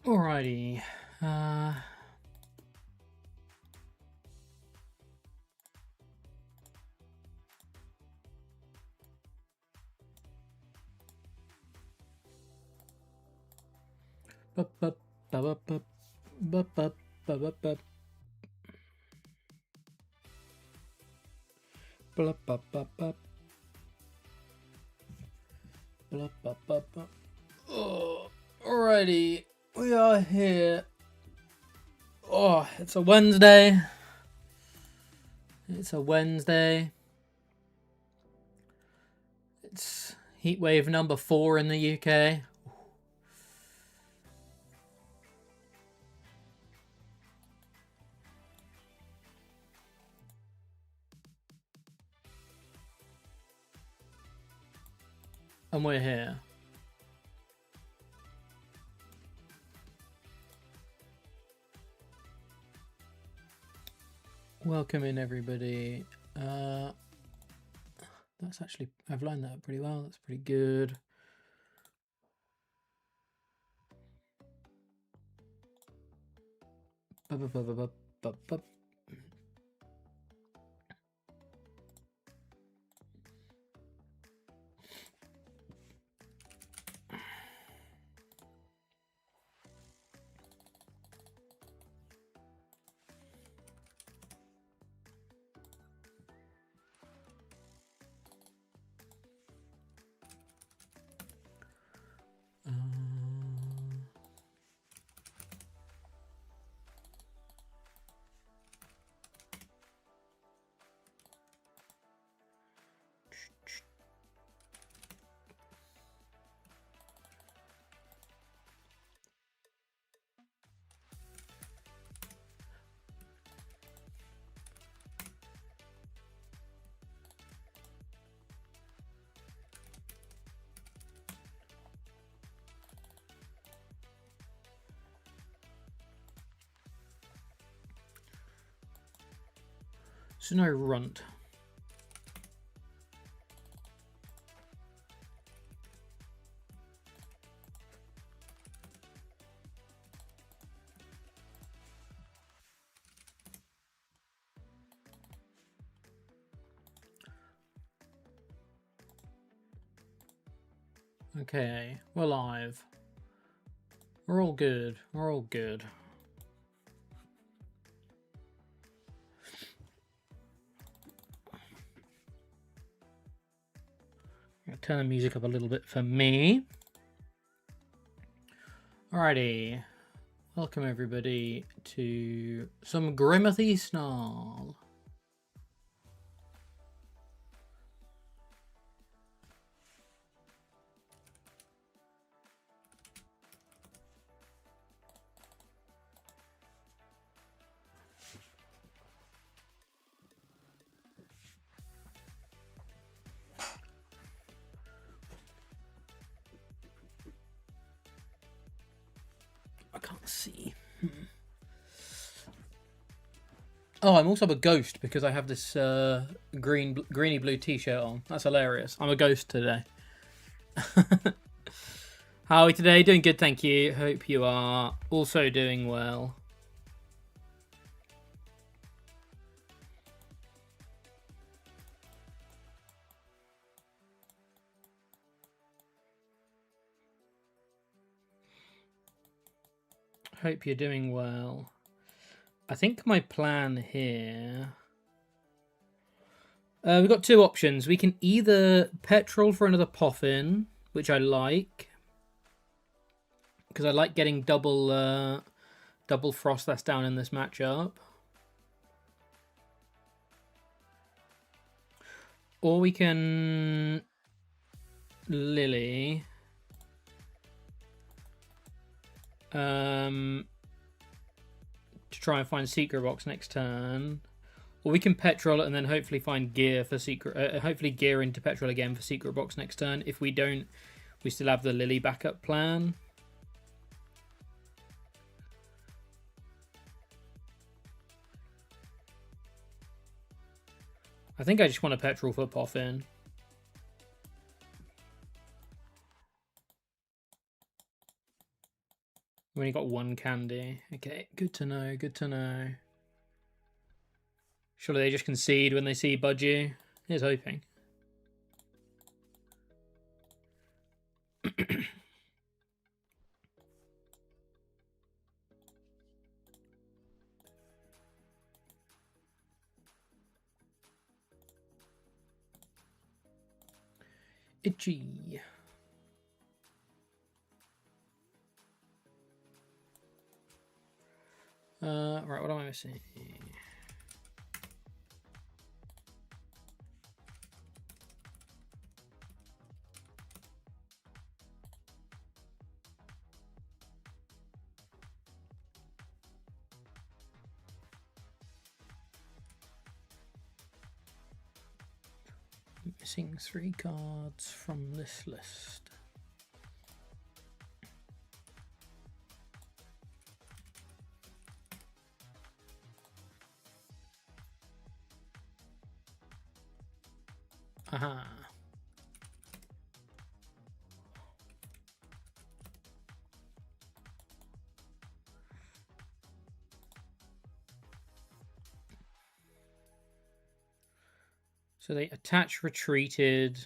Alrighty. Alrighty, we are here. Oh, it's a Wednesday. It's heatwave number 4 in the UK. And we're here. Welcome in, everybody. That's actually, I've lined that up pretty well. That's pretty good. So no runt. Okay, we're live. We're all good. We're all good. Turn the music up a little bit for me. Alrighty. Welcome everybody to some Grimmothy Snarl. I can't see. Oh, I'm also a ghost because I have this greeny blue t-shirt on. That's hilarious. I'm a ghost today. How are we today? Doing good, thank you. Hope you are also doing well. Hope you're doing well. I think my plan here... we've got two options. We can either petrol for another Poffin, which I like. Because I like getting double Frost that's down in this matchup. Or we can... Lily... to try and find a secret box next turn, or we can petrol it and then hopefully find gear for secret. Hopefully gear into petrol again for secret box next turn. If we don't, we still have the Lily backup plan. I think I just want to petrol for Poffin. We only got one candy. Okay, good to know, good to know. Surely they just concede when they see Budgie. Here's hoping. Itchy. Right, what am I missing? Missing 3 cards from this list. Aha. So they attach retreated.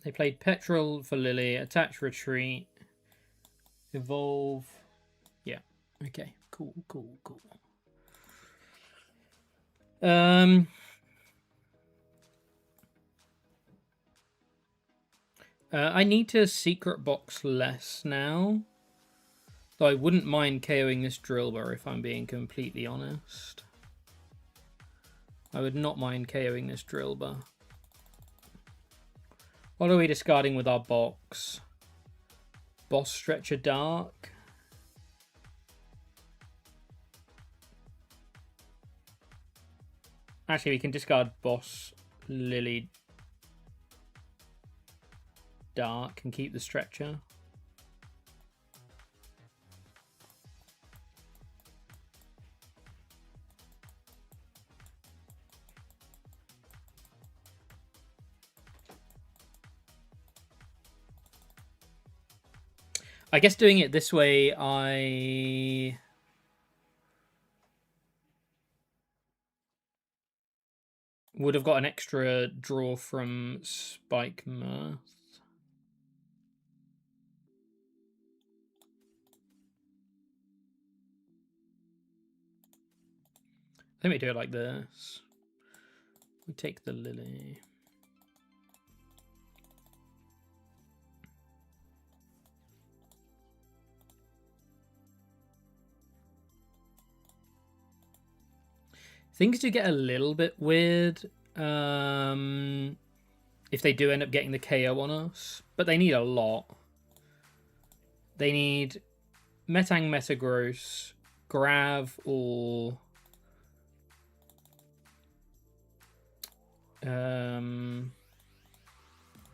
They played Petrol for Lily, attach retreat, evolve. Yeah. Okay. Cool, cool, cool. I need to secret box less now. Though I wouldn't mind KOing this Drillbur if I'm being completely honest. I would not mind KOing this Drillbur. What are we discarding with our box? Boss Stretcher Dark. Actually, we can discard Boss Lily Dark and keep the Stretcher. I guess doing it this way, I would have got an extra draw from Spike Mirth. Let me do it like this. We take the Lily. Things do get a little bit weird if they do end up getting the KO on us, but they need a lot. They need Metang, Metagross, Grav, or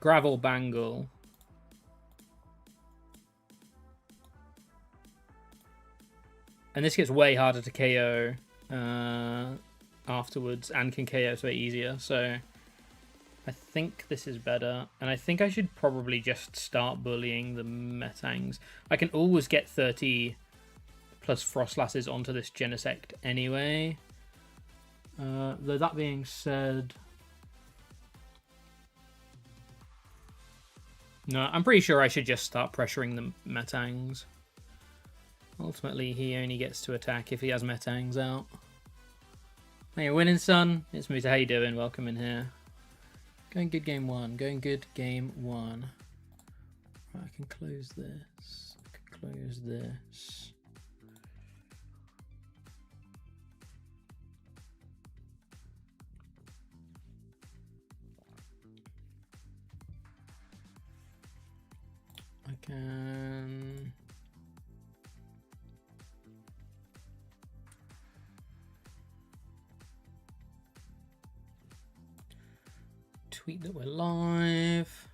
Gravel Bangle. And this gets way harder to KO afterwards and can KO so easier. So I think this is better. And I think I should probably just start bullying the Metangs. I can always get 30 plus Frostlasses onto this Genesect anyway. Though that being said... No, I'm pretty sure I should just start pressuring the Metangs. Ultimately, he only gets to attack if he has Metangs out. Hey, you're winning, son. It's Muta. How you doing? Welcome in here. Going good game 1. Going good game 1. Right, I can close this. I can close this. I can... tweet that we're live.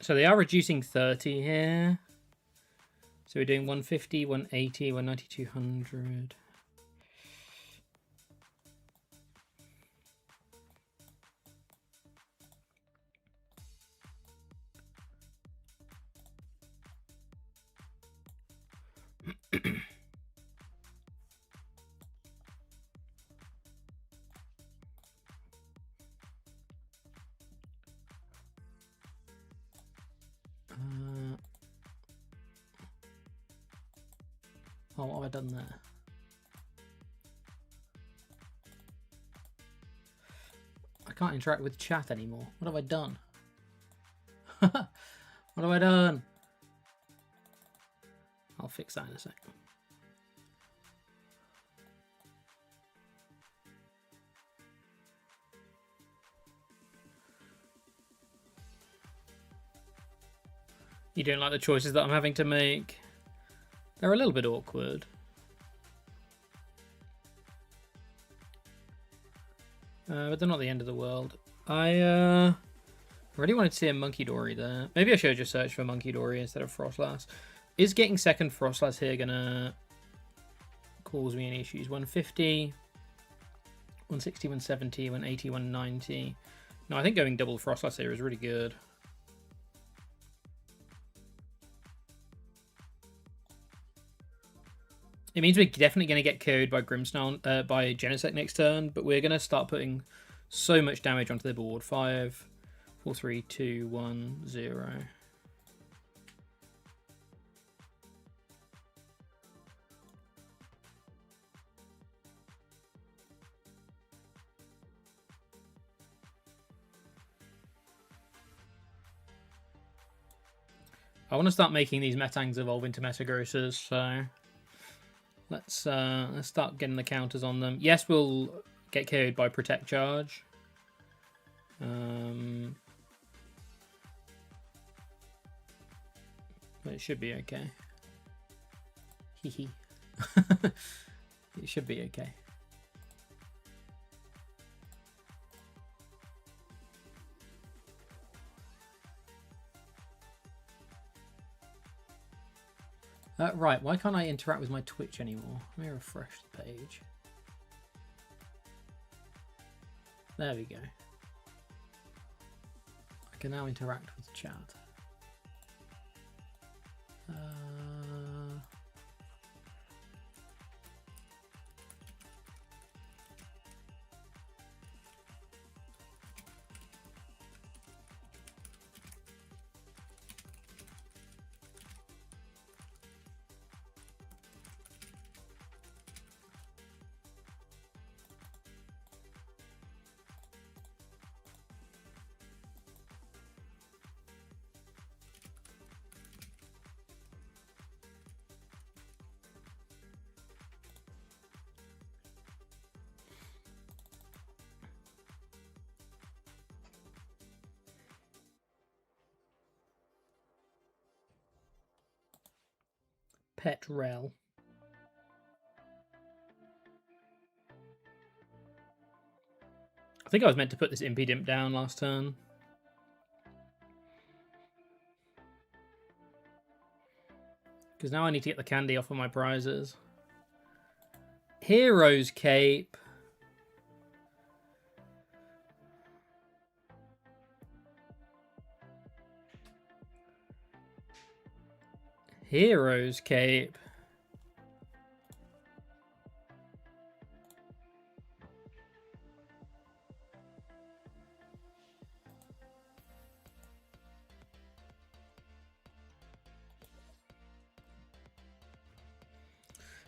So they are reducing 30 here. So we're doing 150, 180, 190, 200. Oh, what have I done there? I can't interact with chat anymore. What have I done? What have I done? I'll fix that in a sec. You don't like the choices that I'm having to make? They're a little bit awkward. But they're not the end of the world. I really wanted to see a Monkey Dory there. Maybe I should have just searched for Monkey Dory instead of Frostlass. Is getting second Frostlass here gonna cause me any issues? 150, 160, 170, 180, 190. No, I think going double Frostlass here is really good. It means we're definitely going to get KO'd by Grimmsnarl, by Genesect next turn, but we're going to start putting so much damage onto the board. 5, 4, 3, 2, 1, 0. I want to start making these Metangs evolve into Metagrossers, so let's start getting the counters on them. Yes, we'll get KO'd by Protect Charge. But it should be okay. Hee. It should be okay. Right, why can't I interact with my Twitch anymore? Let me refresh the page. There we go. I can now interact with chat. Petrel. I think I was meant to put this Impidimp down last turn. Because now I need to get the candy off of my prizes. Hero's Cape. Hero's Cape.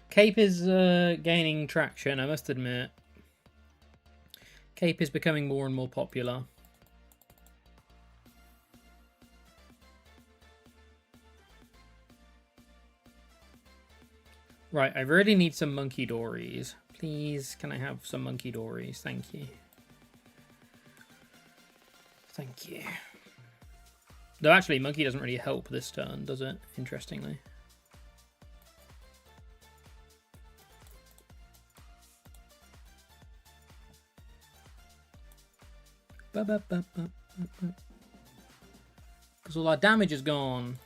Cape is gaining traction, I must admit. Cape is becoming more and more popular. Right, I really need some monkey dories. Please, can I have some monkey dories? Thank you. Thank you. Though actually, monkey doesn't really help this turn, does it? Interestingly. Because all our damage is gone.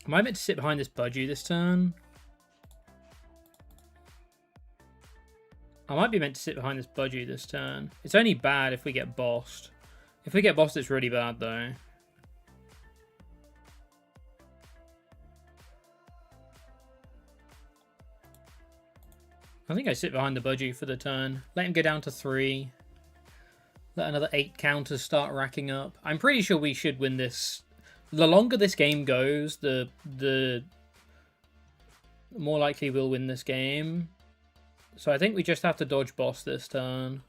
Am I meant to sit behind this budgie this turn? I might be meant to sit behind this budgie this turn. It's only bad if we get bossed. If we get bossed, it's really bad, though. I think I sit behind the budgie for the turn. Let him go down to 3. Let another 8 counters start racking up. I'm pretty sure we should win this. The longer this game goes, the more likely we'll win this game. So I think we just have to dodge boss this turn.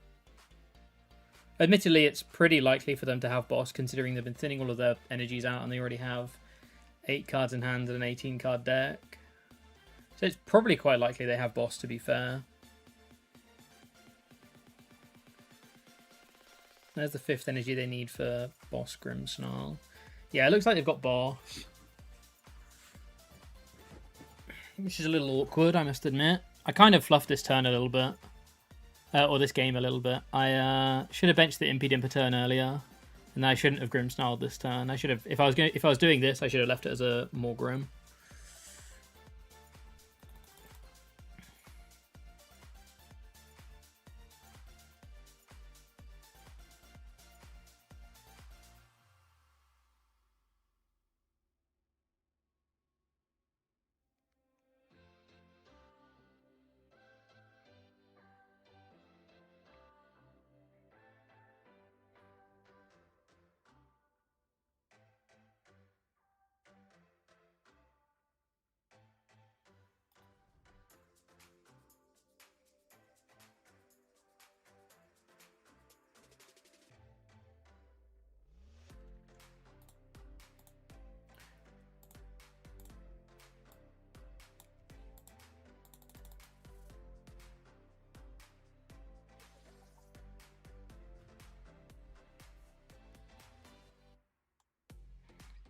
Admittedly, it's pretty likely for them to have boss, considering they've been thinning all of their energies out and they already have 8 cards in hand and an 18-card deck. So it's probably quite likely they have boss, to be fair. There's the 5th energy they need for boss Grimmsnarl. Yeah, it looks like they've got boss. Which is a little awkward, I must admit. I kind of fluffed this turn a little bit. Or this game a little bit. I should have benched the Impy Dimper turn earlier. And I shouldn't have Grimmsnarled this turn. I should have, if I was doing this, I should have left it as a more Grim.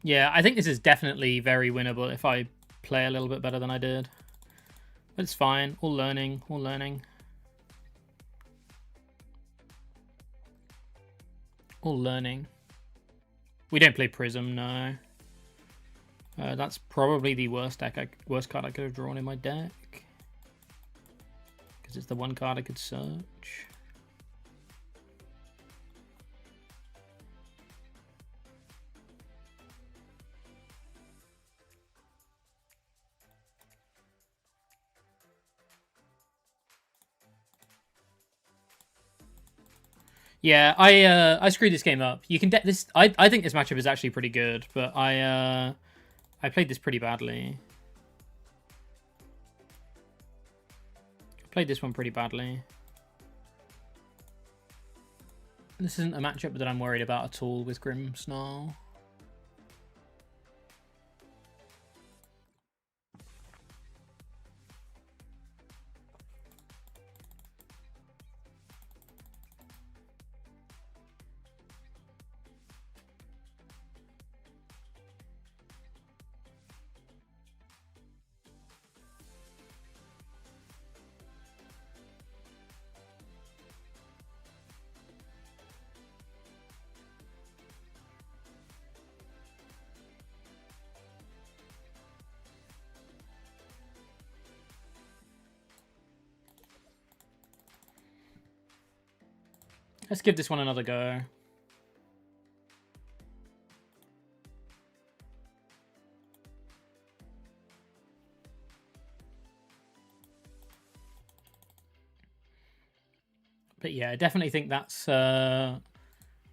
Yeah, I think this is definitely very winnable if I play a little bit better than I did. But it's fine. All learning. All learning. All learning. We don't play Prism, no. That's probably the worst card I could have drawn in my deck. Because it's the one card I could search. Yeah, I screwed this game up. You can this. I think this matchup is actually pretty good, but I played this pretty badly. I played this one pretty badly. This isn't a matchup that I'm worried about at all with Grimmsnarl. Let's give this one another go. But yeah, I definitely think that's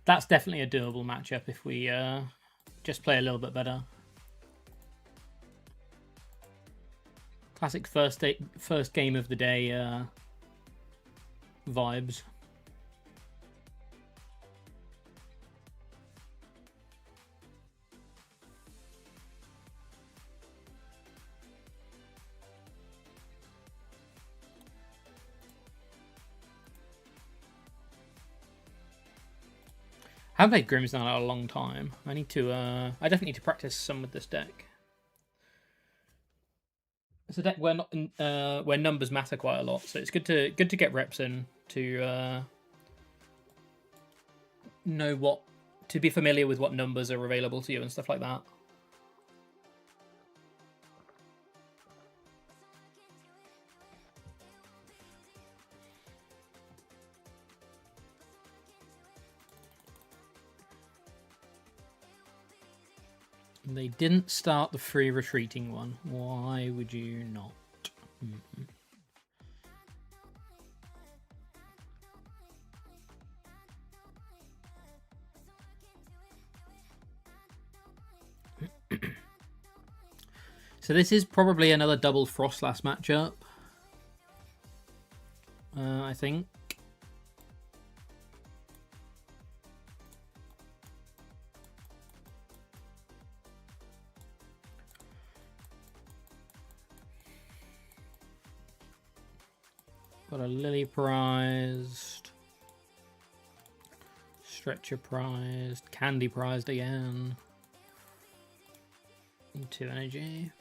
definitely a doable matchup if we just play a little bit better. Classic first game of the day vibes. I haven't played Grimmsnarl in a long time. I need to. I definitely need to practice some with this deck. It's a deck where numbers matter quite a lot, so it's good to get reps in to know to be familiar with what numbers are available to you and stuff like that. They didn't start the free retreating one. Why would you not? Mm-hmm. So this is probably another double Frostlass matchup. I think. Got a Lily prized, Stretcher prized, Candy prized again, and 2 energy.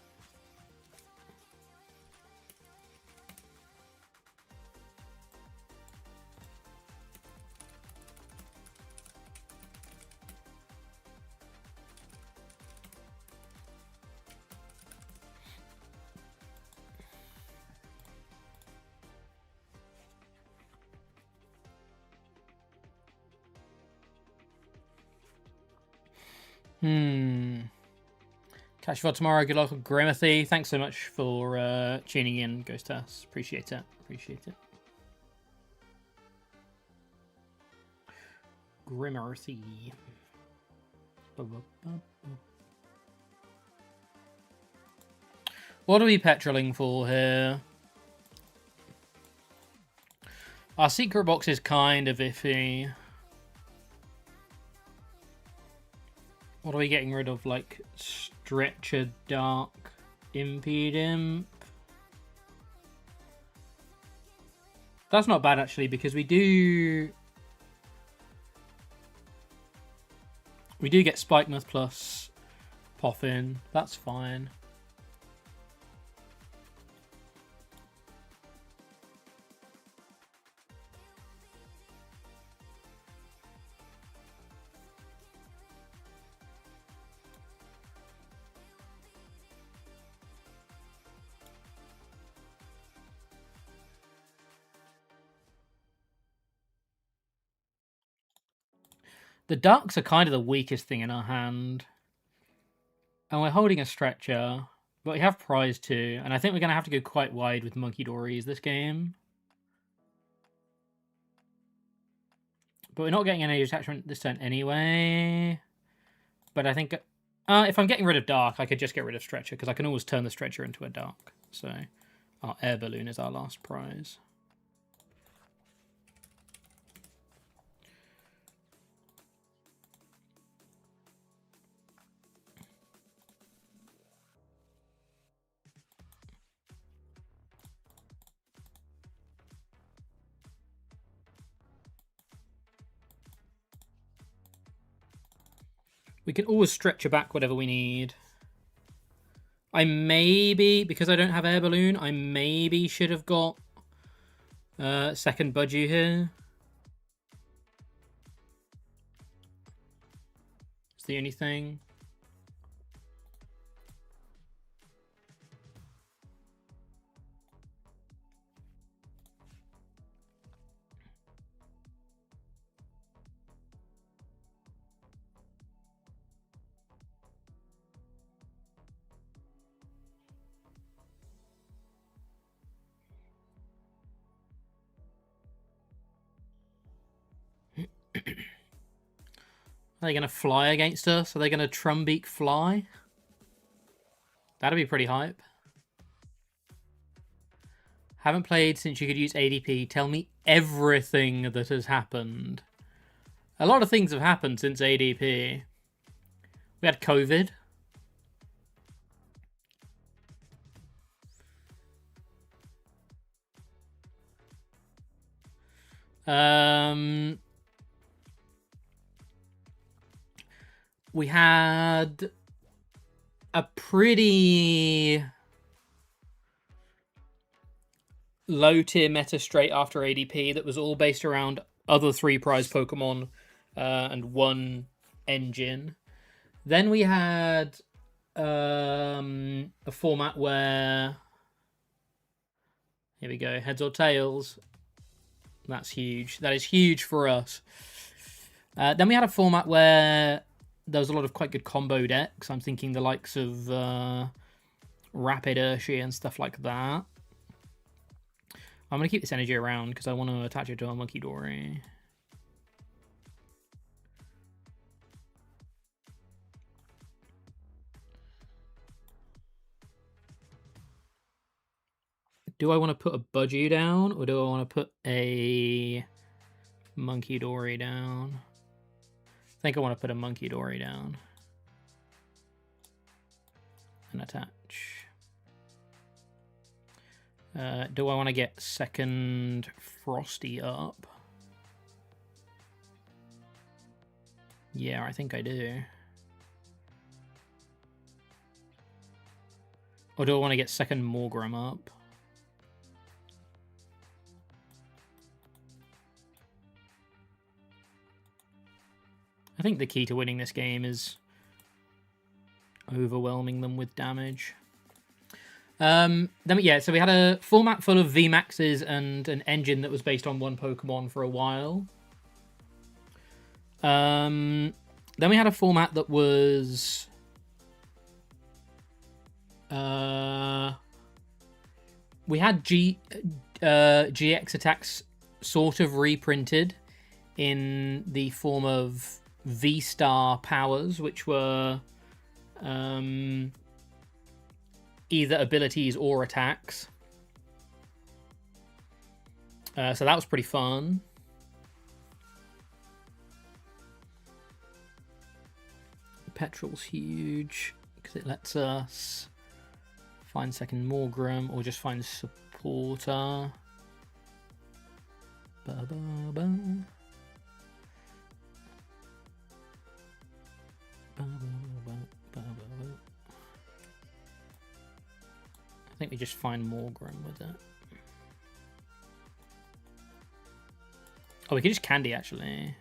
Catch you for tomorrow. Good luck with Grimmothy. Thanks so much for tuning in, Ghost Ass. Appreciate it. Appreciate it. Grimmothy. What are we petroling for here? Our secret box is kind of iffy. What are we getting rid of? Like Stretcher, Dark, Impedimp. That's not bad actually, because we do get Spikemuth plus Poffin. That's fine. The Darks are kind of the weakest thing in our hand. And we're holding a Stretcher, but we have Prize too. And I think we're going to have to go quite wide with Monkey Dories this game. But we're not getting any attachment this turn anyway. But I think if I'm getting rid of Dark, I could just get rid of Stretcher, because I can always turn the Stretcher into a Dark. So our Air Balloon is our last prize. We can always Stretcher back whatever we need. I maybe, because I don't have Air Balloon, I maybe should have got second Budgie here. It's the only thing. Are they going to fly against us? Are they going to Trumbeak fly? That'd be pretty hype. Haven't played since you could use ADP. Tell me everything that has happened. A lot of things have happened since ADP. We had COVID. We had a pretty low tier meta straight after ADP that was all based around other 3 prize Pokemon and 1 engine. Then we had a format where, here we go, heads or tails. That's huge. That is huge for us. Then we had a format where there was a lot of quite good combo decks. I'm thinking the likes of Rapid Urshi and stuff like that. I'm going to keep this energy around because I want to attach it to a Monkey Dory. Do I want to put a Budgie down or do I want to put a Monkey Dory down? I think I want to put a Monkey Dory down. And attach. Do I want to get second Frosty up? Yeah, I think I do. Or do I want to get second Morgrem up? I think the key to winning this game is overwhelming them with damage. So we had a format full of VMAXs and an engine that was based on 1 Pokemon for a while. Then we had a format that was we had GX attacks sort of reprinted in the form of V-Star powers, which were either abilities or attacks. So that was pretty fun. Petrol's huge because it lets us find second Morgrem or just find supporter. Ba-ba-ba. I think we just find Morgrem with it. Oh, we can just candy, actually.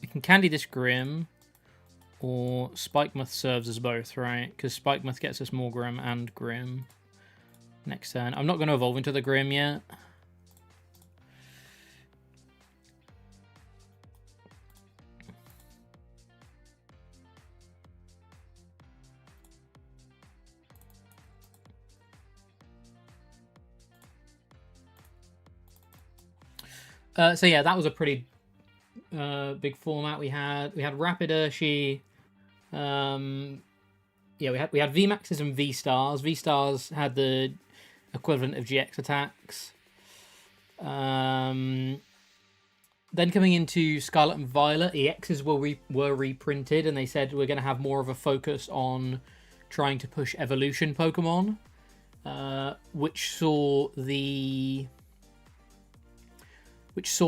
We can candy this Grim, or Spikemuth serves as both, right? Because Spikemuth gets us Morgrem and Grim next turn. I'm not going to evolve into the Grim yet. So yeah, that was a pretty big format. We had Rapid Urshi. Yeah, we had VMAXs and V-Stars. V-Stars had the equivalent of GX attacks. Then coming into Scarlet and Violet, EXs were reprinted, and they said we're going to have more of a focus on trying to push evolution Pokemon, which saw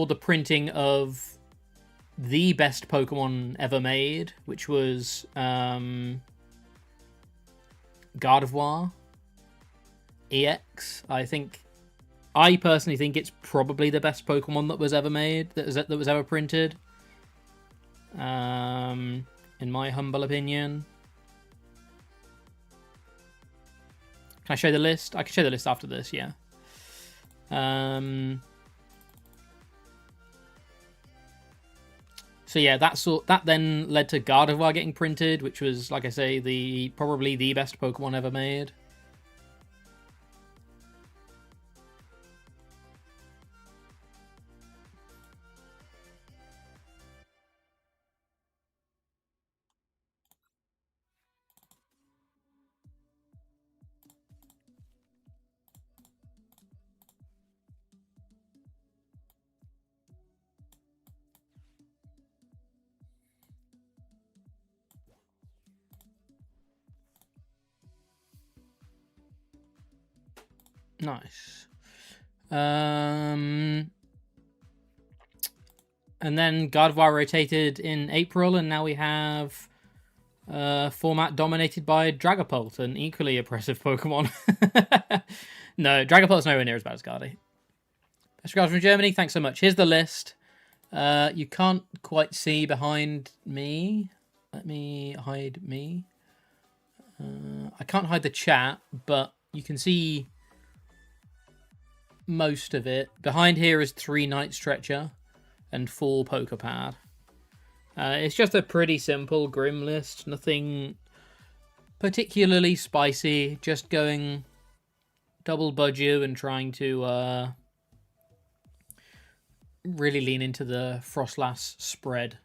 the printing of the best Pokemon ever made, which was Gardevoir EX. I personally think it's probably the best Pokemon that was ever made, that was ever printed. In my humble opinion. Can I show the list? I can show the list after this, yeah. So yeah, that then led to Gardevoir getting printed, which was, like I say, probably the best Pokemon ever made. Nice. And then Gardevoir rotated in April, and now we have format dominated by Dragapult, an equally oppressive Pokemon. No, Dragapult's nowhere near as bad as Guardy. Best regards from Germany, thanks so much. Here's the list. You can't quite see behind me. Let me hide me. I can't hide the chat, but you can see most of it. Behind here is 3 Night Stretcher and 4 Pokepad. It's just a pretty simple Grim list. Nothing particularly spicy. Just going double Budgie and trying to really lean into the Frostlass spread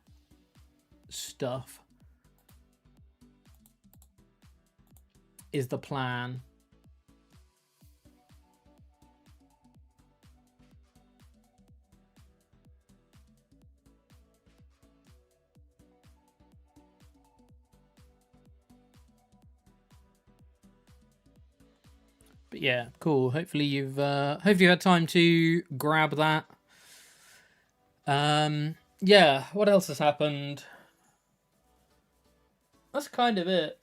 stuff is the plan. But yeah, cool. Hopefully you've had time to grab that. Yeah, what else has happened? That's kind of it.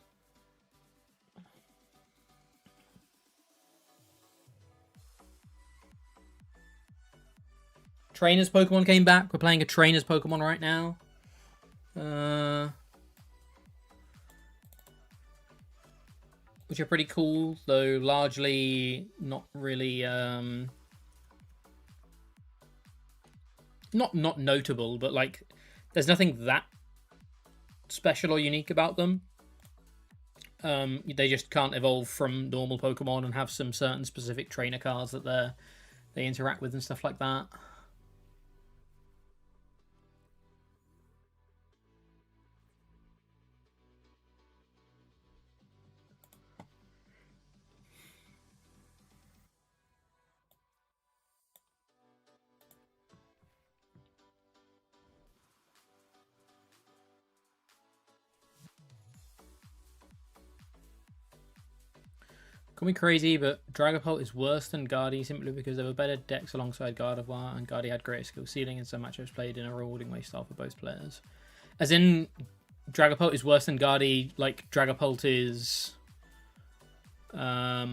Trainers Pokemon came back. We're playing a Trainers Pokemon right now. Which are pretty cool, though largely not really not notable, but like there's nothing that special or unique about them. They just can't evolve from normal Pokemon and have some certain specific trainer cards that they interact with and stuff like that. Call me crazy, but Dragapult is worse than Guardy simply because there were better decks alongside Gardevoir, and Guardy had greater skill ceiling, and some matchups played in a rewarding way style for both players. As in, Dragapult is worse than Guardy, like Dragapult is... I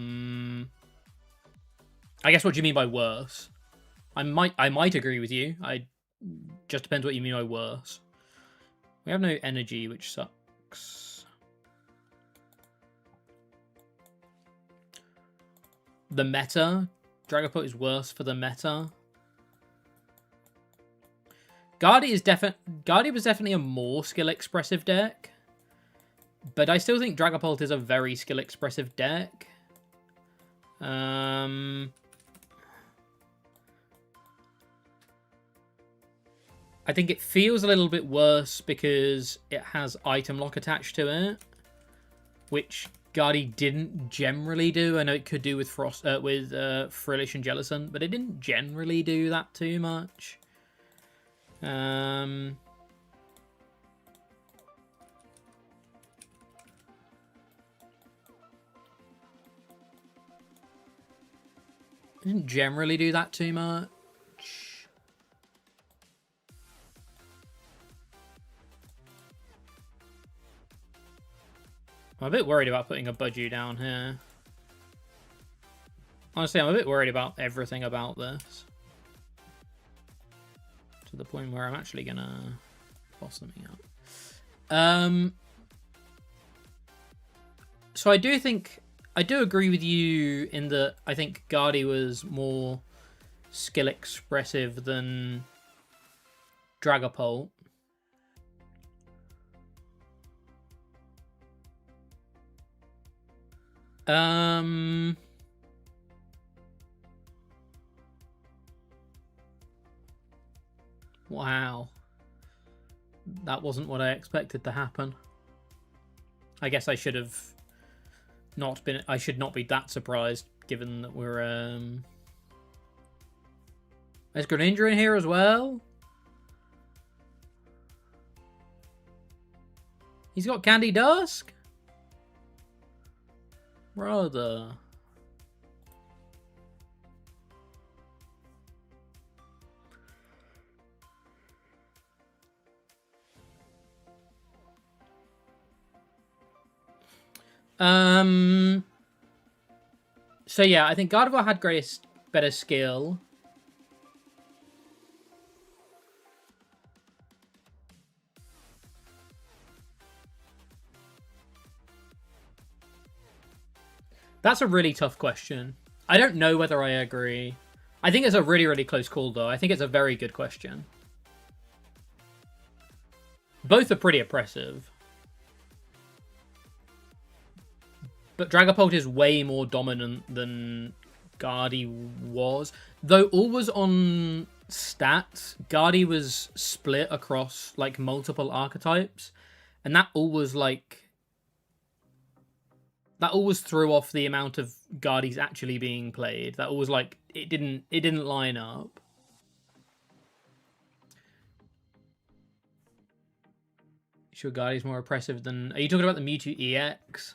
guess what do you mean by worse? I might agree with you. Just depends what you mean by worse. We have no energy, which sucks. The meta. Dragapult is worse for the meta. Guardy was definitely a more skill expressive deck. But I still think Dragapult is a very skill expressive deck. I think it feels a little bit worse because it has item lock attached to it, which Guardy didn't generally do. I know it could do with Frillish and Jellicent, but it didn't generally do that too much. It didn't generally do that too much. I'm a bit worried about putting a Budgie down here. Honestly, I'm a bit worried about everything about this. To the point where I'm actually gonna boss something up. So I do agree with you in that I think Guardy was more skill expressive than Dragapult. Wow. That wasn't what I expected to happen. I guess I should have not been... I should not be that surprised, given that we're... There's Greninja in here as well. He's got Candy Dusk? Brother. So yeah, I think Gardevoir had better skill. That's a really tough question. I don't know whether I agree. I think it's a really, really close call, though. I think it's a very good question. Both are pretty oppressive. But Dragapult is way more dominant than Guardy was. Though all was on stats, Guardy was split across, like, multiple archetypes. And that always, like... That always threw off the amount of Guardies actually being played. That always, like, it didn't line up. Sure, Guardy's more oppressive than... Are you talking about the Mewtwo EX?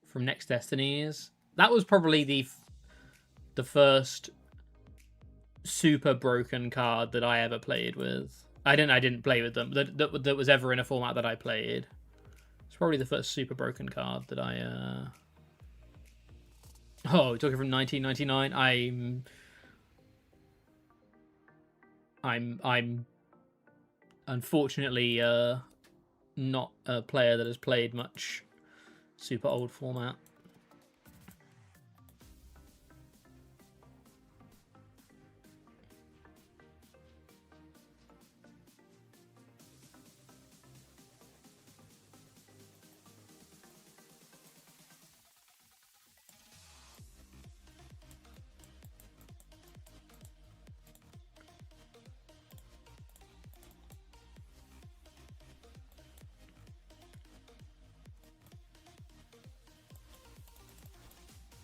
From Next Destinies? That was probably the first super broken card that I ever played with. I didn't play with them. That was ever in a format that I played. It's probably the first super broken card that I... Oh, we're talking from 1999. I'm unfortunately not a player that has played much super old format.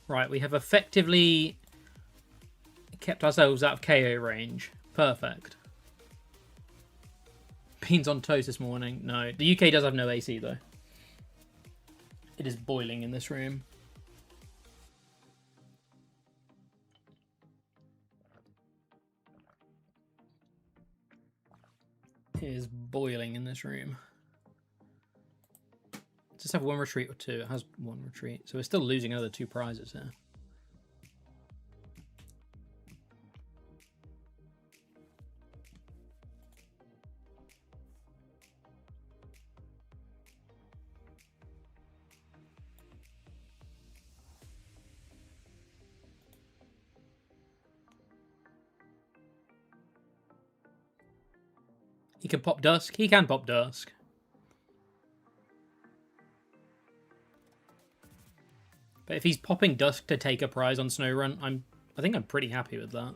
Right, we have effectively kept ourselves out of KO range. Perfect. Beans on toast this morning. No, the UK does have no AC, though. It is boiling in this room. It is boiling in this room. Does this have one retreat or two? It has one retreat. So we're still losing another 2 prizes here. He can pop Dusk. He can pop Dusk. But if he's popping Dusk to take a prize on SnowRun, I think I'm pretty happy with that.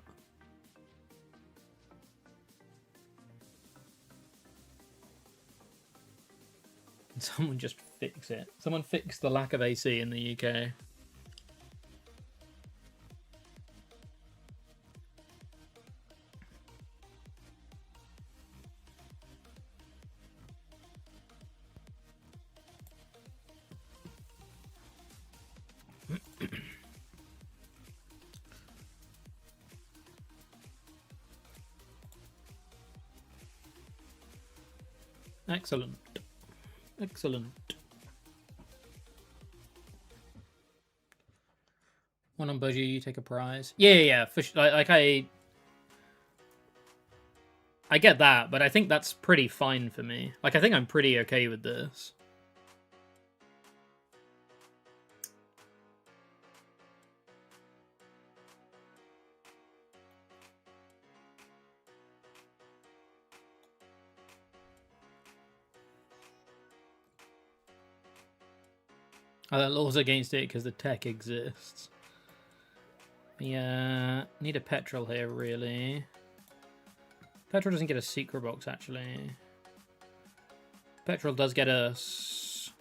Can someone just fix it? Someone fix the lack of AC in the UK. Excellent. Excellent. One on Budgie, you take a prize. Yeah. For like I get that, but I think that's pretty fine for me. Like, I think I'm pretty okay with this. Oh, that law's against it because the tech exists. Yeah, need a petrol here, really. Petrol doesn't get a secret box, actually. Petrol does get us...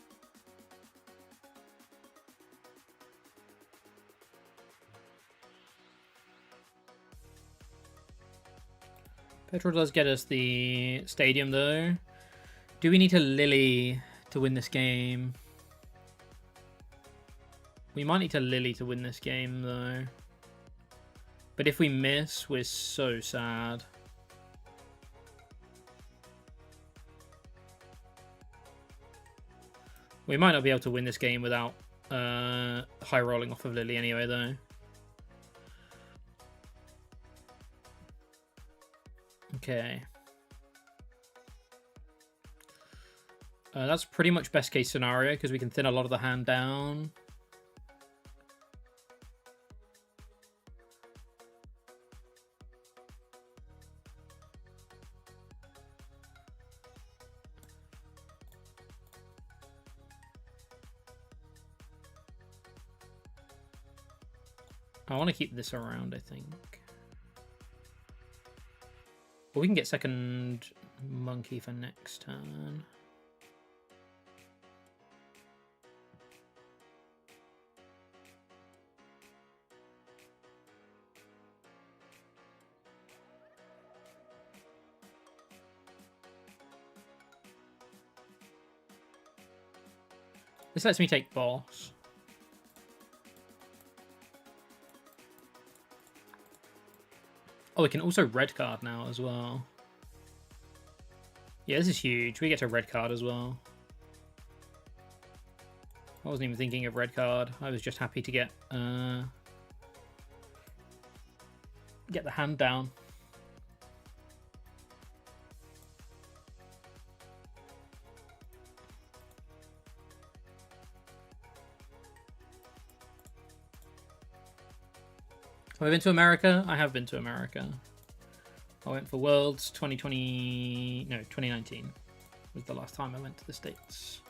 Petrol does get us the stadium, though. Do we need to Lily to win this game? We might need to Lily to win this game, though. But if we miss, we're so sad. We might not be able to win this game without high rolling off of Lily anyway, though. Okay. That's pretty much best case scenario because we can thin a lot of the hand down. I want to keep this around, I think. But we can get second monkey for next turn. This lets me take boss. Oh, we can also red card now as well. Yeah, this is huge. We get to red card as well. I wasn't even thinking of red card. I was just happy to get the hand down. Have I been to America? I have been to America. I went for Worlds 2019 was the last time I went to the States.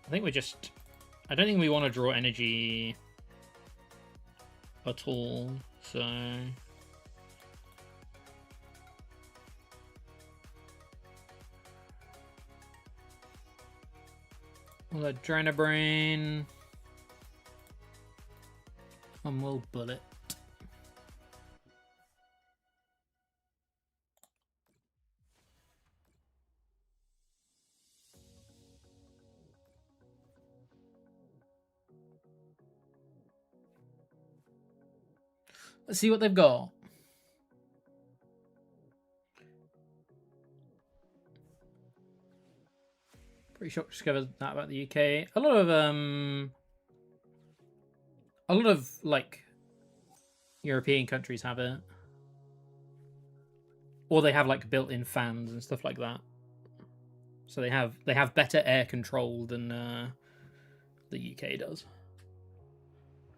I think I don't think we want to draw energy at all, so... Adrenabrain. And we'll bullet. Let's see what they've got. Pretty shocked to discover that about the UK. A lot of like European countries have it, or they have like built-in fans and stuff like that. So they have better air control than the UK does.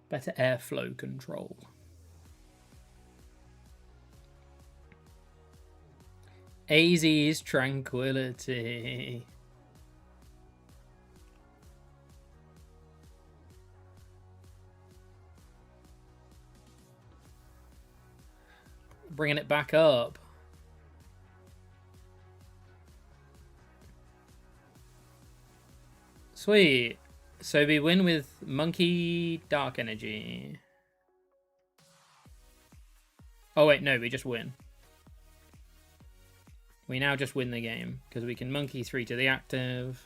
Better airflow control. AZ's Tranquility. Bringing it back up. Sweet. So we win with Monkey Dark Energy. Oh wait, no, we just win. We now just win the game because we can Monkey 3 to the active.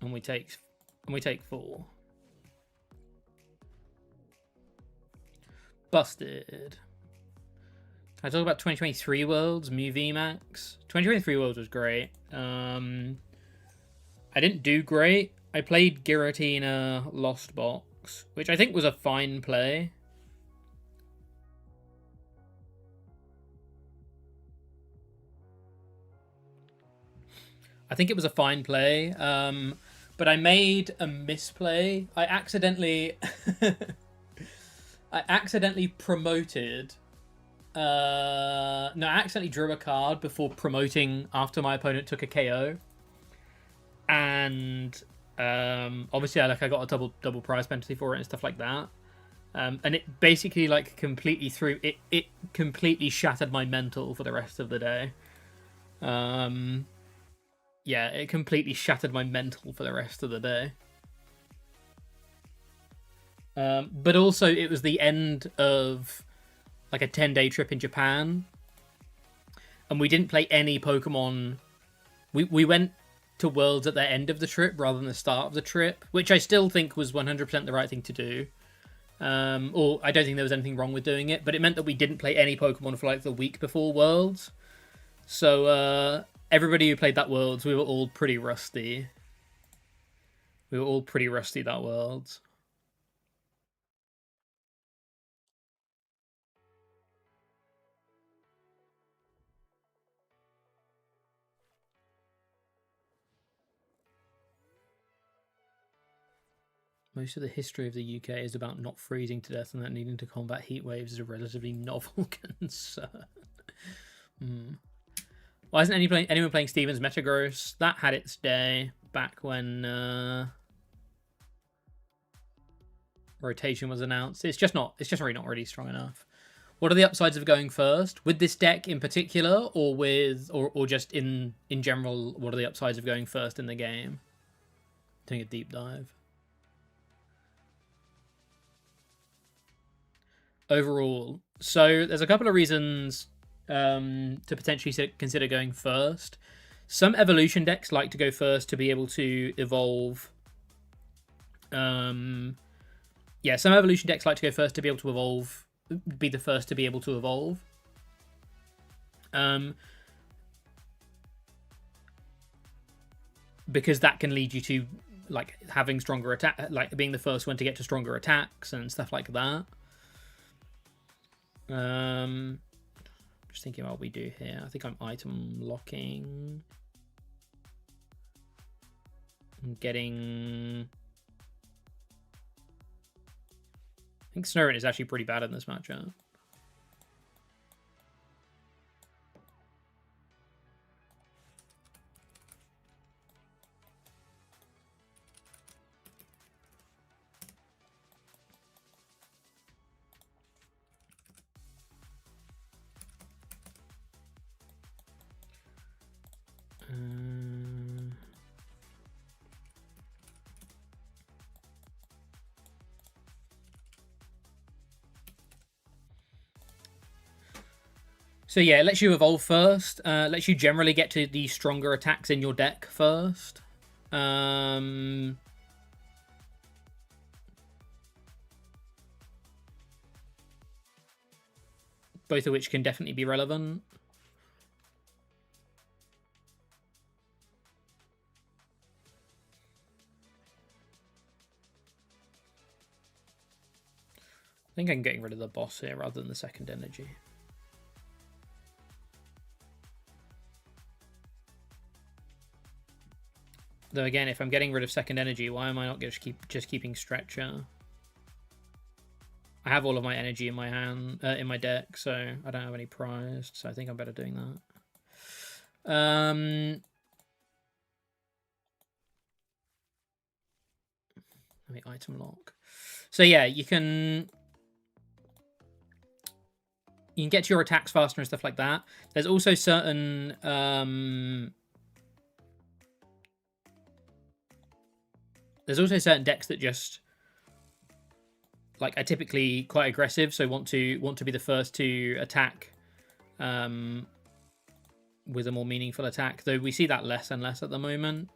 And we take 4. Busted. I talk about 2023 Worlds, Mew VMAX. 2023 Worlds was great. I didn't do great. I played Giratina Lost Box, which I think was a fine play. I think it was a fine play. But I made a misplay. I accidentally promoted. No, I accidentally drew a card before promoting after my opponent took a KO. And obviously I got a double prize penalty for it and stuff like that. And it basically completely it completely shattered my mental for the rest of the day. Yeah, it completely shattered my mental for the rest of the day. But also, it was the end of a 10-day trip in Japan. And we didn't play any Pokemon. We went to Worlds at the end of the trip rather than the start of the trip, which I still think was 100% the right thing to do. Or I don't think there was anything wrong with doing it, but it meant that we didn't play any Pokemon for like the week before Worlds. So everybody who played that Worlds, we were all pretty rusty. We were all pretty rusty that Worlds. Most of the history of the UK is about not freezing to death and that needing to combat heat waves is a relatively novel concern. Why isn't anyone playing Steven's Metagross? That had its day back when rotation was announced. It's just really not really strong enough. What are the upsides of going first? With this deck in particular, or just in general, what are the upsides of going first in the game? Doing a deep dive. Overall, so there's a couple of reasons to potentially consider going first. Some evolution decks like to go first to be able to evolve. Some evolution decks like to go first to be able to evolve, be the first to be able to evolve. Because that can lead you to like having stronger attack, like being the first one to get to stronger attacks and stuff like that. Just thinking about what we do here. I think I'm item locking. I'm getting... I think Snorunt is actually pretty bad in this matchup. So yeah, it lets you evolve first. Lets you generally get to the stronger attacks in your deck first. Both of which can definitely be relevant. I think I'm getting rid of the boss here rather than the second energy. Though again, if I'm getting rid of second energy, why am I not just keeping Stretcher? I have all of my energy in my hand, in my deck, so I don't have any prized. So I think I'm better doing that. Let me item lock. So yeah, you can get to your attacks faster and stuff like that. There's also certain decks that just like are typically quite aggressive, so want to be the first to attack with a more meaningful attack. Though we see that less and less at the moment.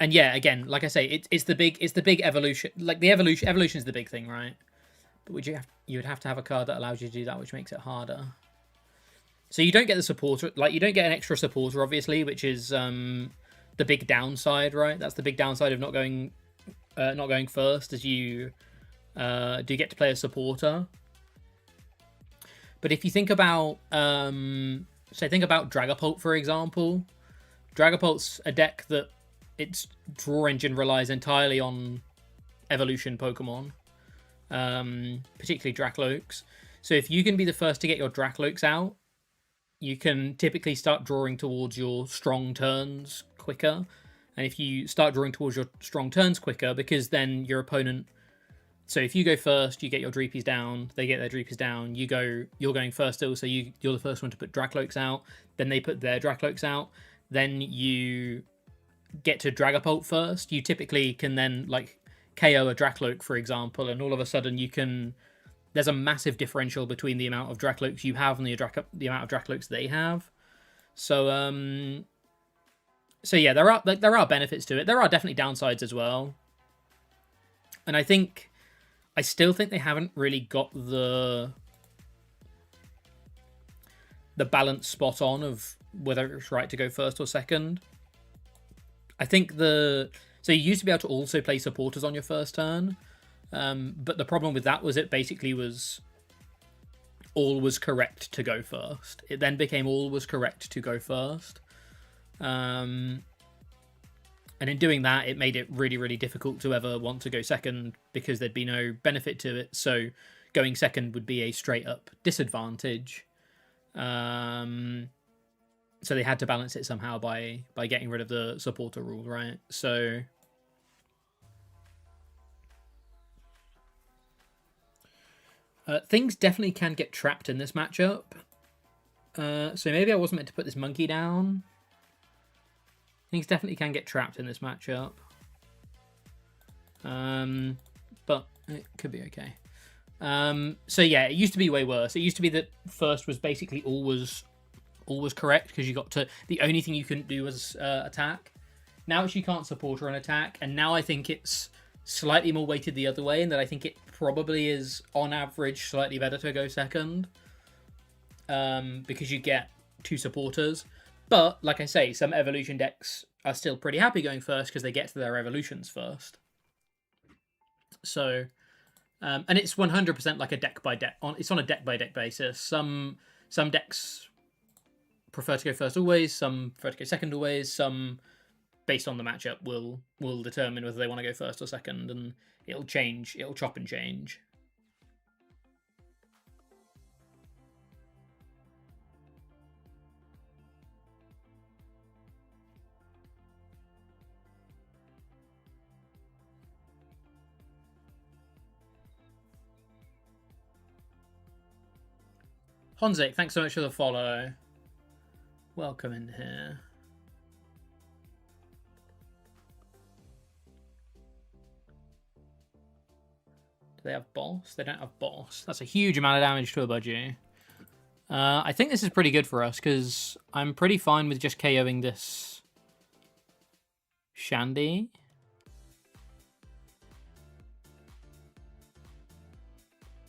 And yeah, again, like I say, it's the big evolution. Like the evolution is the big thing, right? But you would have to have a card that allows you to do that, which makes it harder. So you don't get the supporter, like you don't get an extra supporter, obviously, which is the big downside, right? That's the big downside of not going first, as you do get to play a supporter. But if you think about, think about Dragapult, for example. Dragapult's a deck that its draw engine relies entirely on evolution Pokemon, particularly Dracloaks. So if you can be the first to get your Dracloaks out, you can typically start drawing towards your strong turns quicker. And if you start drawing towards your strong turns quicker, because then your opponent... So if you go first, you get your Dreepies down, they get their Dreepies down, you're going first still, so you're the first one to put Dracloaks out, then they put their Dracloaks out, then you get to Dragapult first. You typically can then like KO a Dracloak, for example, and all of a sudden you can there's a massive differential between the amount of Dracloaks you have and the amount of Dracloaks they have. So yeah, there are benefits to it. There are definitely downsides as well. And I still think they haven't really got the balance spot on of whether it's right to go first or second. I think so you used to be able to also play supporters on your first turn, but the problem with that was it basically was all was correct to go first. It then became all was correct to go first. And in doing that, it made it really, really difficult to ever want to go second because there'd be no benefit to it. So going second would be a straight up disadvantage. So they had to balance it somehow by getting rid of the supporter rule, right? So things definitely can get trapped in this matchup. So maybe I wasn't meant to put this monkey down. Things definitely can get trapped in this matchup. But it could be okay. So yeah, it used to be way worse. It used to be that first was basically always correct because you got to, the only thing you couldn't do was attack. Now you can't support or an attack, and now I think it's slightly more weighted the other way, and that I think it probably is on average slightly better to go second, because you get 2 supporters. But like I say, some evolution decks are still pretty happy going first because they get to their evolutions first. So and it's 100% like a deck by deck. It's on a deck by deck basis. Some decks prefer to go first always. Some prefer to go second always. Some, based on the matchup, will determine whether they want to go first or second, and it'll change. It'll chop and change. Honzik, thanks so much for the follow. Welcome in here. Do they have boss? They don't have boss. That's a huge amount of damage to a budgie. I think this is pretty good for us because I'm pretty fine with just KOing this Shandy.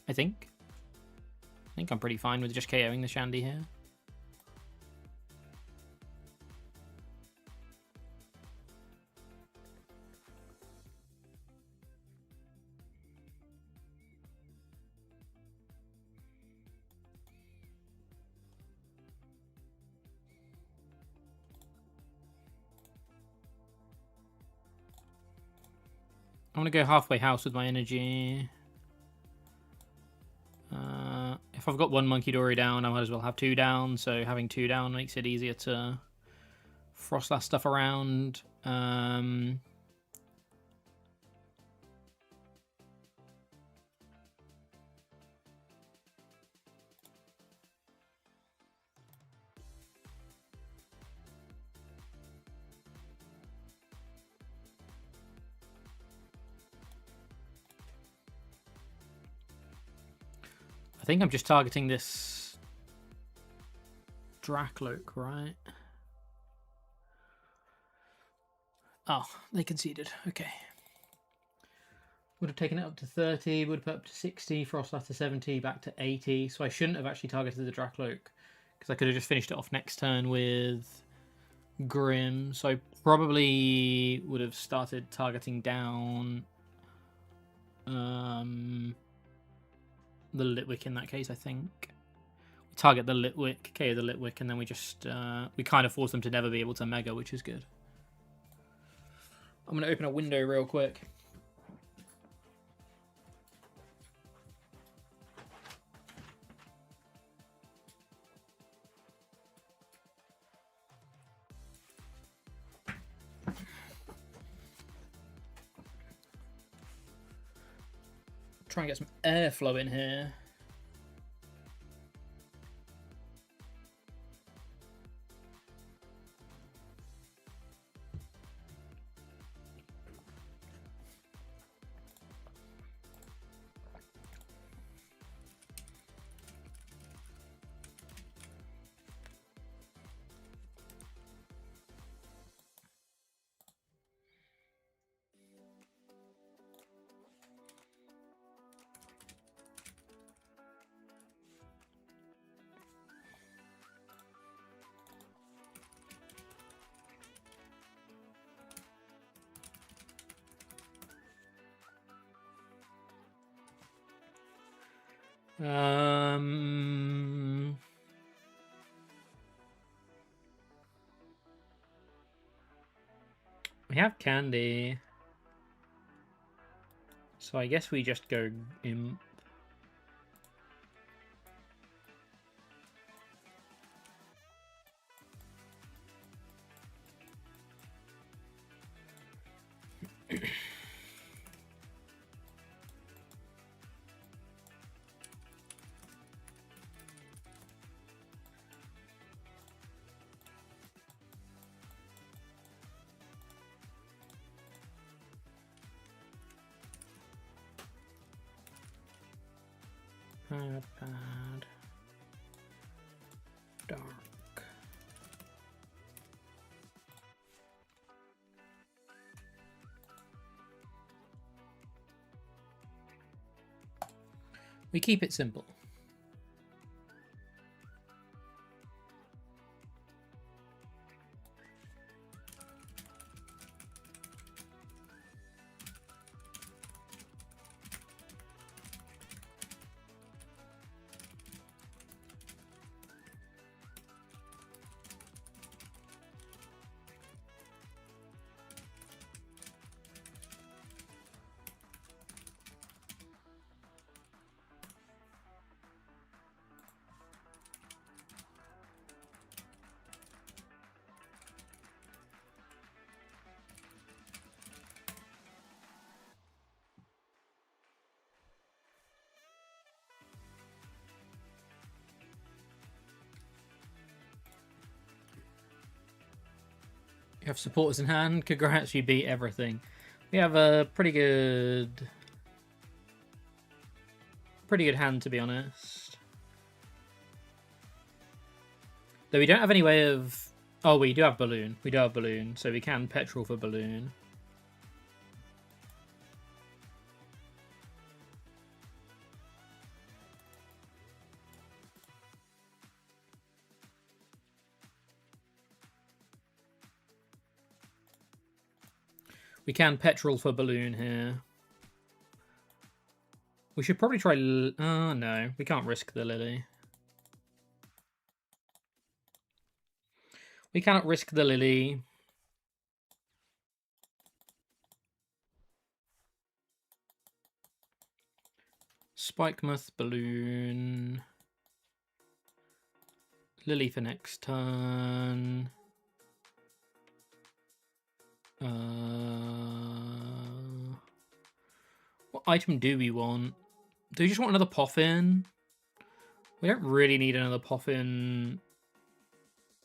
I think I'm pretty fine with just KOing the Shandy here. I'm going to go halfway house with my energy. If I've got 1 Monkey Dory down, I might as well have 2 down. So having 2 down makes it easier to frost that stuff around. I think I'm just targeting this Dracloak, right? Oh, they conceded. Okay. Would have taken it up to 30, would have put up to 60, Frostlass to 70, back to 80. So I shouldn't have actually targeted the Dracloak because I could have just finished it off next turn with Grim. So I probably would have started targeting down the Litwick in that case, I think. We target the Litwick, KO the Litwick, and then we just we kind of force them to never be able to Mega, which is good. I'm going to open a window real quick. Try and get some airflow in here. We have candy. So I guess we just go imp. Pad. Dark. We keep it simple. You have supporters in hand. Congrats, you beat everything. We have a pretty good hand, to be honest. Though we don't have any way of... Oh, we do have Balloon. We do have Balloon, so we can Petrol for Balloon. We can Petrol for Balloon here. We should probably try... Oh, no. We can't risk the Lily. We cannot risk the Lily. Spikemuth, Balloon. Lily for next turn. What item do we want? Do we just want another Poffin? We don't really need another Poffin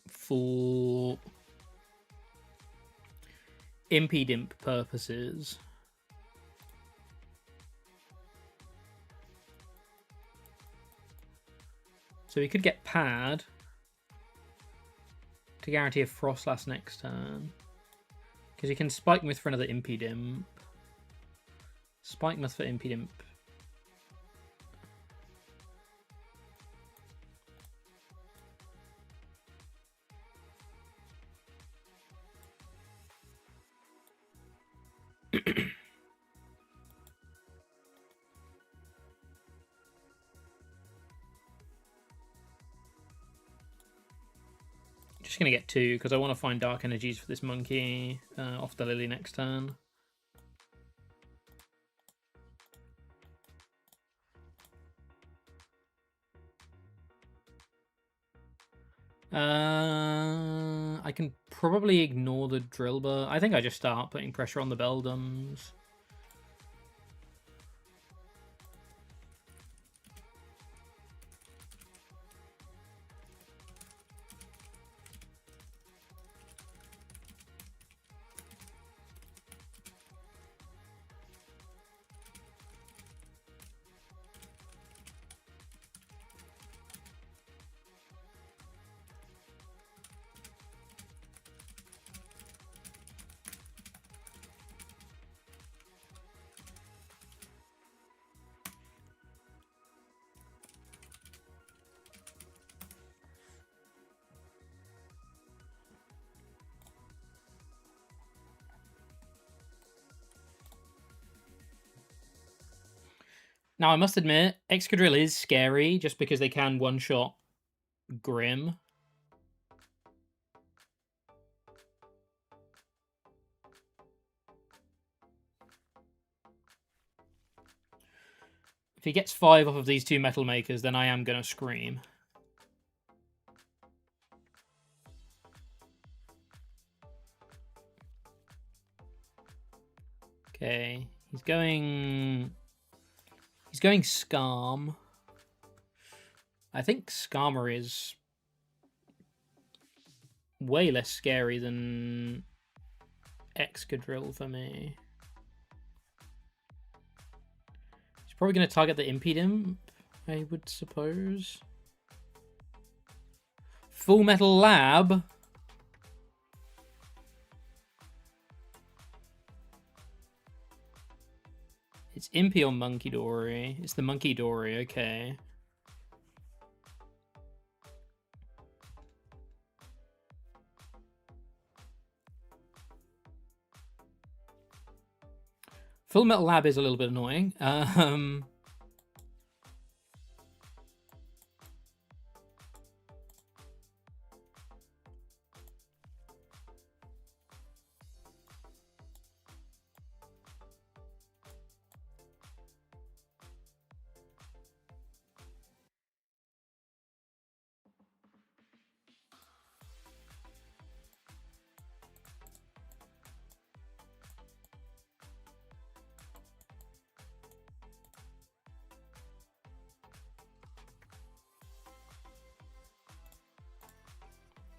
for Impy-Dimp purposes. So we could get Pad to guarantee a Frostlass next turn. Because you can Spikemuth for another Impy-Dimp. Spikemuth for Impy-Dimp. Just going to get 2 because I want to find Dark Energies for this monkey off the Lily next turn. I can probably ignore the Drillbur. I think I just start putting pressure on the Beldums. Now, I must admit, Excadrill is scary just because they can one-shot Grim. If he gets 5 off of these 2 Metal Makers, then I am going to scream. Okay, he's going Skarm. I think Skarmory is way less scary than Excadrill for me. He's probably going to target the Impidimp, I would suppose. Full Metal Lab. It's Impy or Monkey Dory. It's the Monkey Dory, okay. Full Metal Lab is a little bit annoying.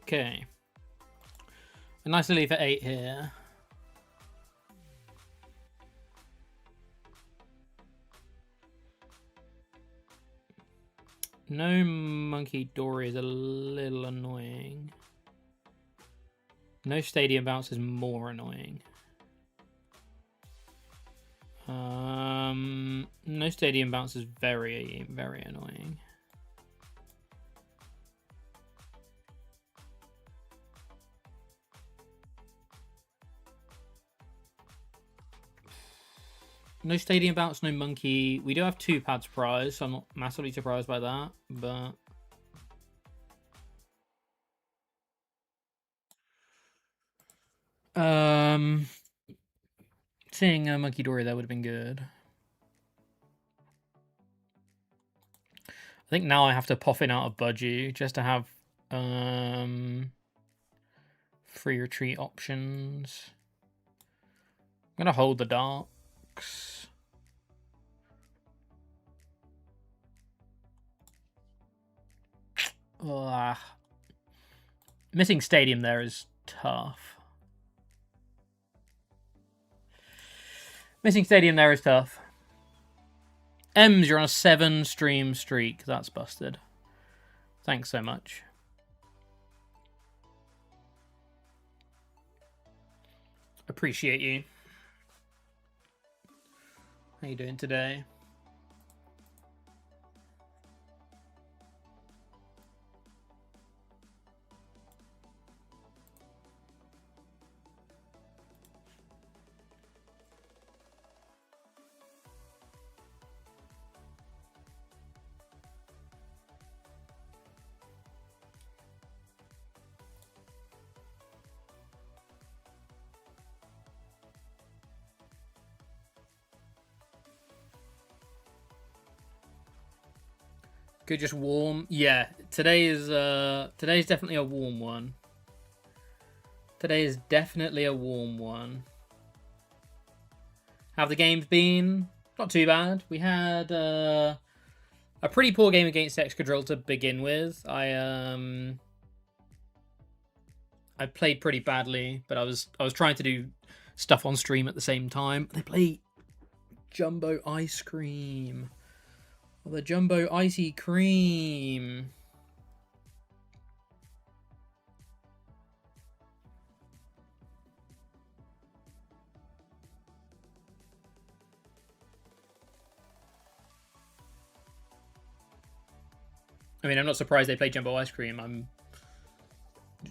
Okay. A nice leave for 8 here. No Monkey Dory is a little annoying. No Stadium Bounce is more annoying. No Stadium Bounce is very, very annoying. No Stadium Bounce, no Monkey. We do have 2 pad surprise, so I'm not massively surprised by that, but... Seeing a Monkey Dory there would have been good. I think now I have to Poffin out of Budgie just to have free retreat options. I'm going to hold the Darks. Ugh. Missing Stadium there is tough. Missing Stadium there is tough. Ems, you're on a 7-stream streak. That's busted. Thanks so much. Appreciate you. How you doing today? Could just warm. Yeah, today's definitely a warm one. Today is definitely a warm one. How have the games been? Not too bad. We had a pretty poor game against Excadrill to begin with. I played pretty badly, but I was trying to do stuff on stream at the same time. They play Jumbo Ice Cream. Oh, the Jumbo Icy Cream. I mean, I'm not surprised they play Jumbo Ice Cream. I'm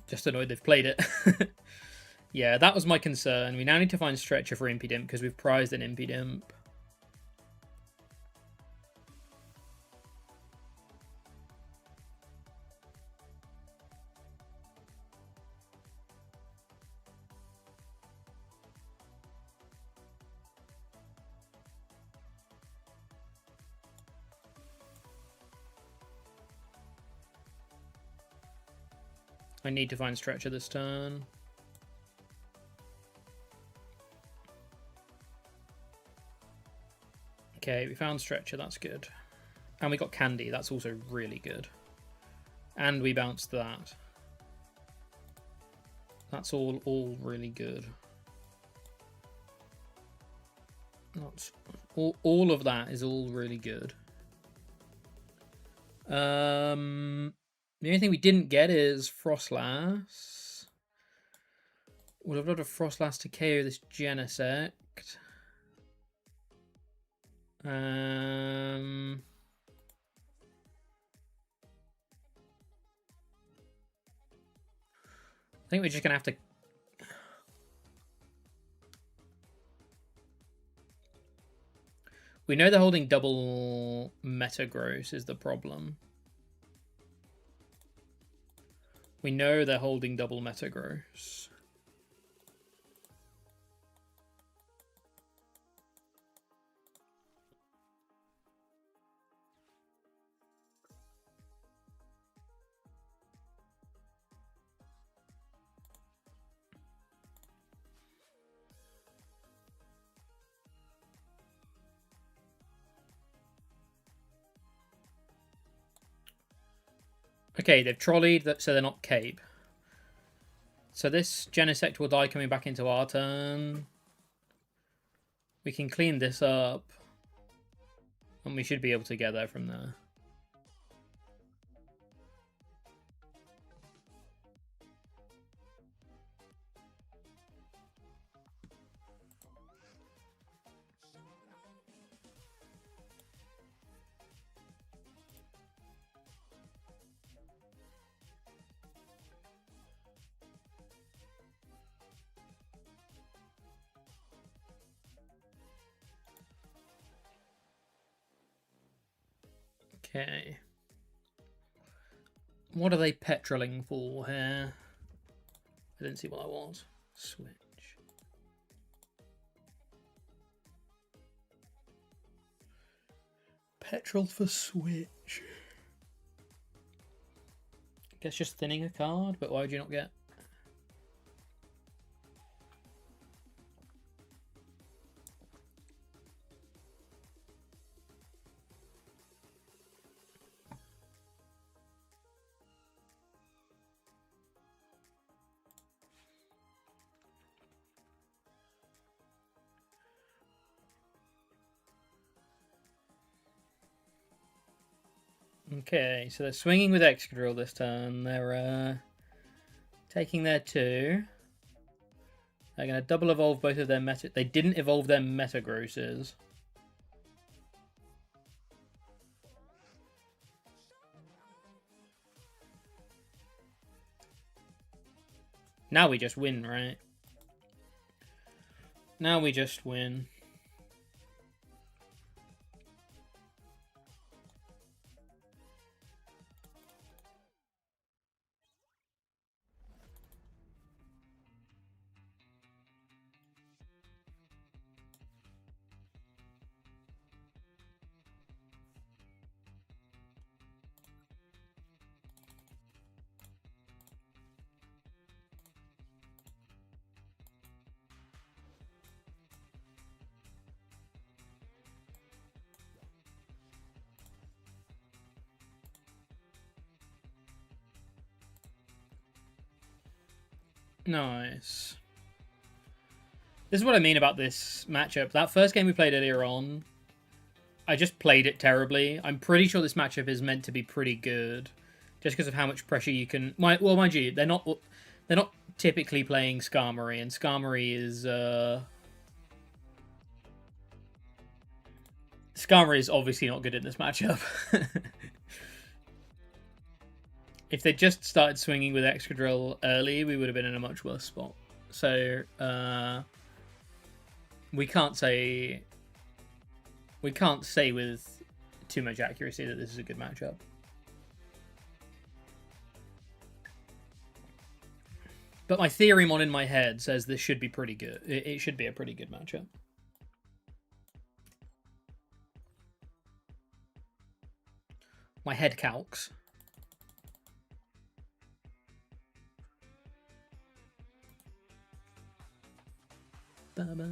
just annoyed they've played it. Yeah, that was my concern. We now need to find Stretcher for Impidimp because we've prized an Impidimp. I need to find Stretcher this turn. Okay, we found Stretcher, that's good. And we got Candy, that's also really good. And we bounced that. That's all really good. That's all of that is all really good. The only thing we didn't get is Frostlass. Would have loved a Frostlass to KO this Genesect. I think we're just gonna have to. We know they're holding double Metagross is the problem. We know they're holding double Metagross. Okay, they've trolleyed, so they're not Cape. So this Genesect will die coming back into our turn. We can clean this up. And we should be able to get there from there. Okay. What are they petroling for here? I didn't see what I want. Switch. Petrol for Switch. Guess just thinning a card, but why would you not get... Okay, so they're swinging with Excadrill this turn. They're taking their 2. They're going to double evolve both of their Meta... They didn't evolve their Metagrosses. Now we just win, right? Now we just win. Nice. This is what I mean about this matchup. That first game we played earlier on, I just played it terribly. I'm pretty sure this matchup is meant to be pretty good, just because of how much pressure you can. Well, mind you, they're not typically playing Skarmory, and Skarmory is Skarmory is obviously not good in this matchup. If they just started swinging with Excadrill early, we would have been in a much worse spot. So we can't say with too much accuracy that this is a good matchup. But my Theoremon in my head says this should be pretty good. It should be a pretty good matchup. My head calcs. This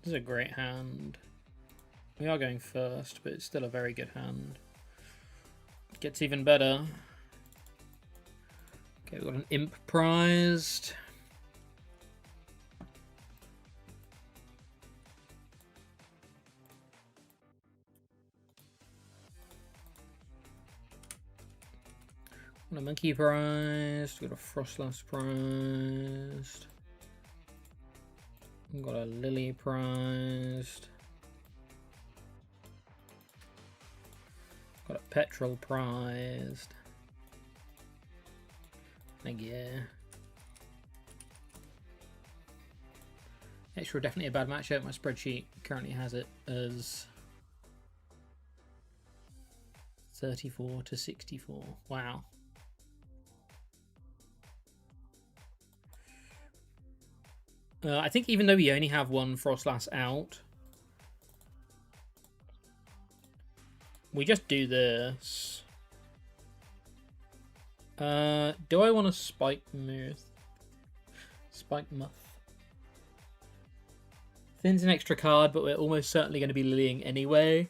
is a great hand. We are going first, but it's still a very good hand. Gets even better. Okay, we've got an imp prized. Got a monkey prized. Got a frostlass prized. Got a lily prized. Got a petrol prized. Yeah. Extra definitely a bad matchup. My spreadsheet currently has it as 34 to 64. Wow. I think even though we only have one Frostlass out, we just do this. Do I want to Spike Muth? Spike Muth. Thin's an extra card, but we're almost certainly going to be Lilying anyway.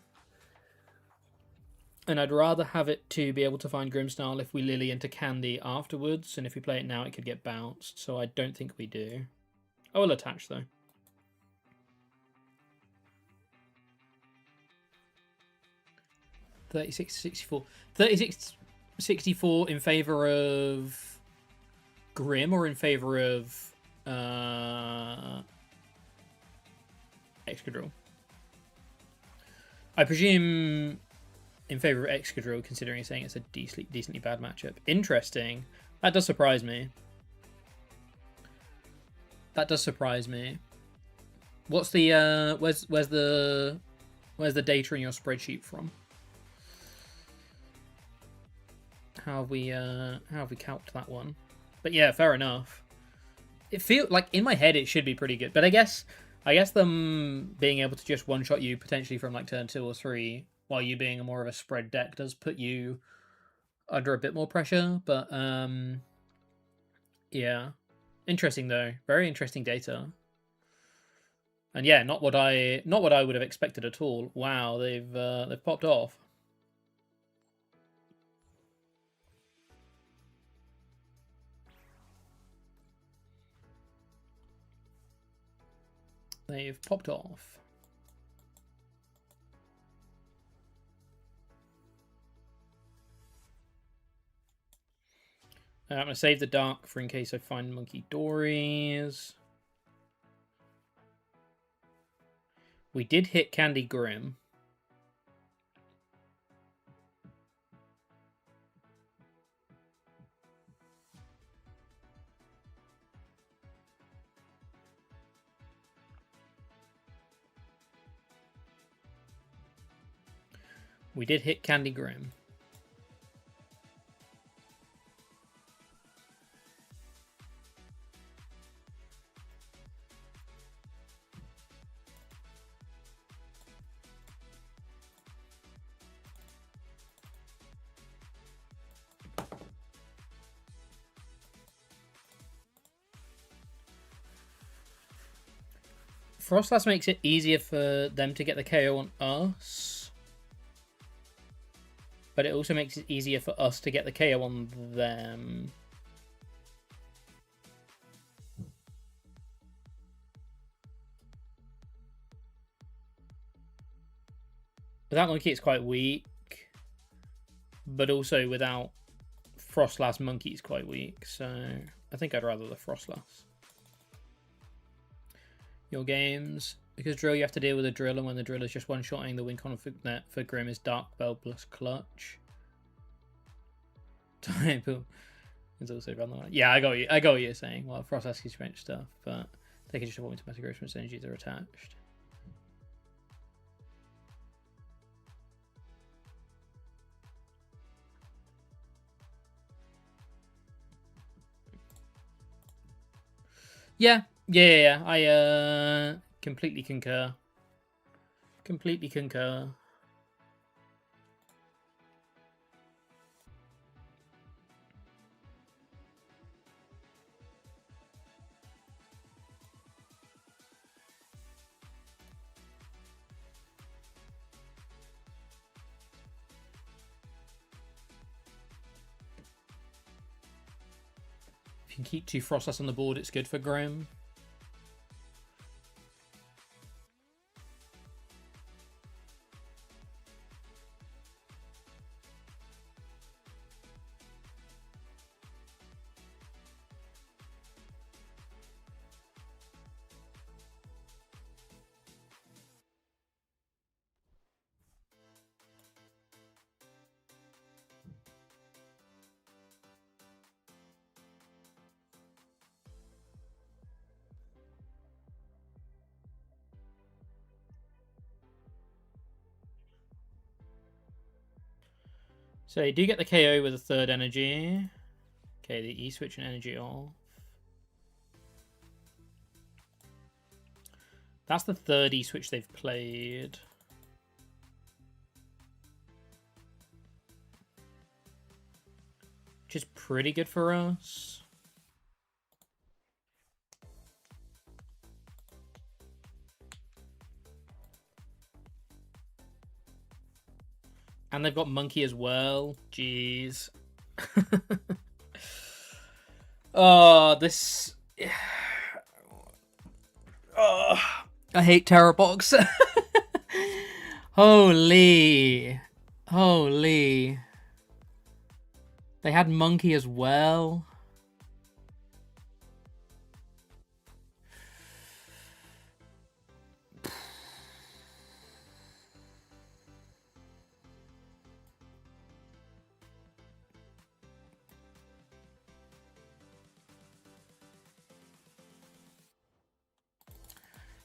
And I'd rather have it to be able to find Grimmsnarl if we Lily into Candy afterwards, and if we play it now it could get bounced, so I don't think we do. I will attach though. $36.64. $36.64 in favor of Grim or in favor of Excadrill? I presume in favor of Excadrill, considering you're saying it's a decently bad matchup. Interesting. That does surprise me. That does surprise me. What's the where's the data in your spreadsheet from? How have we calced that one? But yeah, fair enough. It feels like in my head it should be pretty good, but I guess them being able to just one shot you potentially from like turn 2 or 3, while you being more of a spread deck, does put you under a bit more pressure. But yeah, interesting though, very interesting data. And yeah, not what I would have expected at all. Wow, they've popped off. They've popped off. I'm going to save the dark for in case I find Monkey Dories. We did hit Candy Grim. We did hit Candy Grim. Frostlass makes it easier for them to get the KO on us. But it also makes it easier for us to get the KO on them. Without Monkey, it's quite weak. But also without Frostlass, Monkey is quite weak. So I think I'd rather the Frostlass. Your games. Because Drill, you have to deal with a Drill, and when the Drill is just one-shotting, the win conflict net for Grim is Dark Bell plus Clutch. It's also run the line. Yeah, I got what you're saying. Well, Frostlass is French stuff, but they can just avoid automatic grossness energies are attached. Yeah. I completely concur. Completely concur. If you can keep 2 Frostlass on the board, it's good for Grim. So you do get the KO with a 3rd energy. Okay, the E-switch and energy off. That's the 3rd E-switch they've played. Which is pretty good for us. And they've got Monkey as well. Jeez. Oh, this... Oh, I hate Terror Box. Holy. Holy. They had Monkey as well.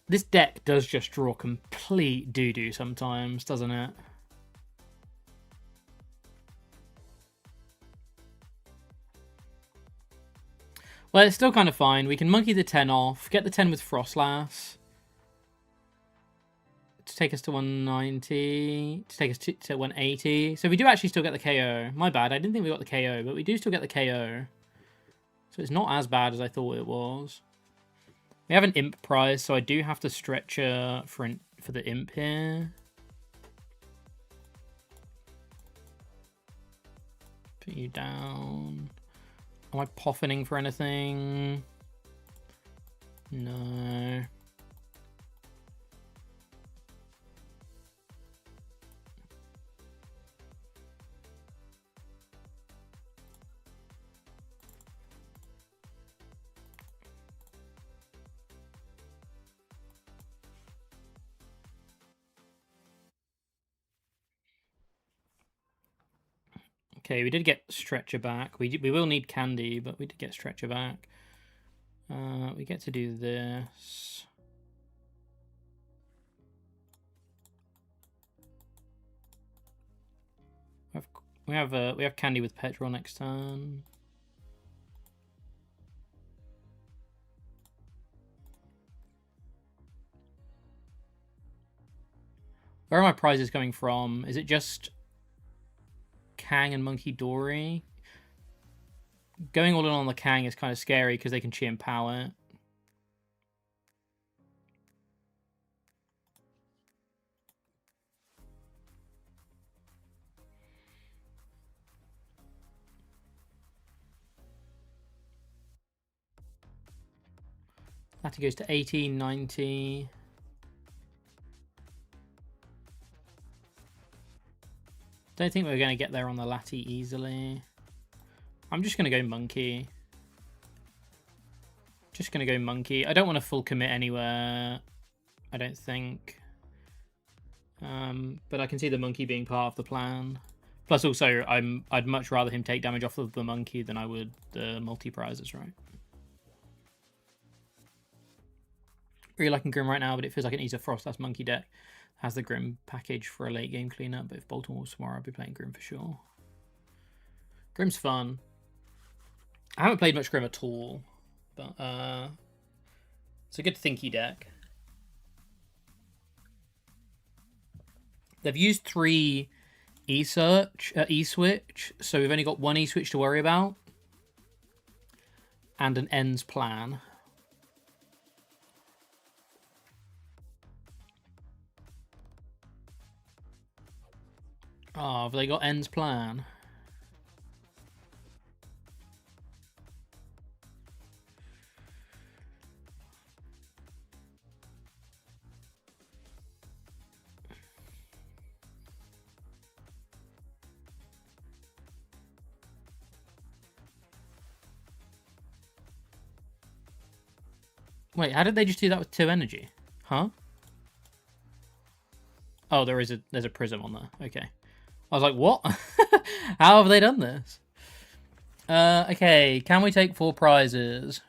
This deck does just draw complete doo-doo sometimes, doesn't it? Well, it's still kind of fine. We can monkey the 10 off, get the 10 with Frostlass to take us to 190, to take us to 180. So we do actually still get the KO. My bad, I didn't think we got the KO, but we do still get the KO. So it's not as bad as I thought it was. We have an imp prize, so I do have to stretch for the imp here. Put you down. Am I poffering for anything? No. Okay, we did get Stretcher back. We will need Candy, but we did get Stretcher back. We get to do this. We have Candy with Petrol next turn. Where are my prizes coming from? Is it just Kang and Monkey Dory? Going all in on the Kang is kind of scary because they can Chi and Power. That goes to 18, 90. Don't think we're going to get there on the Lati easily. I'm just going to go Monkey. Just going to go Monkey. I don't want to full commit anywhere, I don't think. But I can see the Monkey being part of the plan. Plus also, I'd much rather him take damage off of the Monkey than I would the multi-prizes, right? Really liking Grim right now, but it feels like it needs a Frostlass Monkey deck. Has the Grim package for a late game cleanup, but if Baltimore was tomorrow, I'd be playing Grim for sure. Grim's fun. I haven't played much Grim at all, but it's a good thinky deck. They've used 3 E-switch, so we've only got 1 E-switch to worry about, and an ends plan. Oh, have they got ends plan? Wait, how did they just do that with 2 energy? Huh? Oh, there's a prism on there. Okay. I was like, what? How have they done this? Okay, can we take 4 prizes?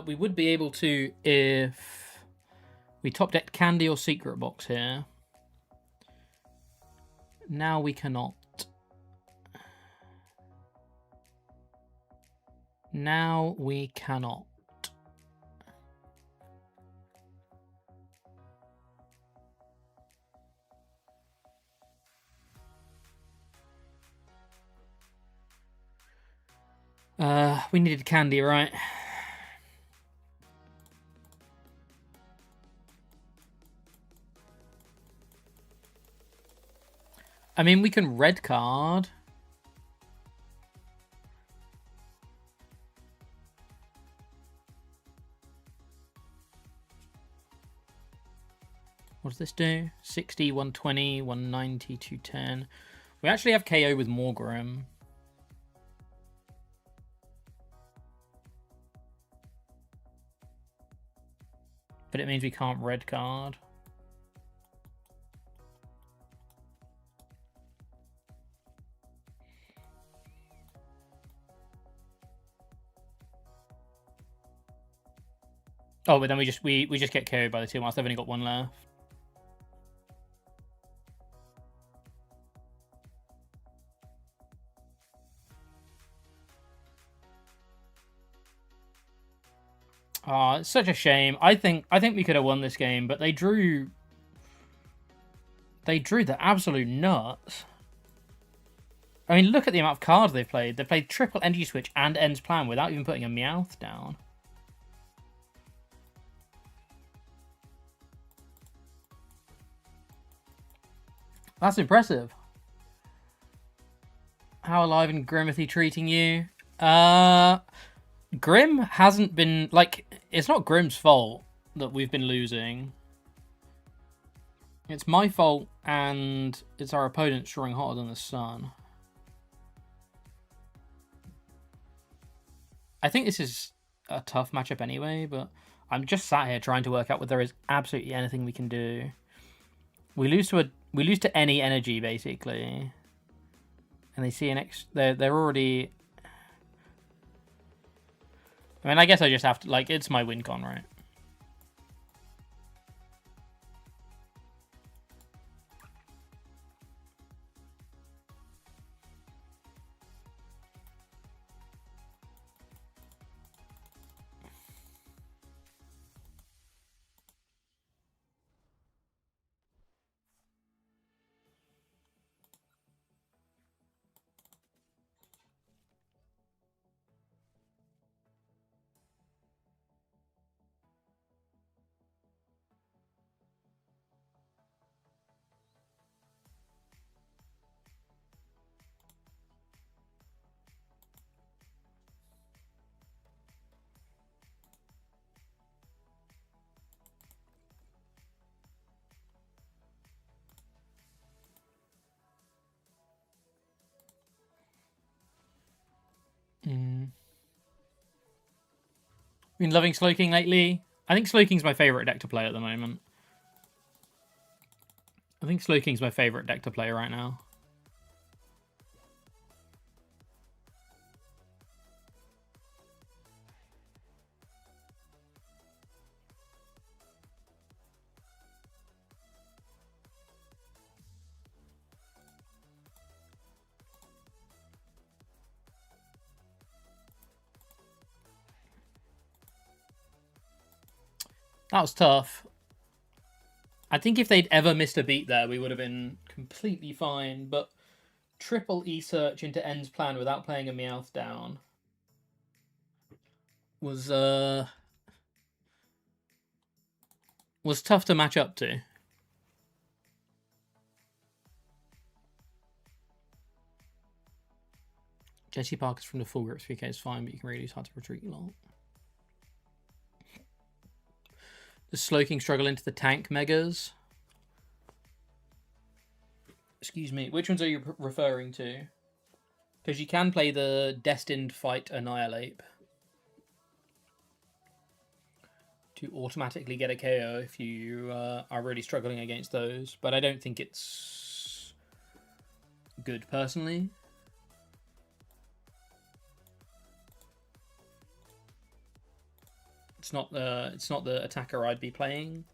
We would be able to if we top decked candy or secret box here. Now we cannot. Now we cannot. We needed candy, right? I mean, we can red card. What does this do? 60, 120, 190, 210. We actually have KO with more Grim. But it means we can't red card. Oh, but then we just get KO'd by the 2 marks. They've only got 1 left. Oh, it's such a shame. I think we could have won this game, but they drew the absolute nuts. I mean, look at the amount of cards they've played. They played triple energy switch and ends plan without even putting a Meowth down. That's impressive. How alive and Grimmothy treating you? Grim hasn't been, like, it's not Grim's fault that we've been losing. It's my fault, and it's our opponent drawing hotter than the sun. I think this is a tough matchup anyway, but I'm just sat here trying to work out whether there is absolutely anything we can do. We lose to any energy, basically. And they see an they're already... I mean, I guess I just have to, like, it's my win con, right? Been loving Slowking lately. I think Slowking's my favourite deck to play at the moment. I think Slowking's my favourite deck to play right now. That was tough. I think if they'd ever missed a beat there, we would have been completely fine. But triple E-search into End's plan without playing a Meowth down was tough to match up to. Jesse Parker's from the full grip 3K is fine, but you can really lose hard to retreat a lot. the Slowking struggle into the tank megas. Excuse me, which ones are you referring to? Because you can play the Destined Fight Annihilate to automatically get a KO if you are really struggling against those, but I don't think it's good personally. It's not the attacker I'd be playing.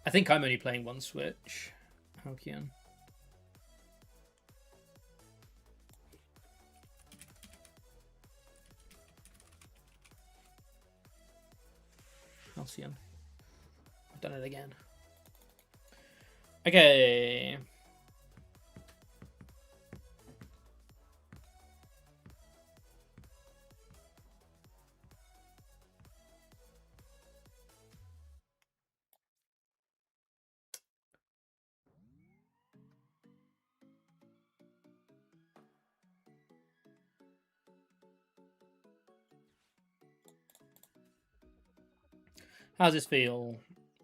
I think I'm only playing one switch. Halcyon. Halcyon. I've done it again. Okay. How's this feel?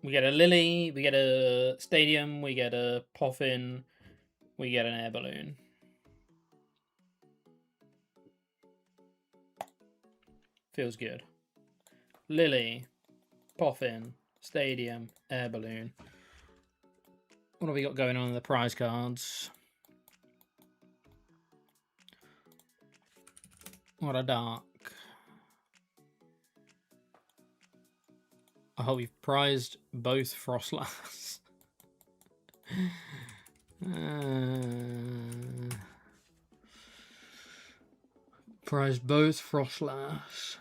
We get a Lily, we get a Stadium, we get a Poffin, we get an Air Balloon. Feels good. Lily, Poffin, Stadium, Air Balloon. What have we got going on in the prize cards? What a dark. Oh, we've prized both Frostlass. Prized both Frostlass.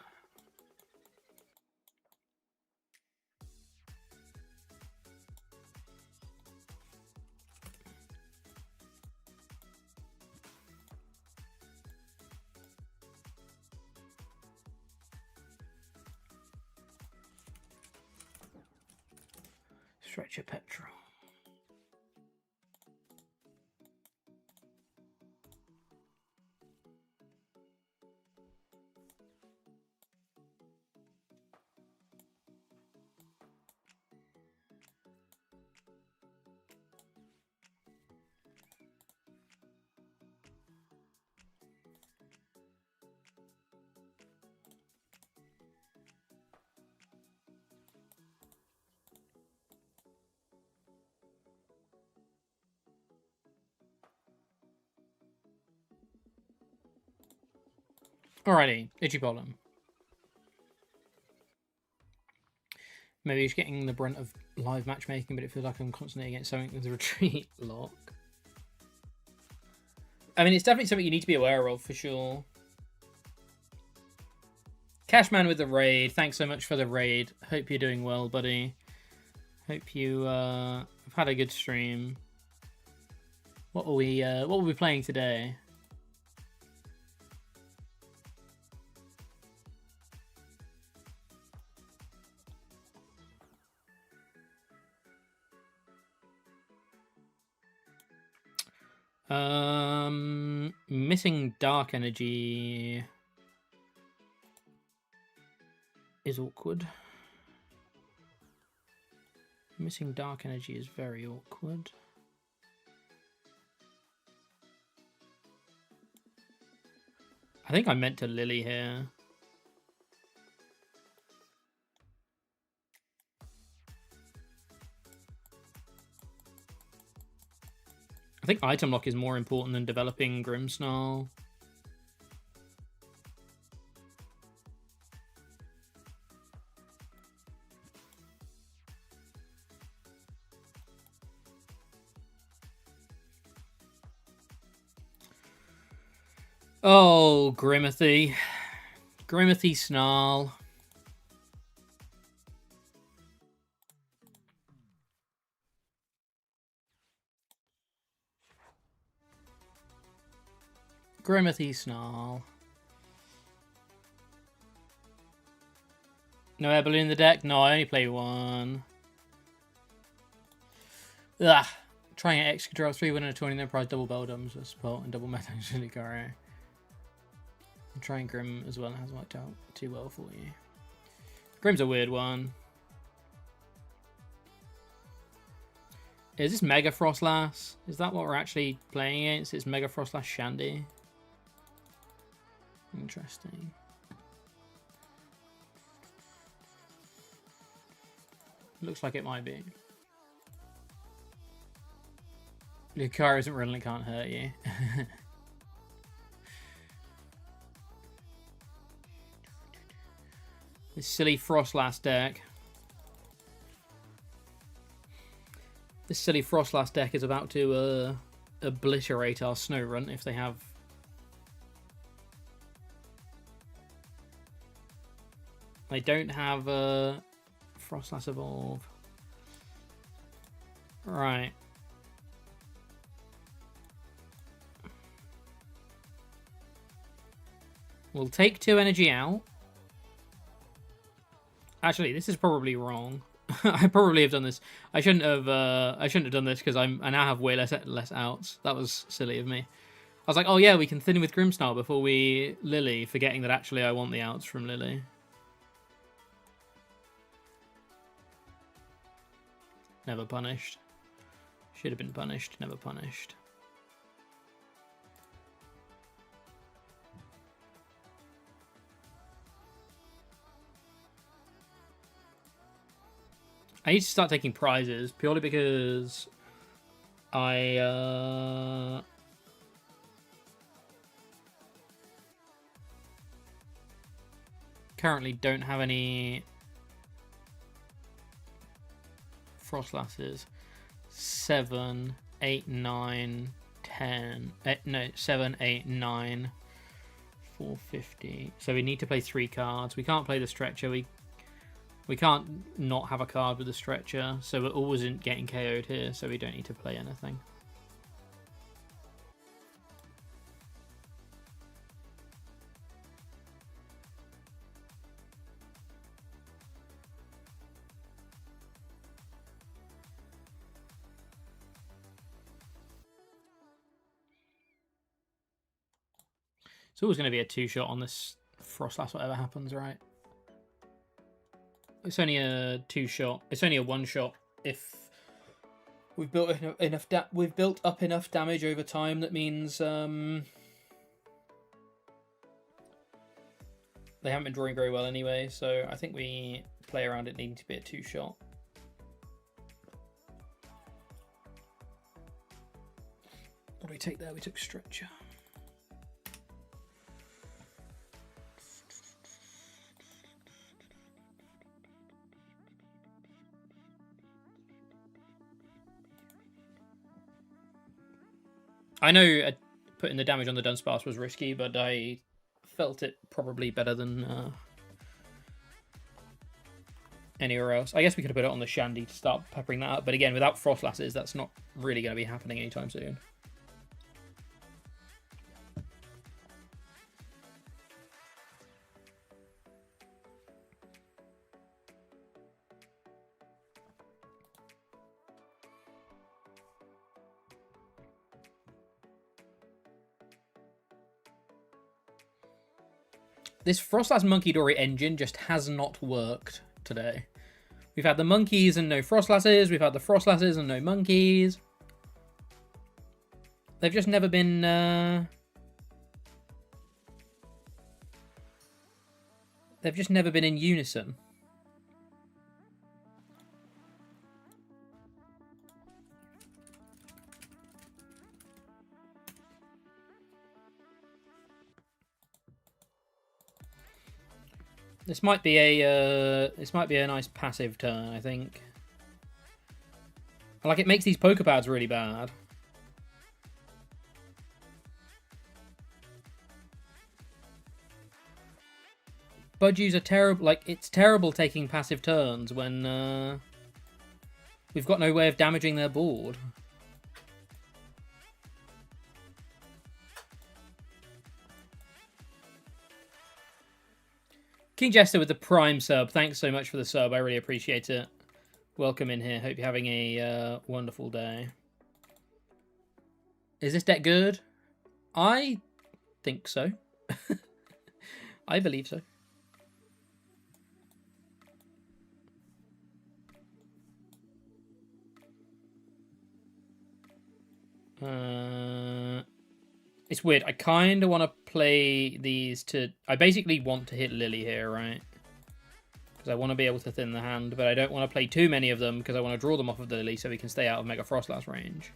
Stretcher petrol. Alrighty, Itchy Pollen. Maybe he's getting the brunt of live matchmaking, but it feels like I'm constantly against something with the retreat lock. I mean, it's definitely something you need to be aware of, for sure. Cashman with the raid. Thanks so much for the raid. Hope you're doing well, buddy. Hope you have had a good stream. What were we playing today? Missing dark energy is awkward. Missing dark energy is very awkward. I think I meant to Lily here. I think item lock is more important than developing Grimmsnarl. Oh, Grimmothy. Grimmothy Snarl. Grimmothy Snarl. No air balloon in the deck? No, I only play one. Ugh. Trying at X control 3 winning a tourney, then prize double Beldums, a support, and double Meta Chili Curry. I'm trying Grim as well, and it hasn't worked out too well for you. Grim's a weird one. Is this Mega Frostlass? Is that what we're actually playing against? It's Mega Frostlass Shandy. Interesting. Looks like it might be. Lucario isn't real and it can't hurt you. This silly Frostlass deck. This silly Frostlass deck is about to obliterate our Snorunt if they have... They don't have Frostlass Evolve. Right. We'll take 2 energy out. Actually, this is probably wrong. I probably have done this. I shouldn't have done this because I now have way less outs. That was silly of me. I was like, oh yeah, we can thin with Grimmsnarl before we Lily, forgetting that actually I want the outs from Lily. Never punished. Should have been punished. Never punished. I need to start taking prizes purely because I currently don't have any Frostlasses. 7, 8, 9, 10. No, 7, 8, 9, 450. So we need to play 3 cards. We can't play the Stretcher. We can't not have a card with a Stretcher, so we're always getting KO'd here, so we don't need to play anything. It's always going to be a 2-shot on this Frostlass, whatever happens, right? It's only a 2-shot. It's only a 1-shot if we've built up enough damage over time. That means they haven't been drawing very well anyway. So I think we play around it needing to be a 2-shot. What do we take there? We took Stretcher. I know putting the damage on the Dunsparce was risky, but I felt it probably better than anywhere else. I guess we could have put it on the Shandy to start peppering that up, but again, without Frostlasses, that's not really going to be happening anytime soon. This Frostlass Monkey Dory engine just has not worked today. We've had the monkeys and no Frostlasses. We've had the Frostlasses and no monkeys. They've just never been... They've just never been in unison. This might be a nice passive turn, I think. Like, it makes these Pokepads really bad. Budgies are terrible. Like, it's terrible taking passive turns when we've got no way of damaging their board. King Jester with the Prime sub. Thanks so much for the sub. I really appreciate it. Welcome in here. Hope you're having a wonderful day. Is this deck good? I think so. I believe so. It's weird. I kind of want to play these to... I basically want to hit Lily here, right? Because I want to be able to thin the hand, but I don't want to play too many of them because I want to draw them off of the Lily so we can stay out of Mega Frostlass range.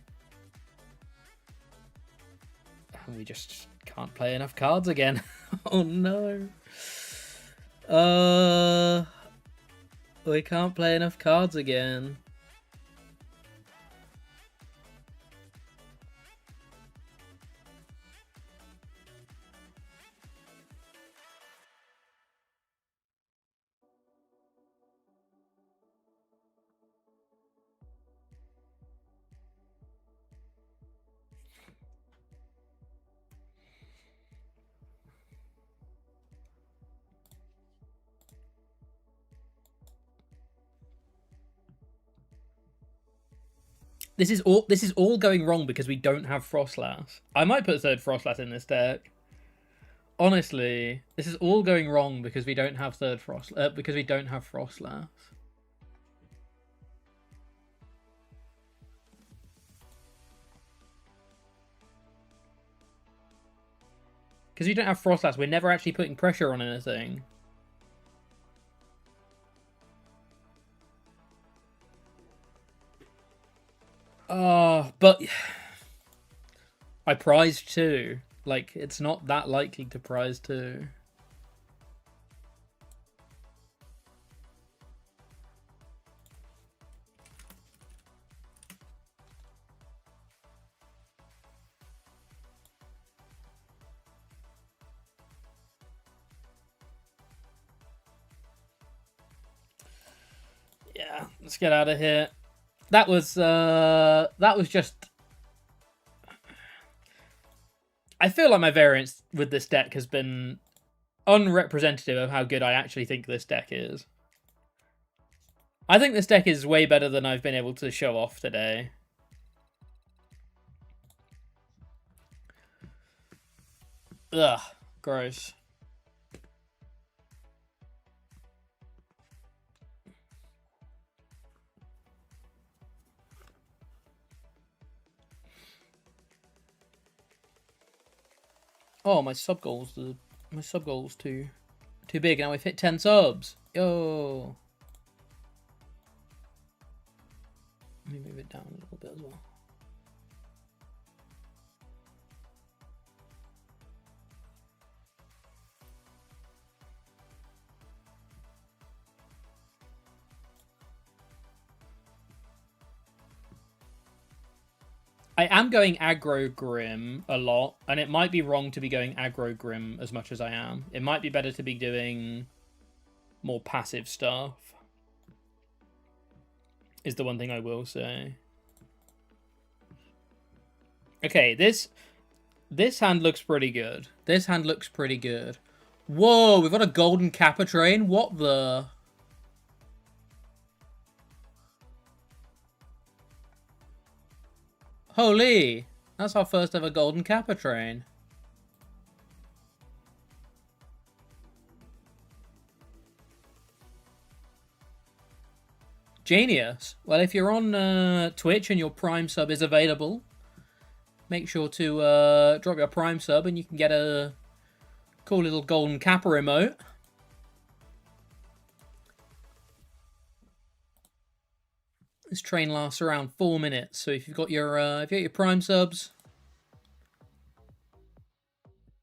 And we just can't play enough cards again. Oh no. We can't play enough cards again. This is all going wrong because we don't have Frostlass. I might put third Frostlass in this deck. Honestly, this is all going wrong because we don't have Frostlass. Because we don't have Frostlass, we're never actually putting pressure on anything. But I prized 2. Like, it's not that likely to prize 2. Yeah, let's get out of here. That was just... I feel like my variance with this deck has been unrepresentative of how good I actually think this deck is. I think this deck is way better than I've been able to show off today. Ugh, gross. Oh, my sub goals too big. Now we've hit 10 subs. Yo. Let me move it down a little bit as well. I am going aggro Grim a lot, and it might be wrong to be going aggro Grim as much as I am. It might be better to be doing more passive stuff, is the one thing I will say. Okay, this hand looks pretty good. This hand looks pretty good. Whoa, we've got a golden Kappa train? What the... Holy! That's our first ever golden Kappa train. Genius. Well, if you're on Twitch and your Prime sub is available, make sure to drop your Prime sub and you can get a cool little golden Kappa emote. This train lasts around 4 minutes, so if you've got your Prime subs,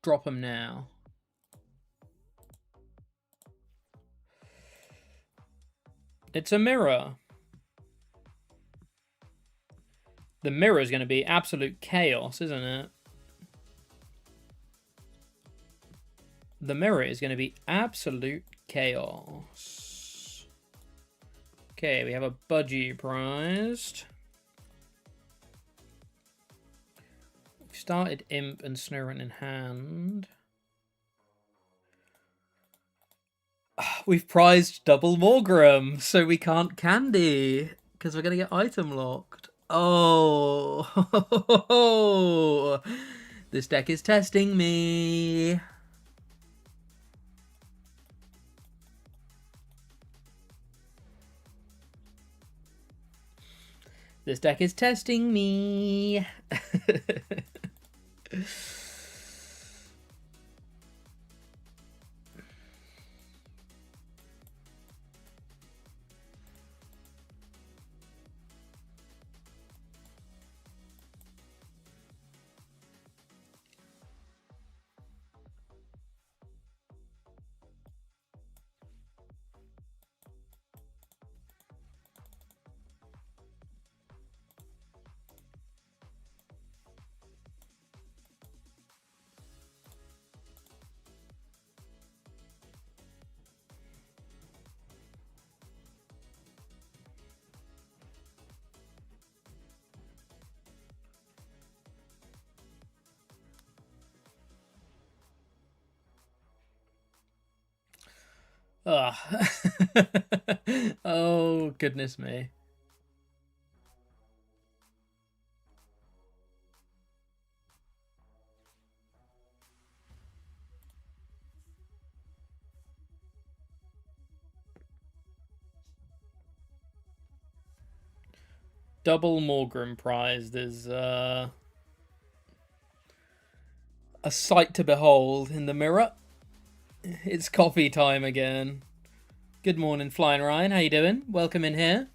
drop them now. It's a mirror. The mirror is going to be absolute chaos, isn't it? The mirror is going to be absolute chaos. Okay, we have a budgie prized. We've started Imp and Snowrun in hand. We've prized double Morgrim, so we can't candy because we're gonna get item locked. Oh, this deck is testing me. This deck is testing me. Ugh. Oh, goodness me. Double Morgrim prize. There's a sight to behold in the mirror. It's coffee time again. Good morning, Flying Ryan. How you doing? Welcome in here.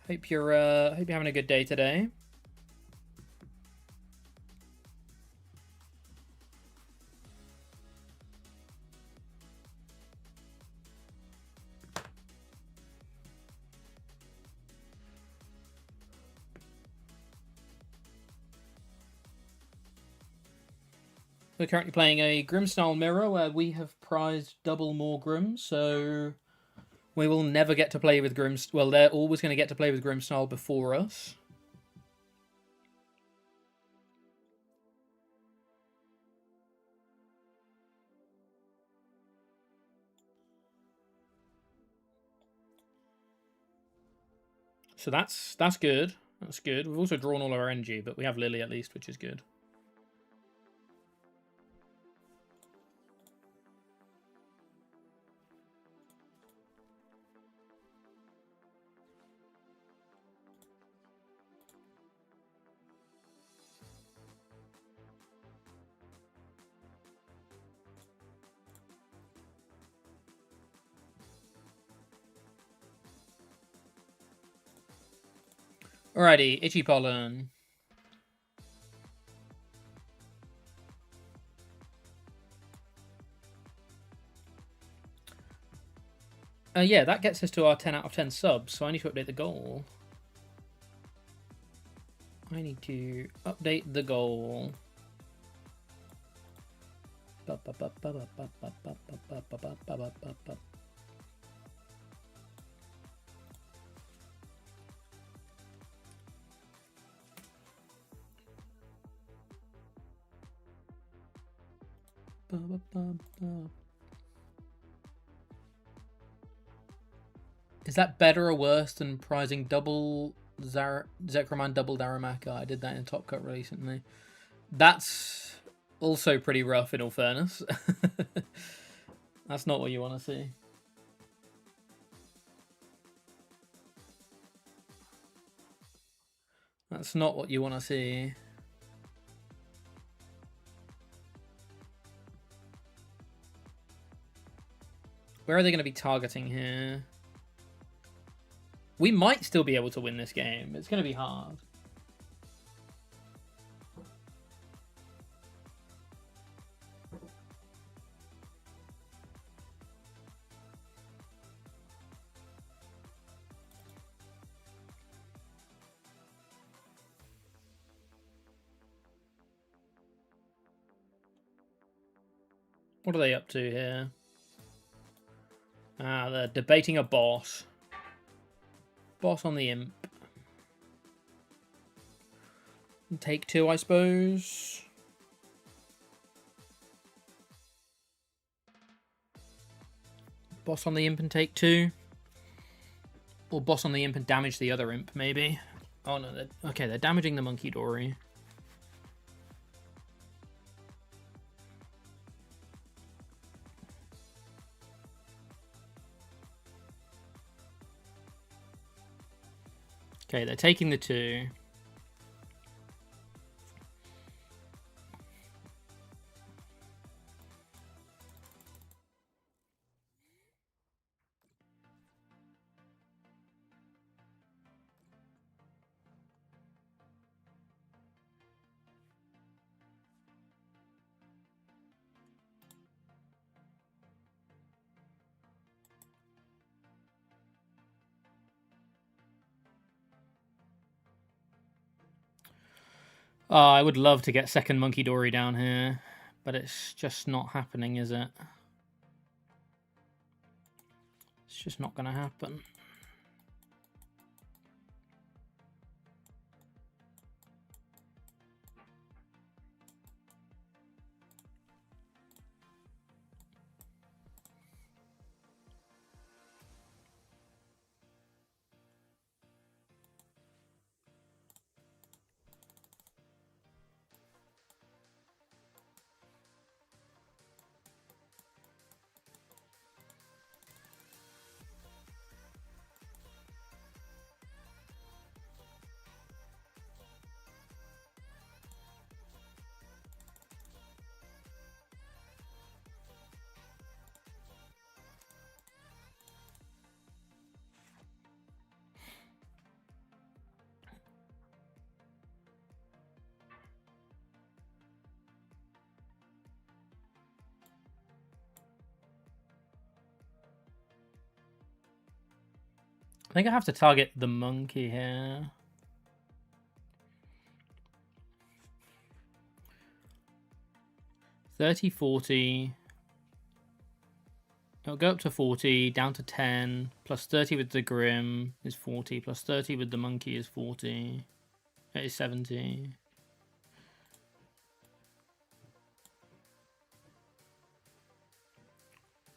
Hope you're having a good day today. We're currently playing a Grimmsnarl mirror where we have prized double Morgrim, so we will never get to play with Grimmsnarl. Well, they're always going to get to play with Grimmsnarl before us. So that's good. That's good. We've also drawn all our energy, but we have Lily at least, which is good. Alrighty, Itchy Pollen. Yeah, that gets us to our 10 out of 10 subs, so I need to update the goal. I need to update the goal. Is that better or worse than prizing double Zekroman, double Darumaka? I did that in Top Cut recently. That's also pretty rough, in all fairness. That's not what you want to see. That's not what you want to see. Where are they going to be targeting here? We might still be able to win this game. It's going to be hard. What are they up to here? Ah, they're debating a boss. Boss on the imp. Take two, I suppose. Boss on the imp and take 2. Or boss on the imp and damage the other imp, maybe. Oh no, okay, they're damaging the Monkey Dory. Okay, they're taking the 2. Oh, I would love to get second Monkey Dory down here, but it's just not happening, is it? It's just not going to happen. I think I have to target the monkey here. $30, $40. It'll go up to 40, down to 10, plus 30 with the Grim is 40, plus 30 with the monkey is 40. It is 70.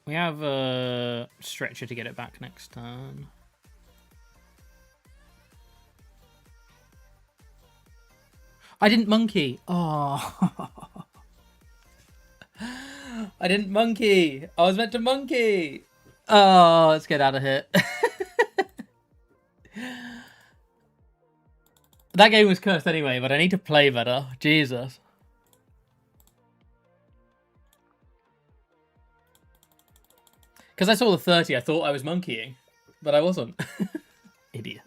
We have a stretcher to get it back next turn. I didn't monkey. Oh. I didn't monkey. I was meant to monkey. Oh, let's get out of here. That game was cursed anyway, but I need to play better. Jesus. Because I saw the 30, I thought I was monkeying, but I wasn't. Idiot.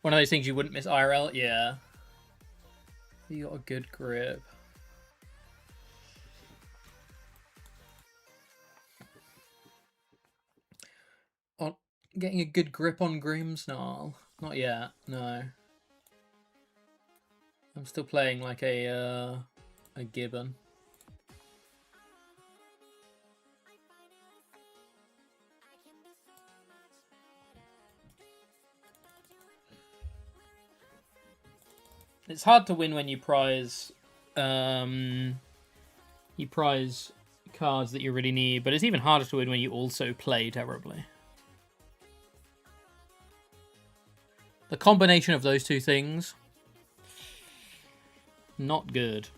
One of those things you wouldn't miss IRL? Yeah. You got a good grip. On getting a good grip on Grimmsnarl? Not yet, no. I'm still playing like a gibbon. It's hard to win when you prize cards that you really need, but it's even harder to win when you also play terribly. The combination of those two things, not good.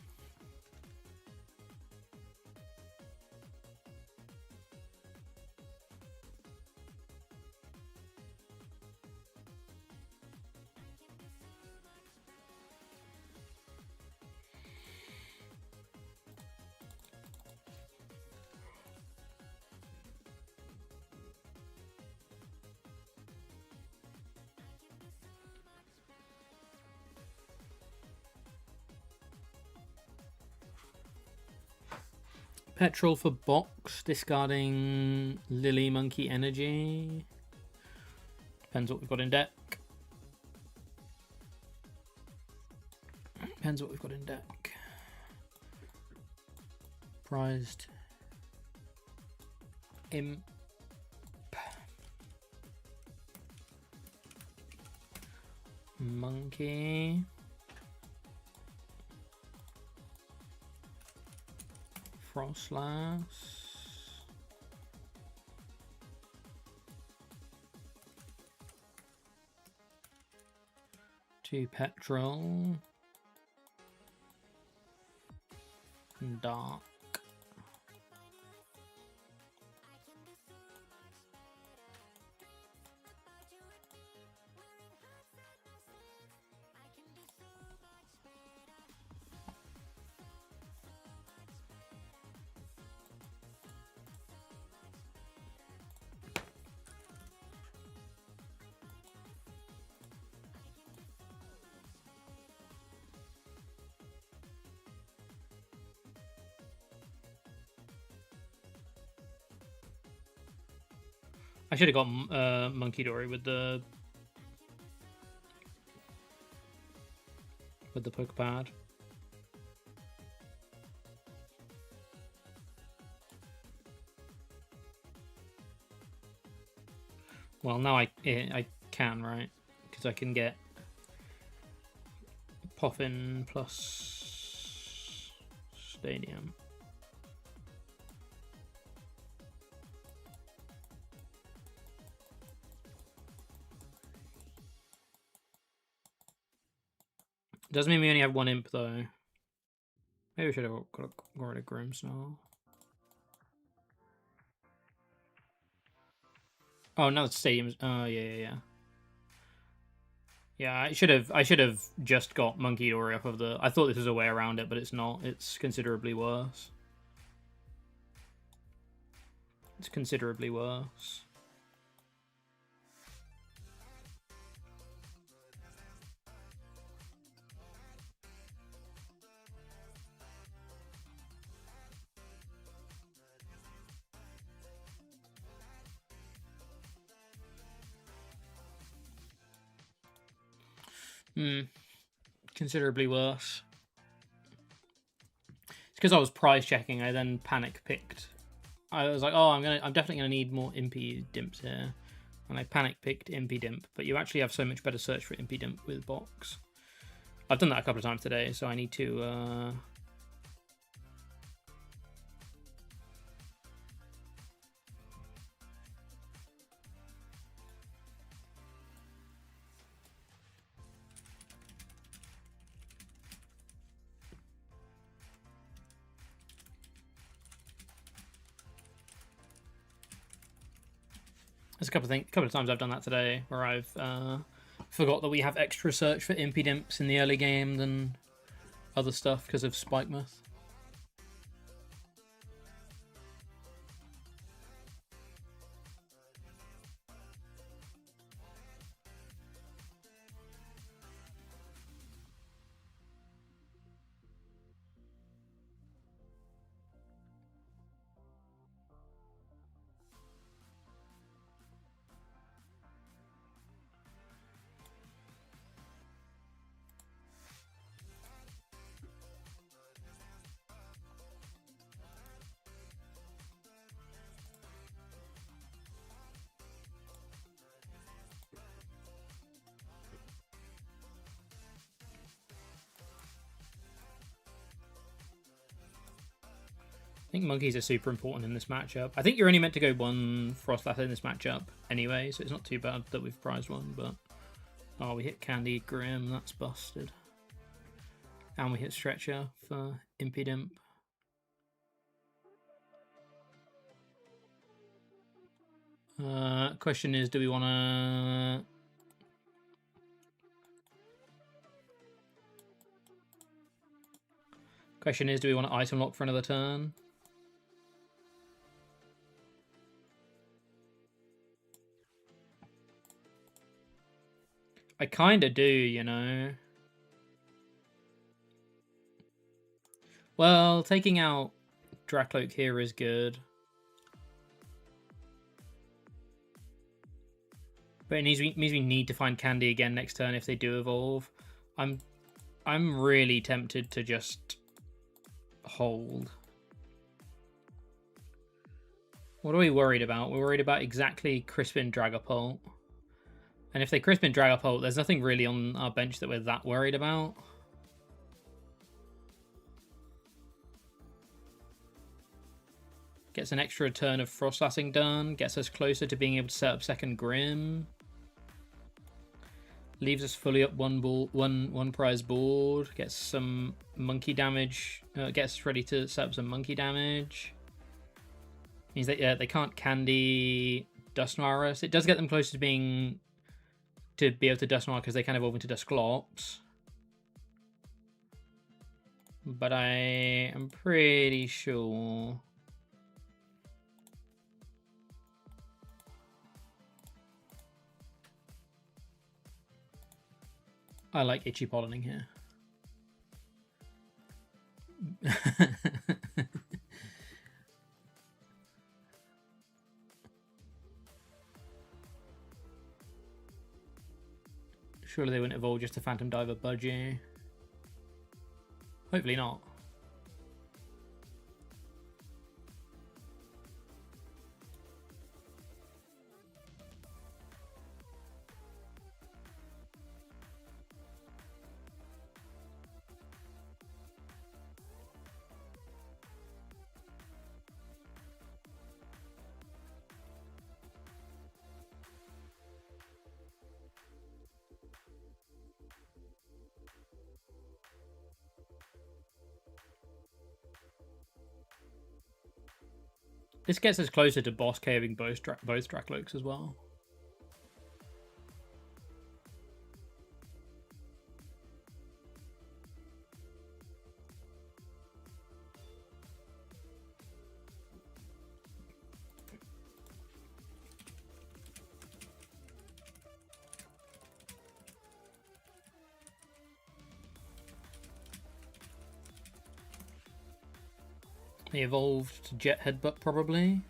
Petrol for box, discarding Lily Monkey Energy. Depends what we've got in deck. Depends what we've got in deck. Prized. Imp. Monkey. Frostlass. Two petrol. Dark. I should have got Monkey Dory with the Pokepad. Well, now I can, right? Because I can get Poffin plus Stadium. Doesn't mean we only have one imp, though. Maybe we should have got rid of Grimmsnarl. Oh, now it's Stadiums. Oh, yeah. Yeah, I should have just got Monkey Dory off of the... I thought this was a way around it, but it's not. It's considerably worse. It's considerably worse. Considerably worse. It's because I was prize checking. I then panic picked. I was like, oh, I'm definitely gonna need more Impy Dimps here, and I panic picked Impy Dimp. But you actually have so much better search for Impy Dimp with box. I've done that a couple of times today, so I need to. There's a couple of times I've done that today where I've forgot that we have extra search for Impy Dimps in the early game than other stuff because of Spikemuth. I think monkeys are super important in this matchup. I think you're only meant to go one Frostlass in this matchup anyway, so it's not too bad that we've prized one, but... Oh, we hit Candy Grim, that's busted. And we hit Stretcher for Impy Dimp. Question is, do we want to... Question is, do we want to item lock for another turn? I kind of do, you know. Well, taking out Dracloak here is good. But it means we need to find Candy again next turn if they do evolve. I'm really tempted to just hold. What are we worried about? We're worried about exactly Crispin Dragapult. And if they Crispin Dragapult, there's nothing really on our bench that we're that worried about. Gets an extra turn of Frostlassing done. Gets us closer to being able to set up second Grim. Leaves us fully up one prize board. Gets some monkey damage. Gets us ready to set up some monkey damage. Means that they can't candy Dusknoir us. It does get them closer to being to be able to Dusknoir because they can evolve into Dusclops. But I am pretty sure. I like Itchy Pollening here. Surely they wouldn't evolve just a Phantom Diver Budgie. Hopefully not. This gets us closer to boss caving both Dracloaks as well. They evolved to Jet Headbutt, probably.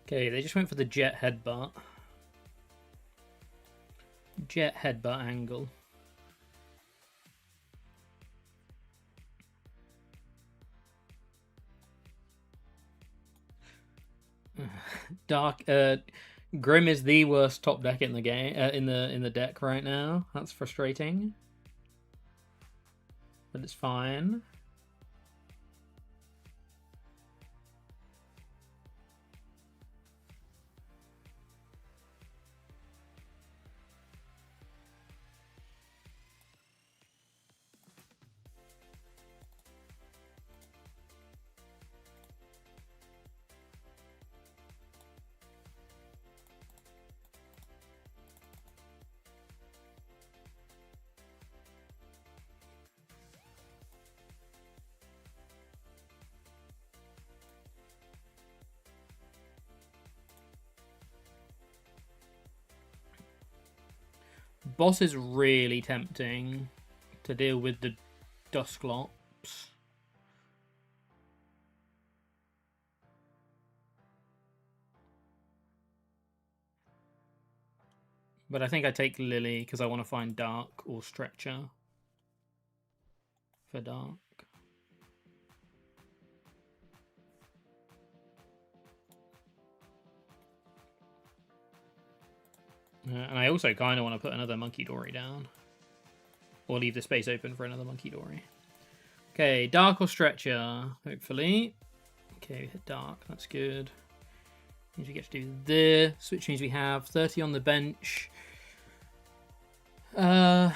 Okay, they just went for the Jet Headbutt. Jet Headbutt angle. Dark Grim is the worst top deck in the game in the deck right now. That's frustrating. But it's fine. Boss is really tempting to deal with the Dusclops. But I think I take Lily because I want to find Dark or Stretcher for Dark. And I also kind of want to put another Monkey Dory down. Or leave the space open for another Monkey Dory. Okay, Dark or Stretcher, hopefully. Okay, we hit dark. That's good. Means we get to do this, which means we have 30 on the bench. Quite a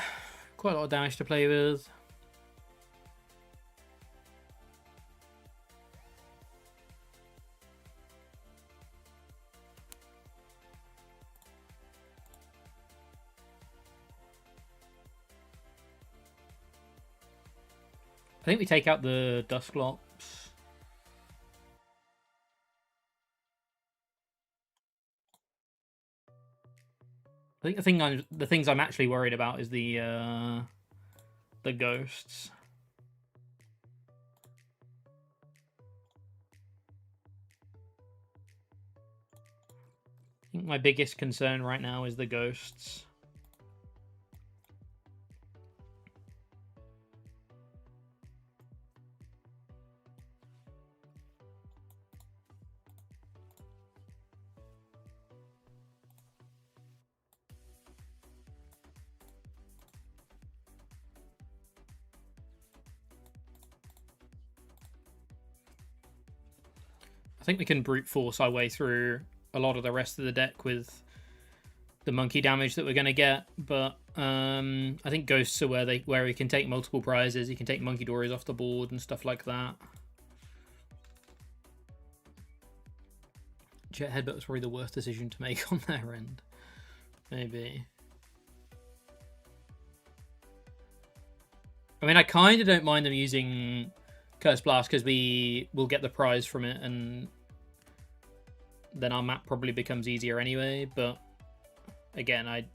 lot of damage to play with. I think we take out the Dusclops. I think the things I'm actually worried about is the ghosts. I think my biggest concern right now is the ghosts. I think we can brute force our way through a lot of the rest of the deck with the monkey damage that we're going to get, but I think ghosts are where we can take multiple prizes. You can take monkey dories off the board and stuff like that. Jet Headbutt was probably the worst decision to make on their end. Maybe. I mean, I kind of don't mind them using Curse Blast because we will get the prize from it, and then our map probably becomes easier anyway. But again, I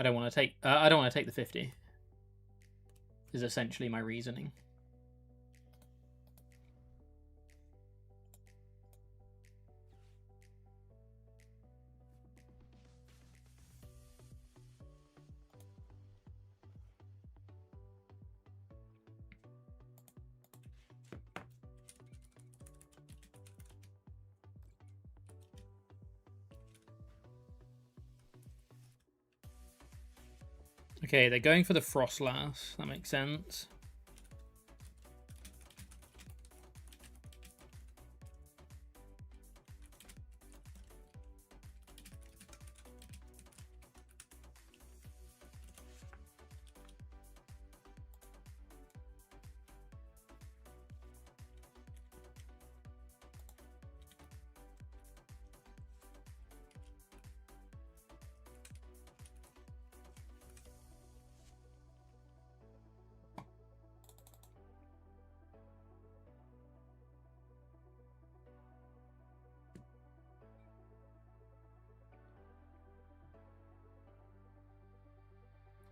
don't want to take. I don't want to take the 50. Is essentially my reasoning. Okay, they're going for the Frostlass. That makes sense.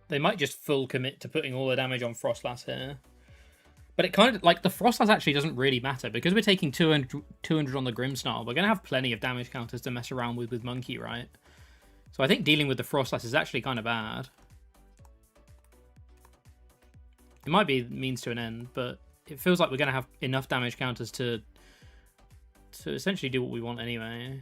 They might just full commit to putting all the damage on Frostlass here. But it kind of, like, the Frostlass actually doesn't really matter. Because we're taking 200 on the Grimmsnarl, we're going to have plenty of damage counters to mess around with Monkey, right? So I think dealing with the Frostlass is actually kind of bad. It might be means to an end, but it feels like we're going to have enough damage counters to essentially do what we want anyway.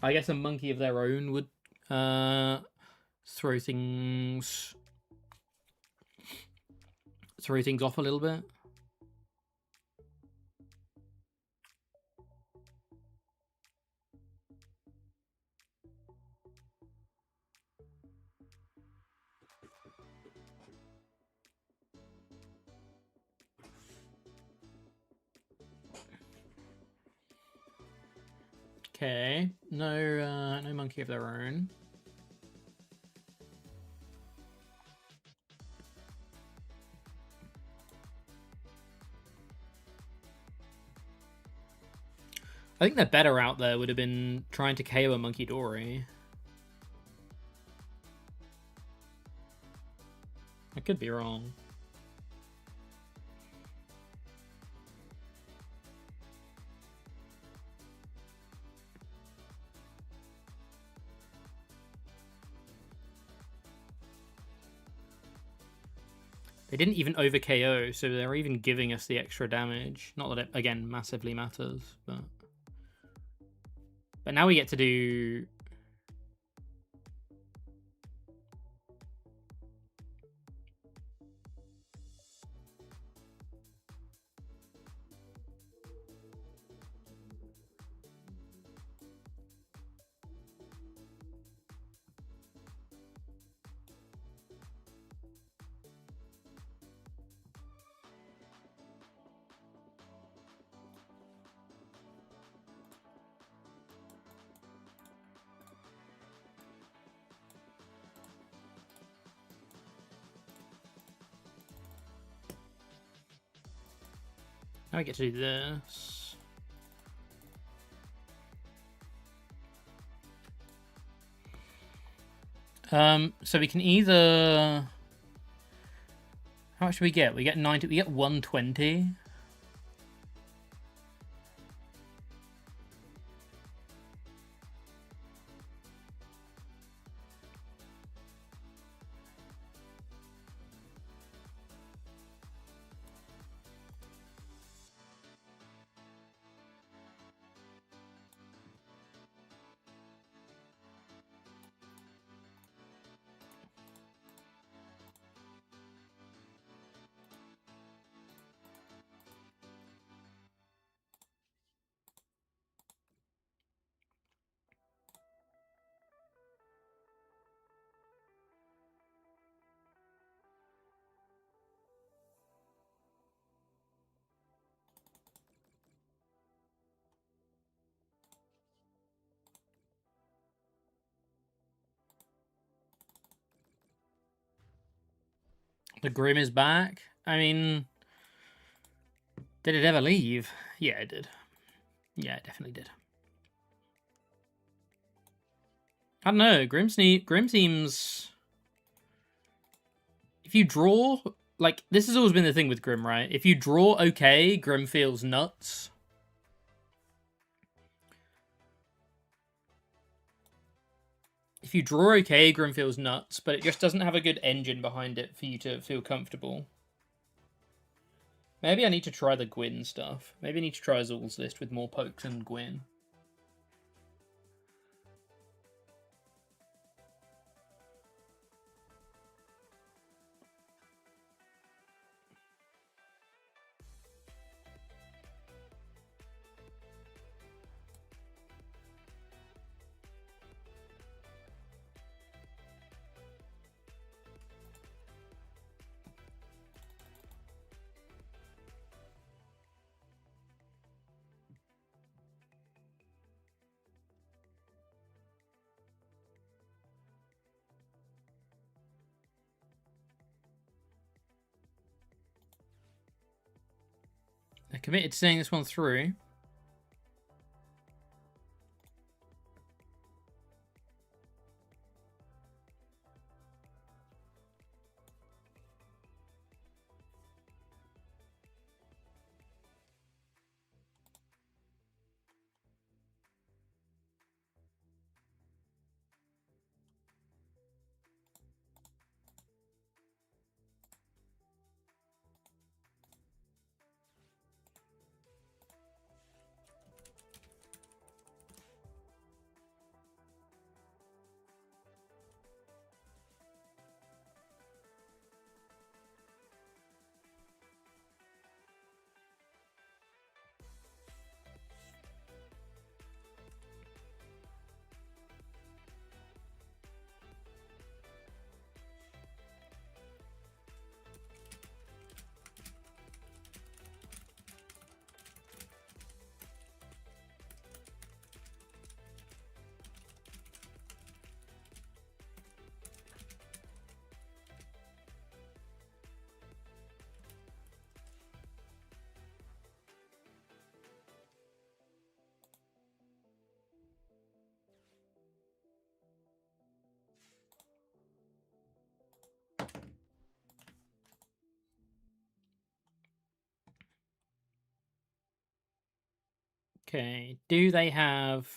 I guess a monkey of their own would throw things off a little bit. Okay, no monkey of their own. I think the better out there would have been trying to KO a Monkey Dory. I could be wrong. They didn't even over KO, so they're even giving us the extra damage. Not that it, again, massively matters, but now we get to do Now we get to do this. So we can either... How much do we get? We get 90. We get 120. The Grim is back. I mean, did it ever leave? Yeah, it did. Yeah, it definitely did. I don't know. Grim seems... If you draw... Like, this has always been the thing with Grim, right? If you draw okay, Grim feels nuts. If you draw okay, Grim feels nuts, but it just doesn't have a good engine behind it for you to feel comfortable. Maybe I need to try the Gwyn stuff. Maybe I need to try Azul's list with more pokes and Gwyn. They're committed to seeing this one through. Okay, do they have...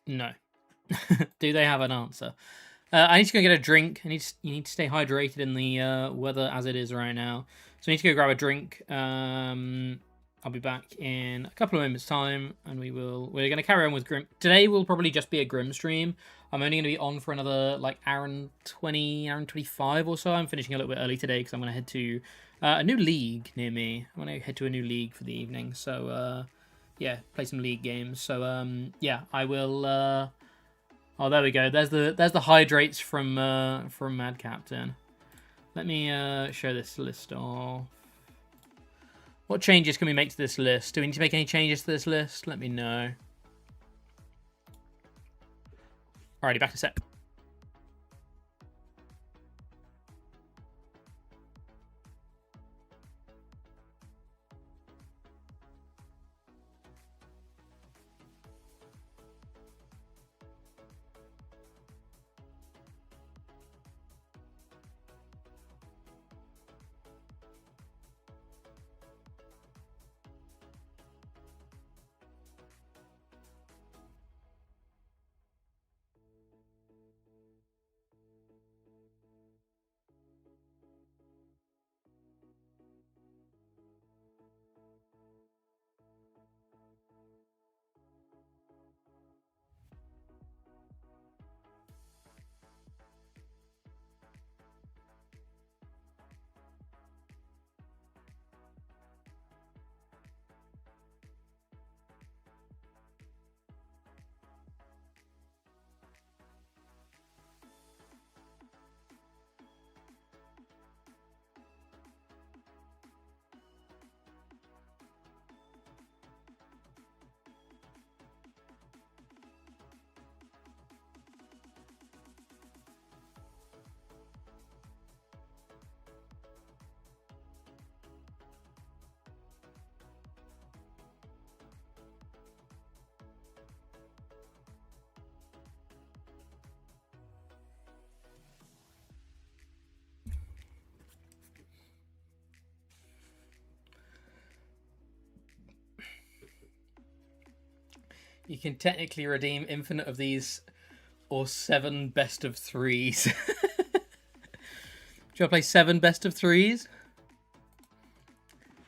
No. Do they have an answer? I need to go get a drink. You need to stay hydrated in the weather as it is right now. So I need to go grab a drink. I'll be back in a couple of moments' time, and we're going to carry on with Grim. Today will probably just be a Grim stream. I'm only going to be on for another like hour and 20, hour and 25 or so. I'm finishing a little bit early today because I'm going to head to a new league near me. I'm going to head to a new league for the evening. So yeah, play some league games. So yeah, I will. Oh, there we go. There's the hydrates from Mad Captain. Let me show this list off. What changes can we make to this list? Do we need to make any changes to this list? Let me know. Alrighty, back in a sec. You can technically redeem infinite of these or 7 best of 3s. Do you want to play 7 best of 3s?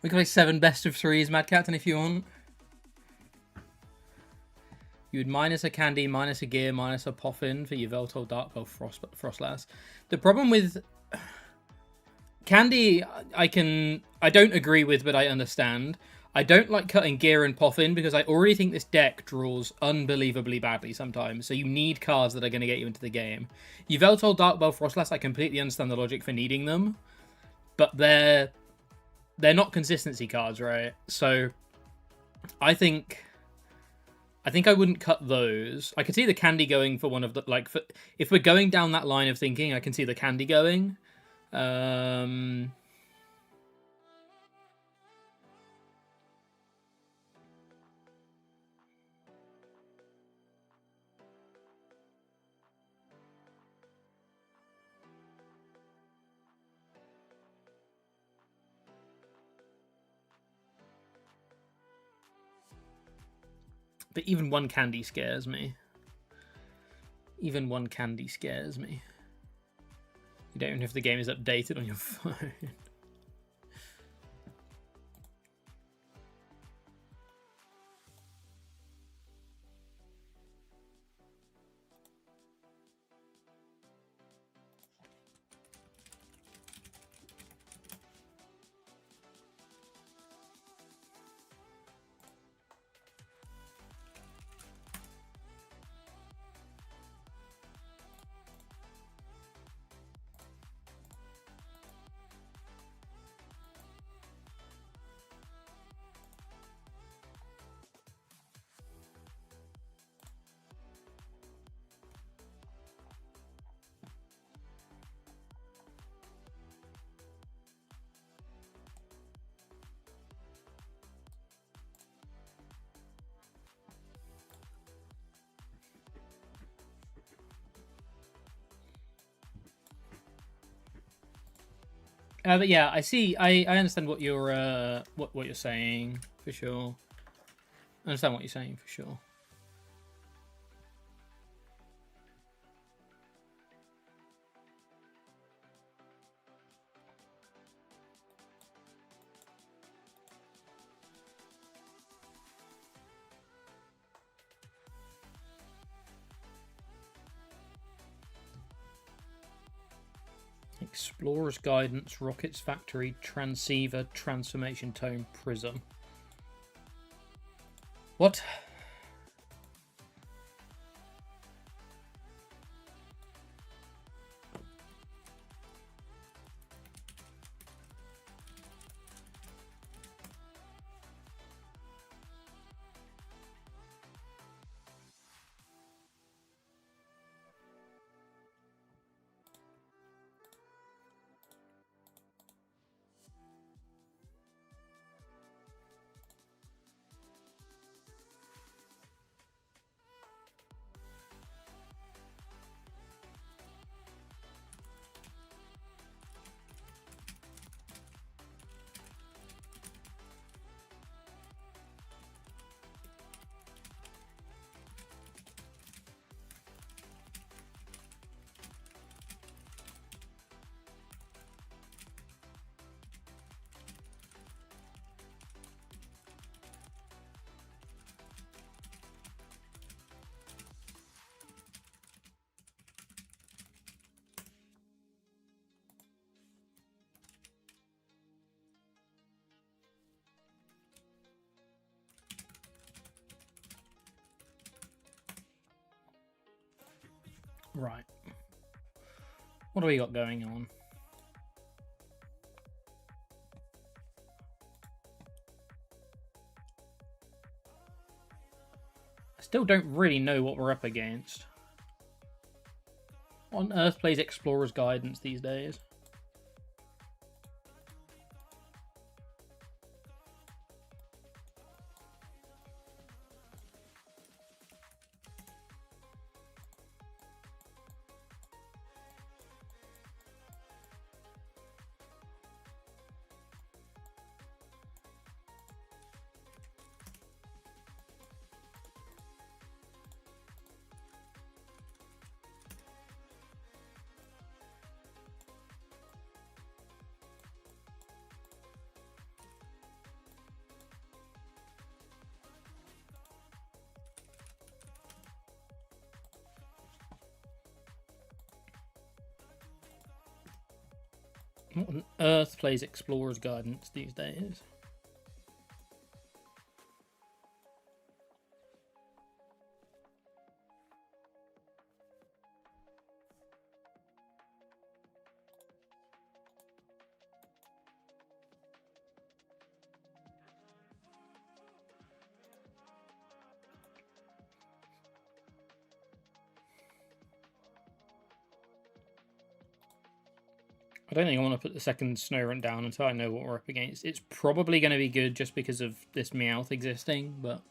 We can play 7 best of 3s, Mad Captain, if you want. You would minus a Candy, minus a Gear, minus a Poffin for your Veltol, Dark Bell, Frostlass. The problem with Candy, I don't agree with, but I understand. I don't like cutting Gear and Poffin because I already think this deck draws unbelievably badly sometimes. So you need cards that are going to get you into the game. Your Veltol, Dark Bell, Frostlass, I completely understand the logic for needing them, but they're not consistency cards, right? So I think I wouldn't cut those. I could see the Candy going for one of the, like, if we're going down that line of thinking, I can see the Candy going. But even one Candy scares me. Even one Candy scares me. You don't even know if the game is updated on your phone. But yeah, I see. I understand what you're what you're saying for sure. I understand what you're saying for sure. Explorer's Guidance, Rocket's Factory, Transceiver, Transformation Tome, Prism. What? Right. What do we got going on? I still don't really know what we're up against. What on earth plays Explorer's Guidance these days? What on earth plays Explorer's Guidance these days? I don't think I want to put the second Snorunt down until I know what we're up against. It's probably going to be good just because of this Meowth existing, but...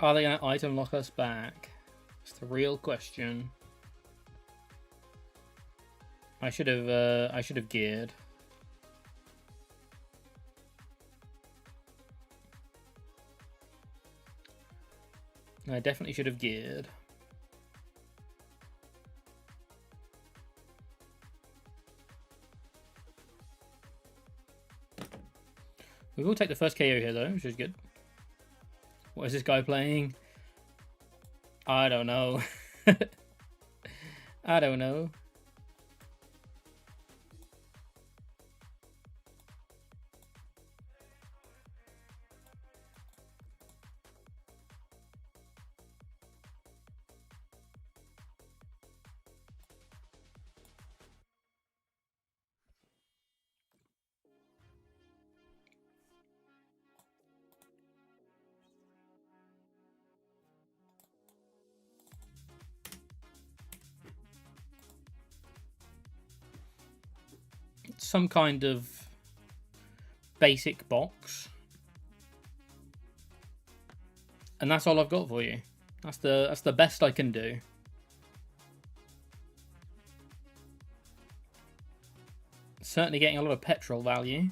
Are they going to item lock us back? It's the real question. I should have geared. I definitely should have geared. We will take the first KO here though, which is good. What is this guy playing? I don't know. I don't know. Some kind of basic box, and that's all I've got for you. That's the best I can do. Certainly getting a lot of petrol value.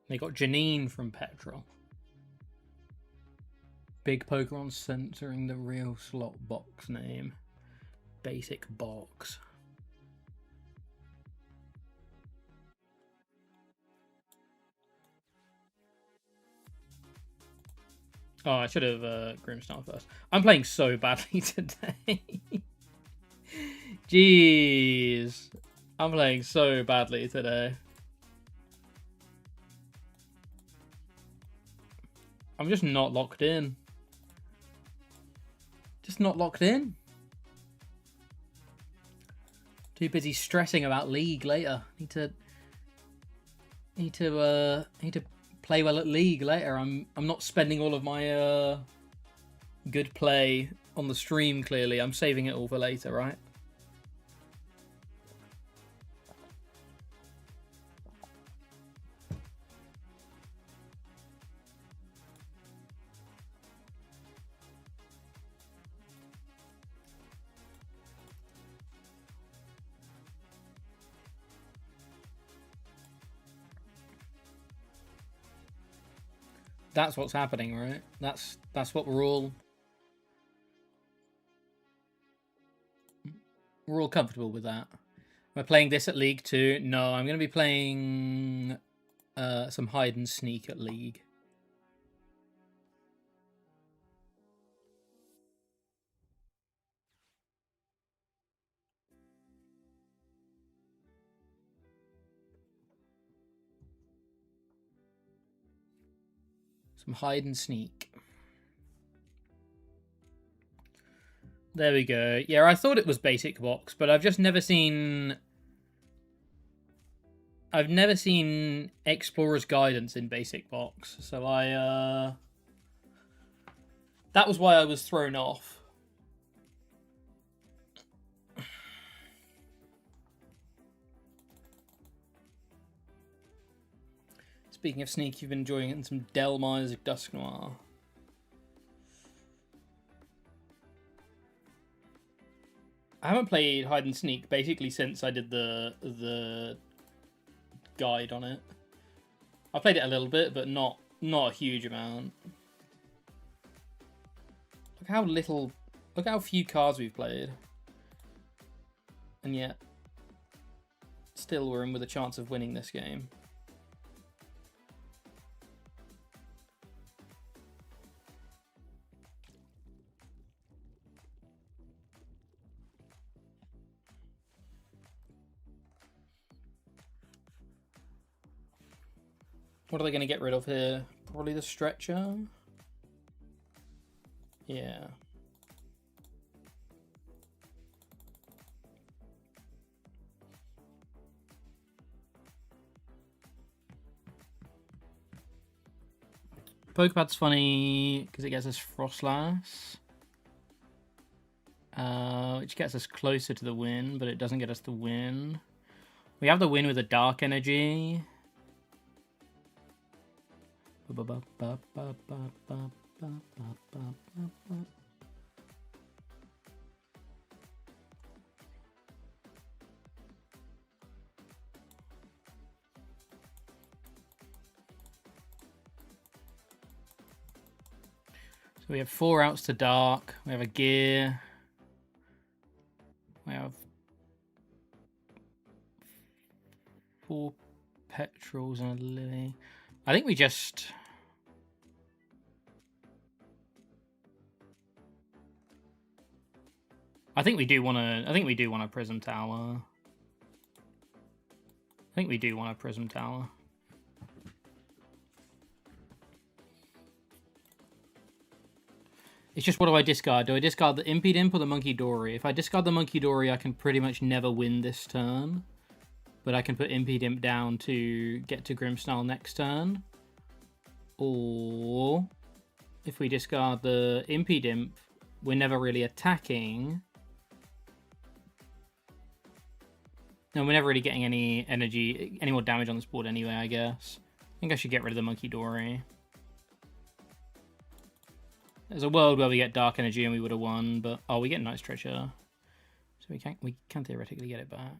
They got Janine from Petrol. Big Pokemon censoring the real slot box name. Basic box. Oh, I should have Grimmsnarl first. I'm playing so badly today. Jeez. I'm playing so badly today. I'm just not locked in. Just not locked in. Too busy stressing about League later. Need to play well at League later. I'm not spending all of my good play on the stream, clearly. I'm saving it all for later, right? That's what's happening, right? That's what we're all... We're all comfortable with that. Am I playing this at League 2? No, I'm going to be playing some hide and sneak at League. Some hide and sneak. There we go. Yeah, I thought it was basic box, but I've just never seen... I've never seen Explorer's Guidance in basic box, so that was why I was thrown off. Speaking of sneak, you've been enjoying it in some Delmire's Dusk Noir. I haven't played hide and sneak basically since I did the guide on it. I played it a little bit, but not a huge amount. Look how little, look how few cards we've played, and yet still we're in with a chance of winning this game. What are they going to get rid of here? Probably the stretcher. Yeah. Pokepad's funny because it gets us Frostlass, which gets us closer to the win, but it doesn't get us the win. We have the win with a Dark Energy. So we have 4 outs to Dark. We have a Gear. We have 4 Petrels and a Lily. I think we just... I think we do want a Prism Tower. It's just, what do I discard? Do I discard the Impidimp or the Monkey Dory? If I discard the Monkey Dory, I can pretty much never win this turn. But I can put Impidimp down to get to Grimmsnarl next turn. Or if we discard the Impidimp, we're never really attacking. No, we're never really getting any energy, any more damage on this board anyway, I guess. I think I should get rid of the Monkey Dory. There's a world where we get Dark Energy and we would have won, but... Oh, we get Night Stretcher. So we can theoretically get it back.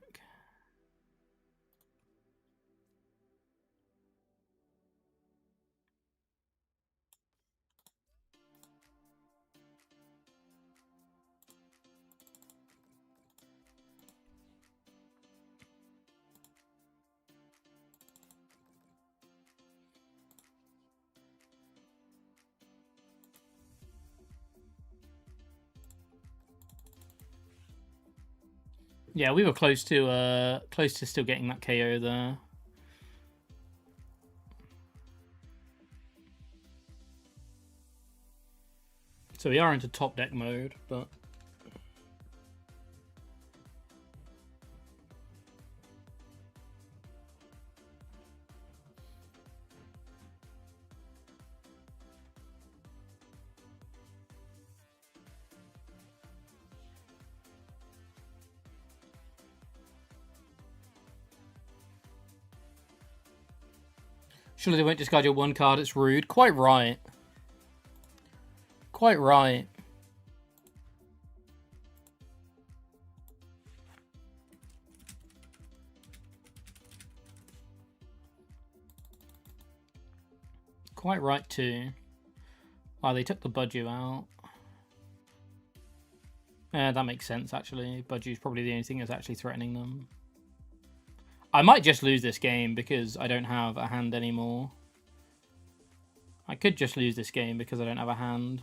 Yeah, we were close to still getting that KO there. So we are into top deck mode, but surely they won't discard your 1 card, it's rude. Quite right. Quite right. Quite right too. Wow, they took the Budgie out. That makes sense, actually. Budgie's probably the only thing that's actually threatening them. I might just lose this game because I don't have a hand anymore. I could just lose this game because I don't have a hand.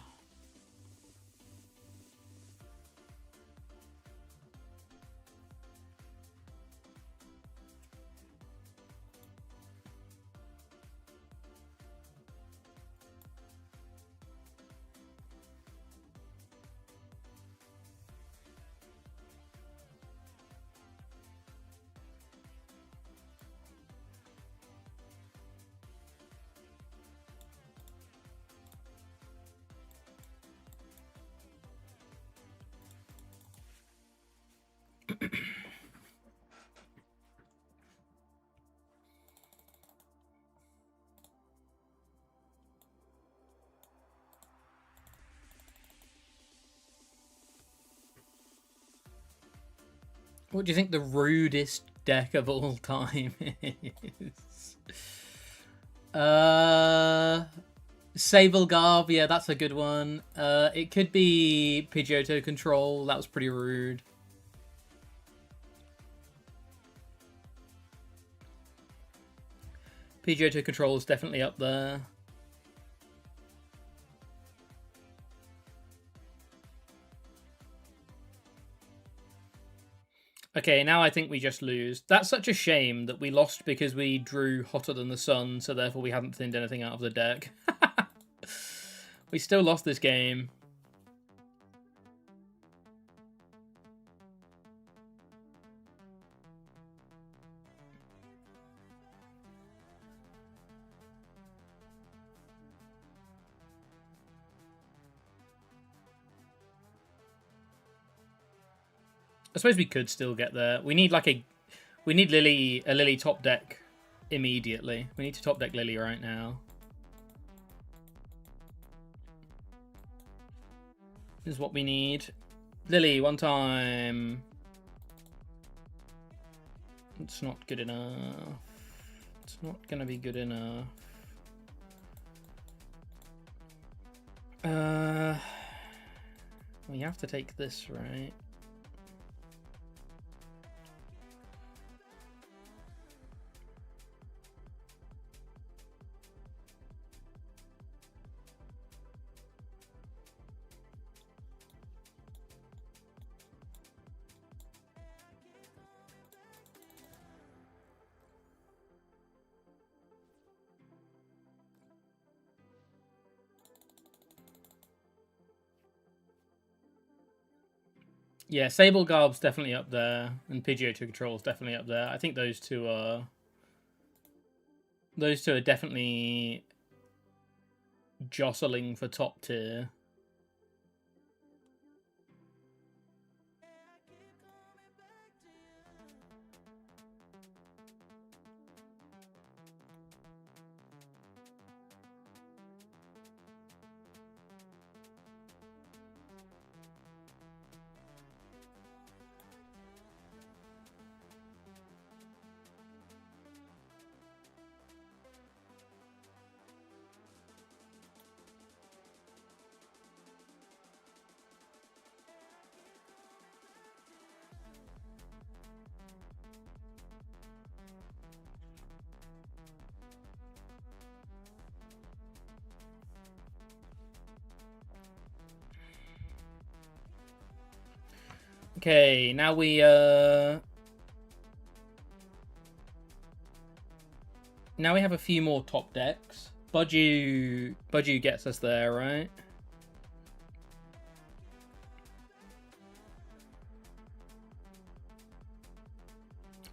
What do you think the rudest deck of all time is? Sablegarb, yeah, that's a good one. It could be Pidgeotto Control, that was pretty rude. Pidgeotto Control is definitely up there. Okay, now I think we just lose. That's such a shame that we lost because we drew Hotter Than the Sun, so therefore we hadn't thinned anything out of the deck. We still lost this game. I suppose we could still get there. We need like a Lily top deck immediately. We need to top deck Lily right now. This is what we need. Lily, one time. It's not good enough. It's not gonna be good enough. We have to take this, right? Yeah, Sablegarb's definitely up there, and Pidgeotto Control's definitely up there. I think those two are definitely jostling for top tier. Okay, now we have a few more top decks. Budgie gets us there, right?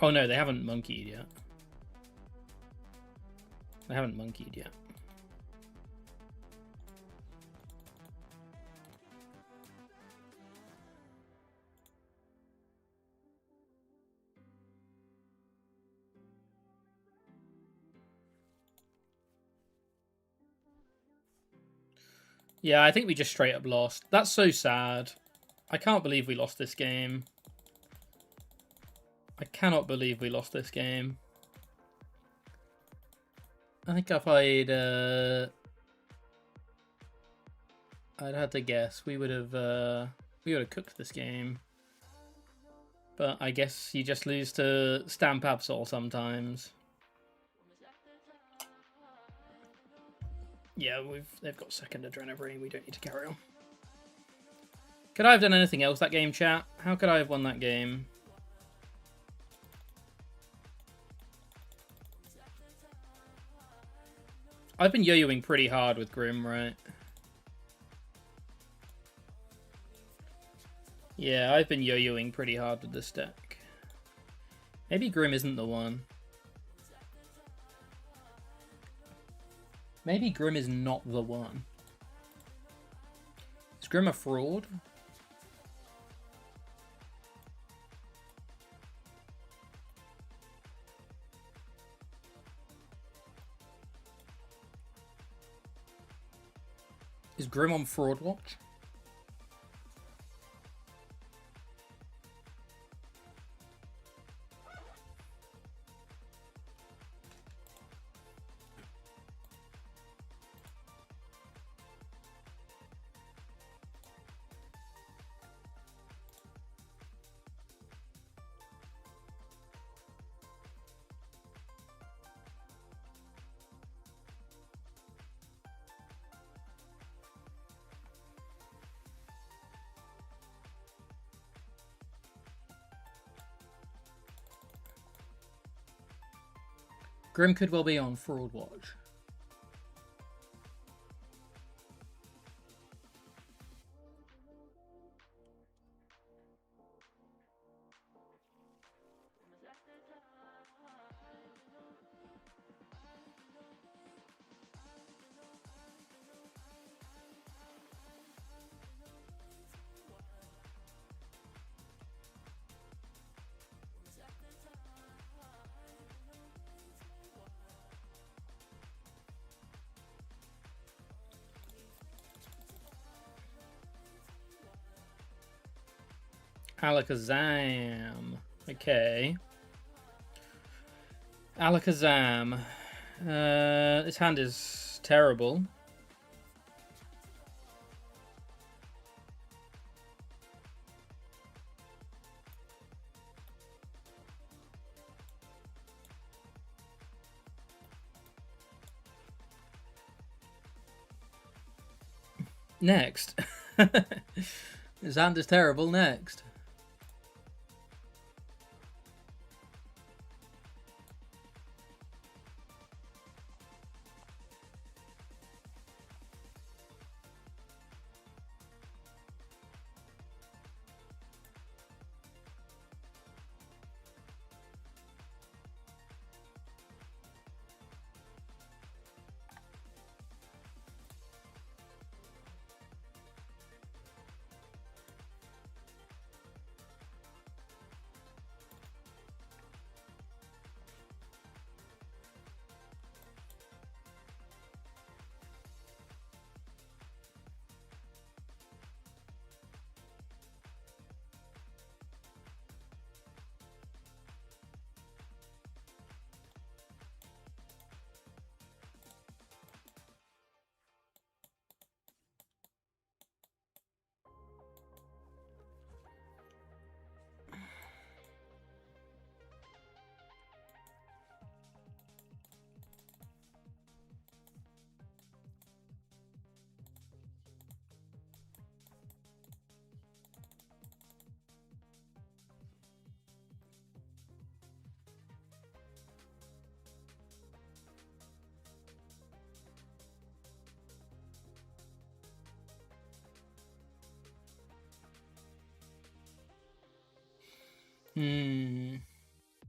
Oh no, they haven't monkeyed yet. They haven't monkeyed yet. Yeah, I think we just straight up lost. That's so sad. I can't believe we lost this game. I cannot believe we lost this game. I think if I'd had to guess, we would have We gotta cook this game. But I guess you just lose to Stamp Absol sometimes. Yeah, they've got second Adrenaline. We don't need to carry on. Could I have done anything else that game, chat? How could I have won that game? I've been yo-yoing pretty hard with Grim, right? Yeah, I've been yo-yoing pretty hard with this deck. Maybe Grim isn't the one. Maybe Grim is not the one. Is Grim a fraud? Is Grim on Fraud Watch? Grim could well be on Fraud Watch. Alakazam. Okay. Alakazam. This hand is terrible. Next. This hand is terrible. Next.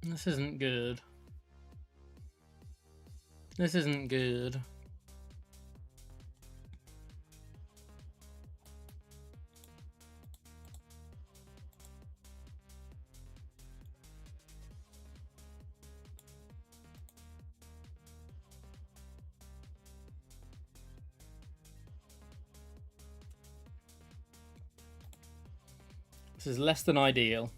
This isn't good. This isn't good. This is less than ideal.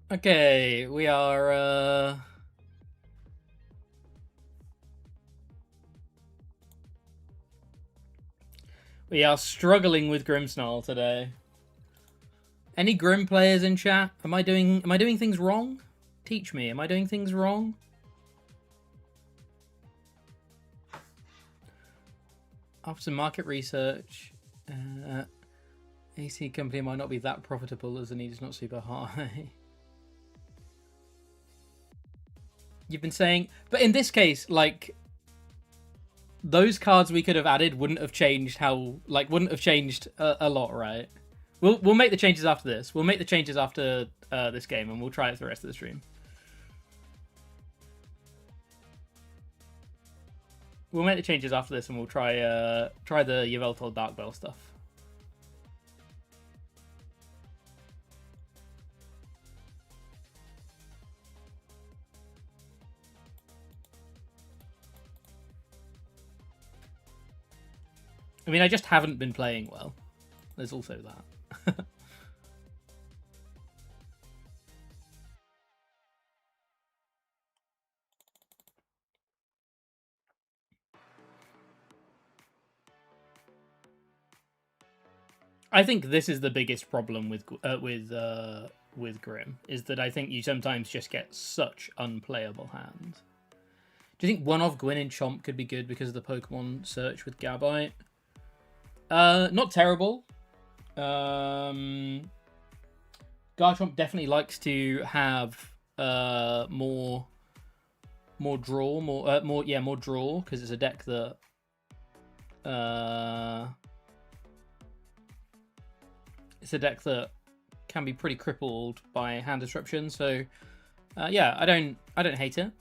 Okay, we are struggling with Grimmsnarl today. Any Grim players in chat? Am I doing things wrong? Teach me. Am I doing things wrong? After some market research, AC company might not be that profitable as the need is not super high. You've been saying, but in this case, like, those cards we could have added wouldn't have changed wouldn't have changed a lot, right? We'll make the changes after this. We'll make the changes after this game, and we'll try it for the rest of the stream. We'll make the changes after this, and we'll try the Yveltal Dark Bell stuff. I mean, I just haven't been playing well. There's also that. I think this is the biggest problem with Grim, is that I think you sometimes just get such unplayable hands. Do you think one-off Gwyn and Chomp could be good because of the Pokemon search with Gabite? Not terrible. Garchomp definitely likes to have more draw, more draw, because it's a deck that can be pretty crippled by hand disruption. So yeah, I don't hate it.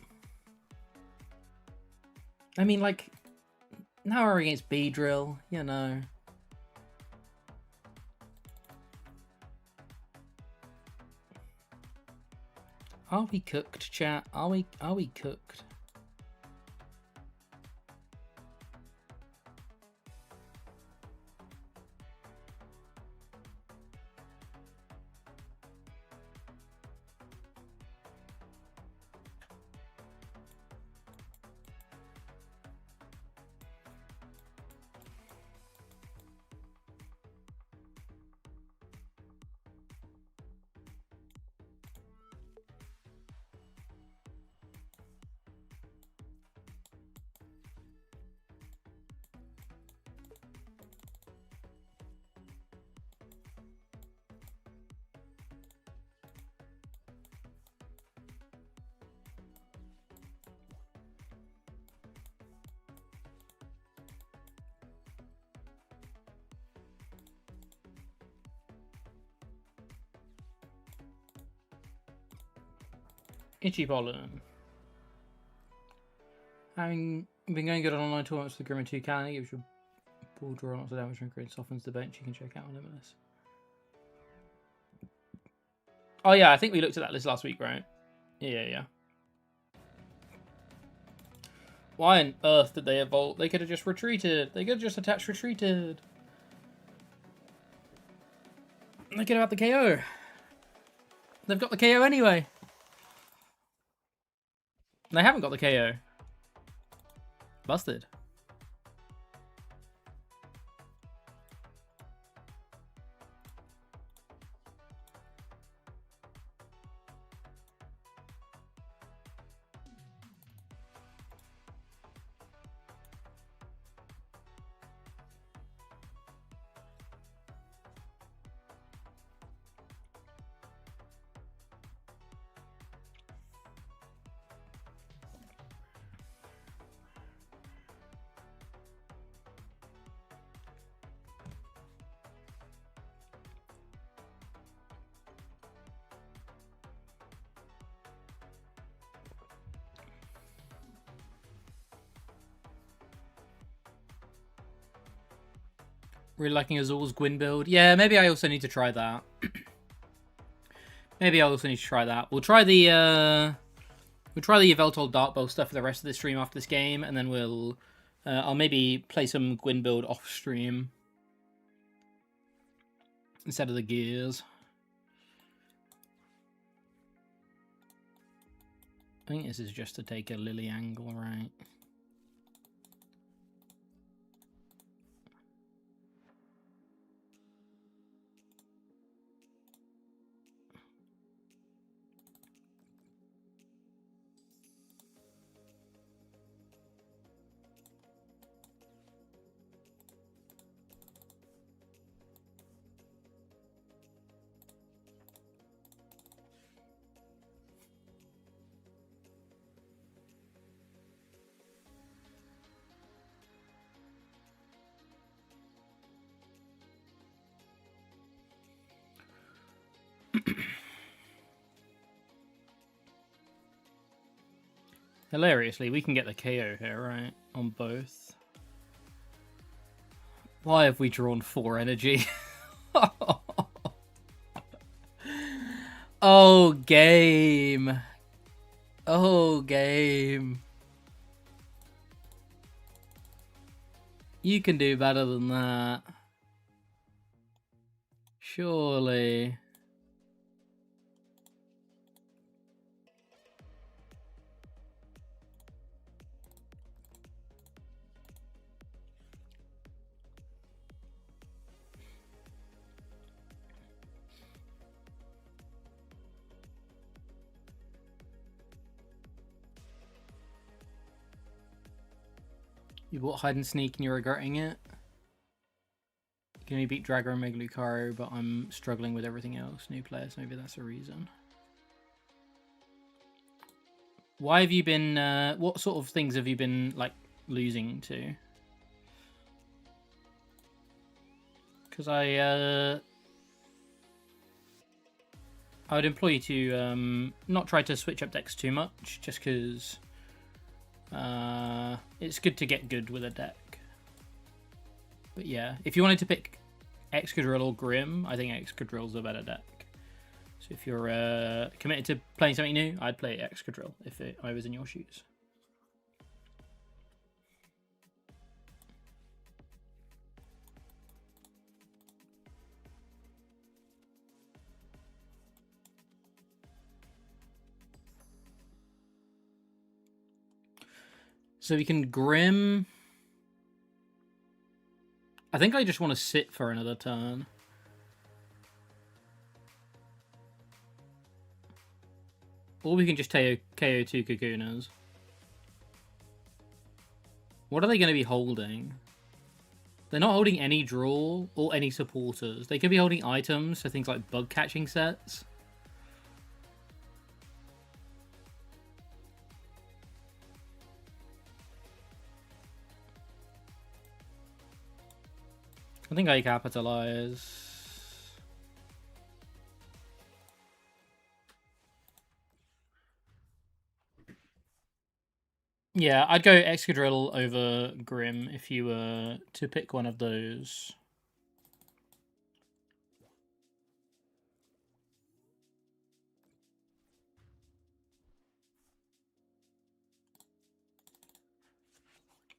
I mean, like, now we're against Beedrill, you know. Are we cooked, chat? Are we cooked? Itchy Pollen. Having been going good on online tournaments with Grimmothy Snarl, gives your ball draw lots of damage and create softens the bench. You can check out on Limitless. Oh yeah, I think we looked at that list last week, right? Yeah. Why on earth did they evolve? They could have just retreated. They could have just attached retreated. They could have had the KO. They've got the KO anyway. They haven't got the KO. Busted. Really liking Azul's Gwyn build. Yeah, maybe I also need to try that. Maybe I also need to try that. We'll try the Yveltal Dark Bell stuff for the rest of the stream after this game, and then we'll I'll maybe play some Gwyn build off stream instead of the gears. I think this is just to take a Lily angle, right? Hilariously, we can get the KO here, right? On both. Why have we drawn 4 energy? Oh, game. Oh, game. You can do better than that. Surely. You bought hide and sneak and you're regretting it? You can only beat Dragger and Mega Lucario, but I'm struggling with everything else. New players, maybe that's a reason. Why have you been, what sort of things have you been, like, losing to? Because I would implore you to not try to switch up decks too much, just because it's good to get good with a deck. But yeah, if you wanted to pick Excadrill or Grim, I think Excadrill's a better deck. So if you're committed to playing something new, I'd play Excadrill if I was in your shoes. So we can Grim. I think I just want to sit for another turn. Or we can just KO 2 Kakunas. What are they going to be holding? They're not holding any draw or any supporters. They could be holding items, so things like bug catching sets. I think I capitalize. Yeah, I'd go Excadrill over Grim if you were to pick one of those.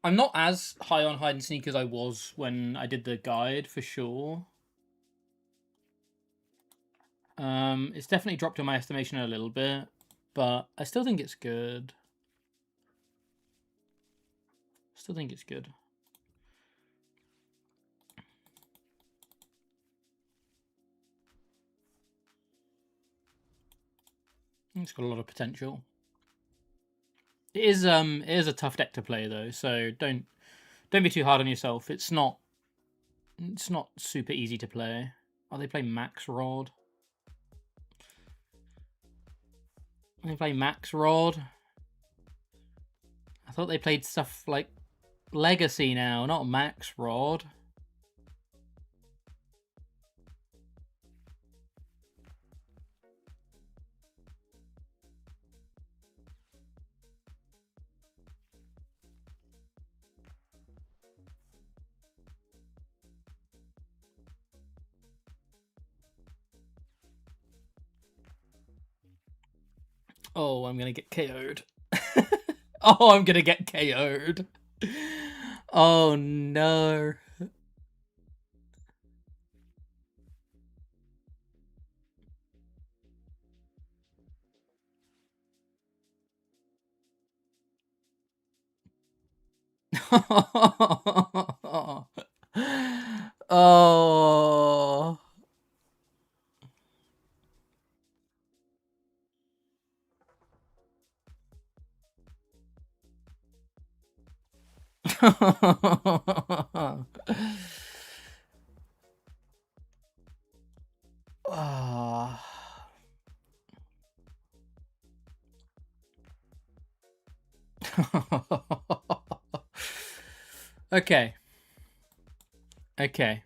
I'm not as high on hide and sneak as I was when I did the guide, for sure. It's definitely dropped in my estimation a little bit, but I still think it's good. Still think it's good. It's got a lot of potential. It is a tough deck to play though, so don't be too hard on yourself. It's not super easy to play. Oh, they play Max Rod. They play Max Rod. I thought they played stuff like Legacy now, not Max Rod. Oh, I'm gonna get KO'd. Oh, I'm gonna get KO'd. Oh no. Oh. Ah. Okay. Okay.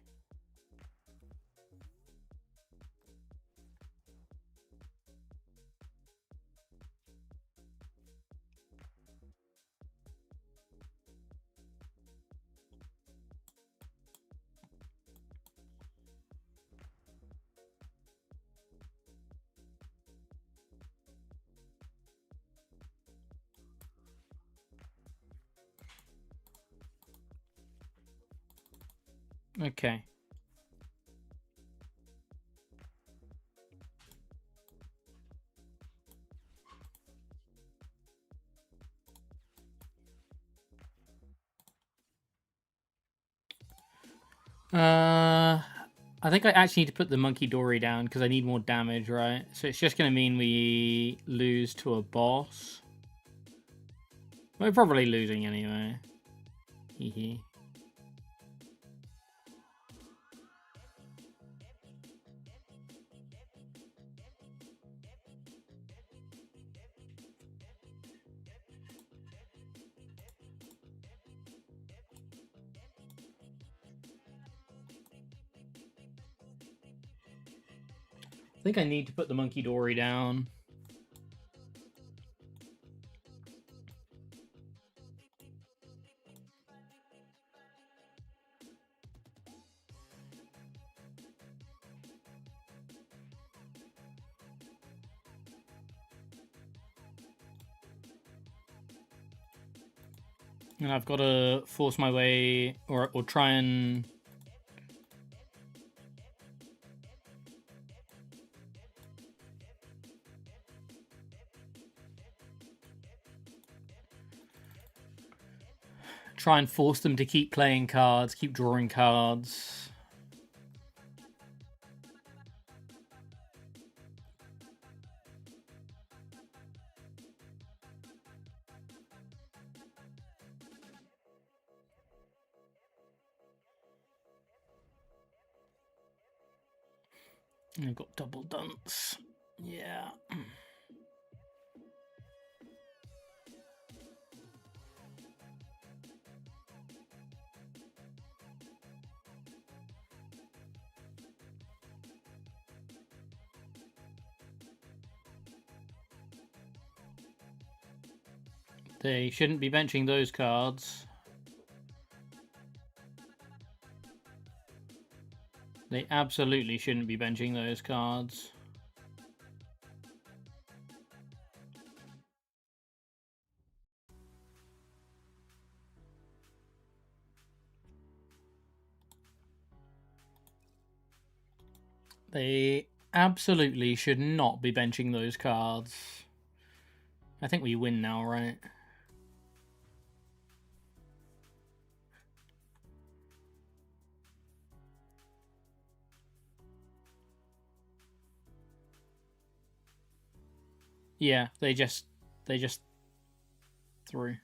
Okay. I think I actually need to put the Monkey Dory down because I need more damage, right? So it's just going to mean we lose to a boss. We're probably losing anyway. Hee. I think I need to put the Monkey Dory down. And I've got to force my way, or try and... try and force them to keep playing cards, keep drawing cards. I've got double dunce. Yeah. They shouldn't be benching those cards. They absolutely shouldn't be benching those cards. They absolutely should not be benching those cards. I think we win now, right? Yeah, they just threw.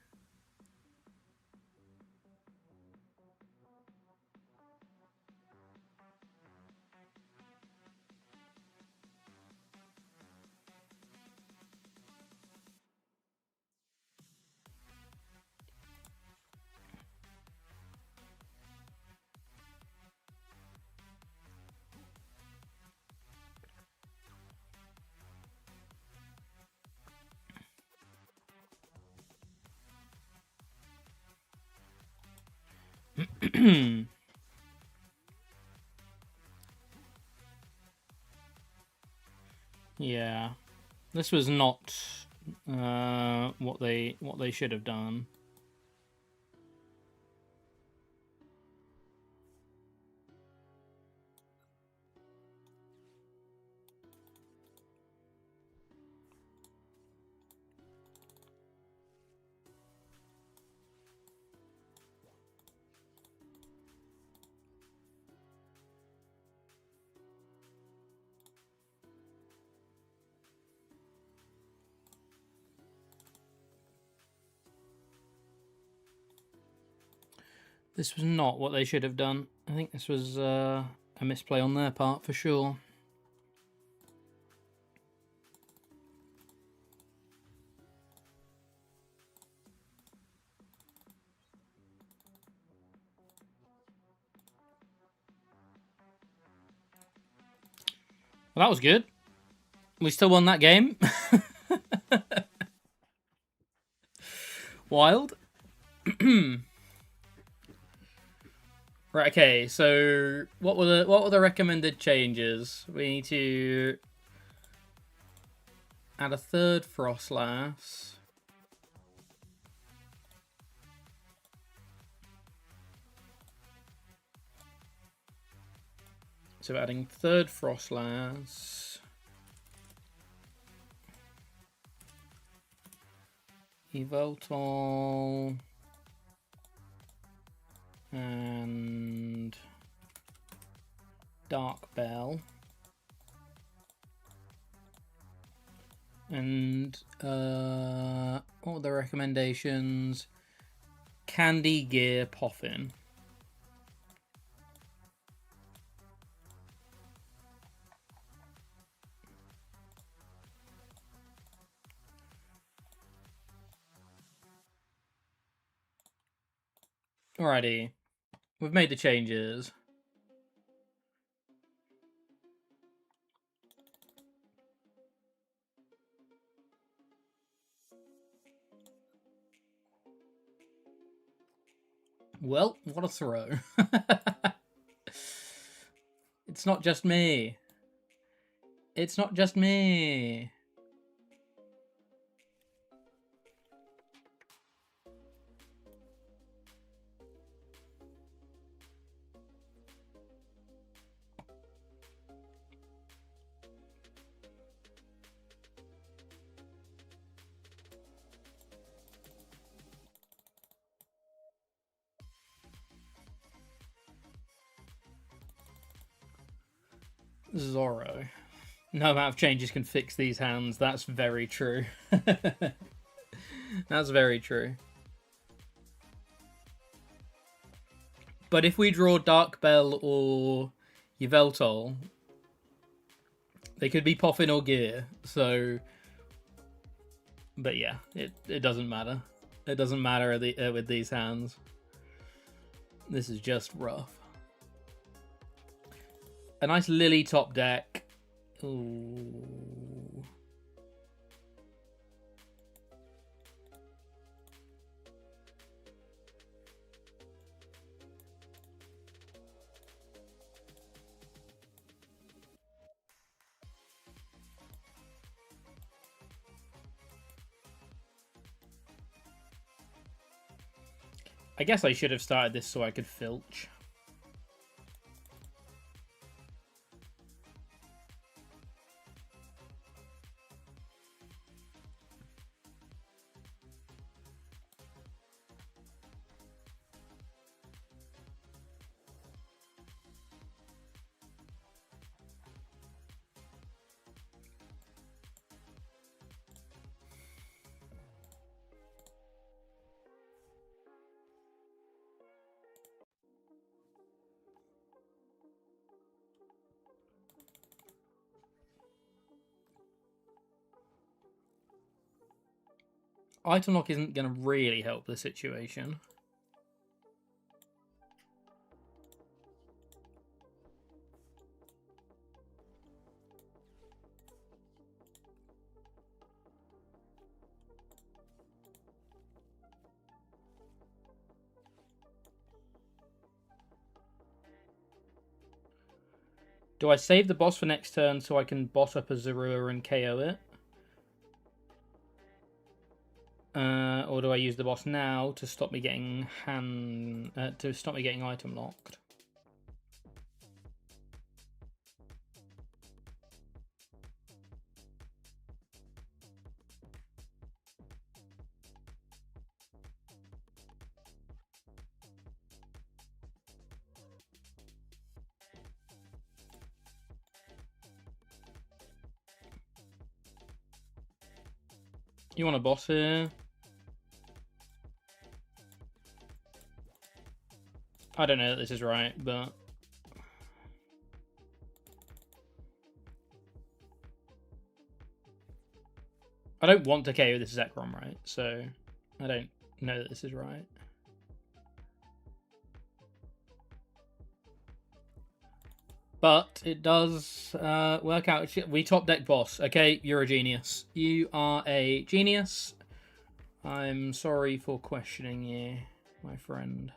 Yeah, this was not what they should have done. This was not what they should have done. I think this was a misplay on their part for sure. Well, that was good. We still won that game. Wild. Right, okay, so what were the recommended changes? We need to add a third Frostlass. So adding third Frostlass. Evoltol. And Dark Bell. And what were the recommendations? Candy Gear Poffin. Alrighty. We've made the changes. Well, what a throw. It's not just me. It's not just me. Zorro. No amount of changes can fix these hands. That's very true. That's very true. But if we draw Dark Bell or Yveltal, they could be Poffin or Gear. So, but yeah, it doesn't matter. It doesn't matter with these hands. This is just rough. A nice Lily top deck. Ooh. I guess I should have started this so I could filch. Item lock isn't going to really help the situation. Do I save the boss for next turn so I can bot up a Zorua and KO it? Or do I use the boss now to stop me getting item locked? You want a boss here? I don't know that this is right, but... I don't want to KO this Zekrom, right? So I don't know that this is right. But it does work out. We top deck boss. Okay, you're a genius. You are a genius. I'm sorry for questioning you, my friend.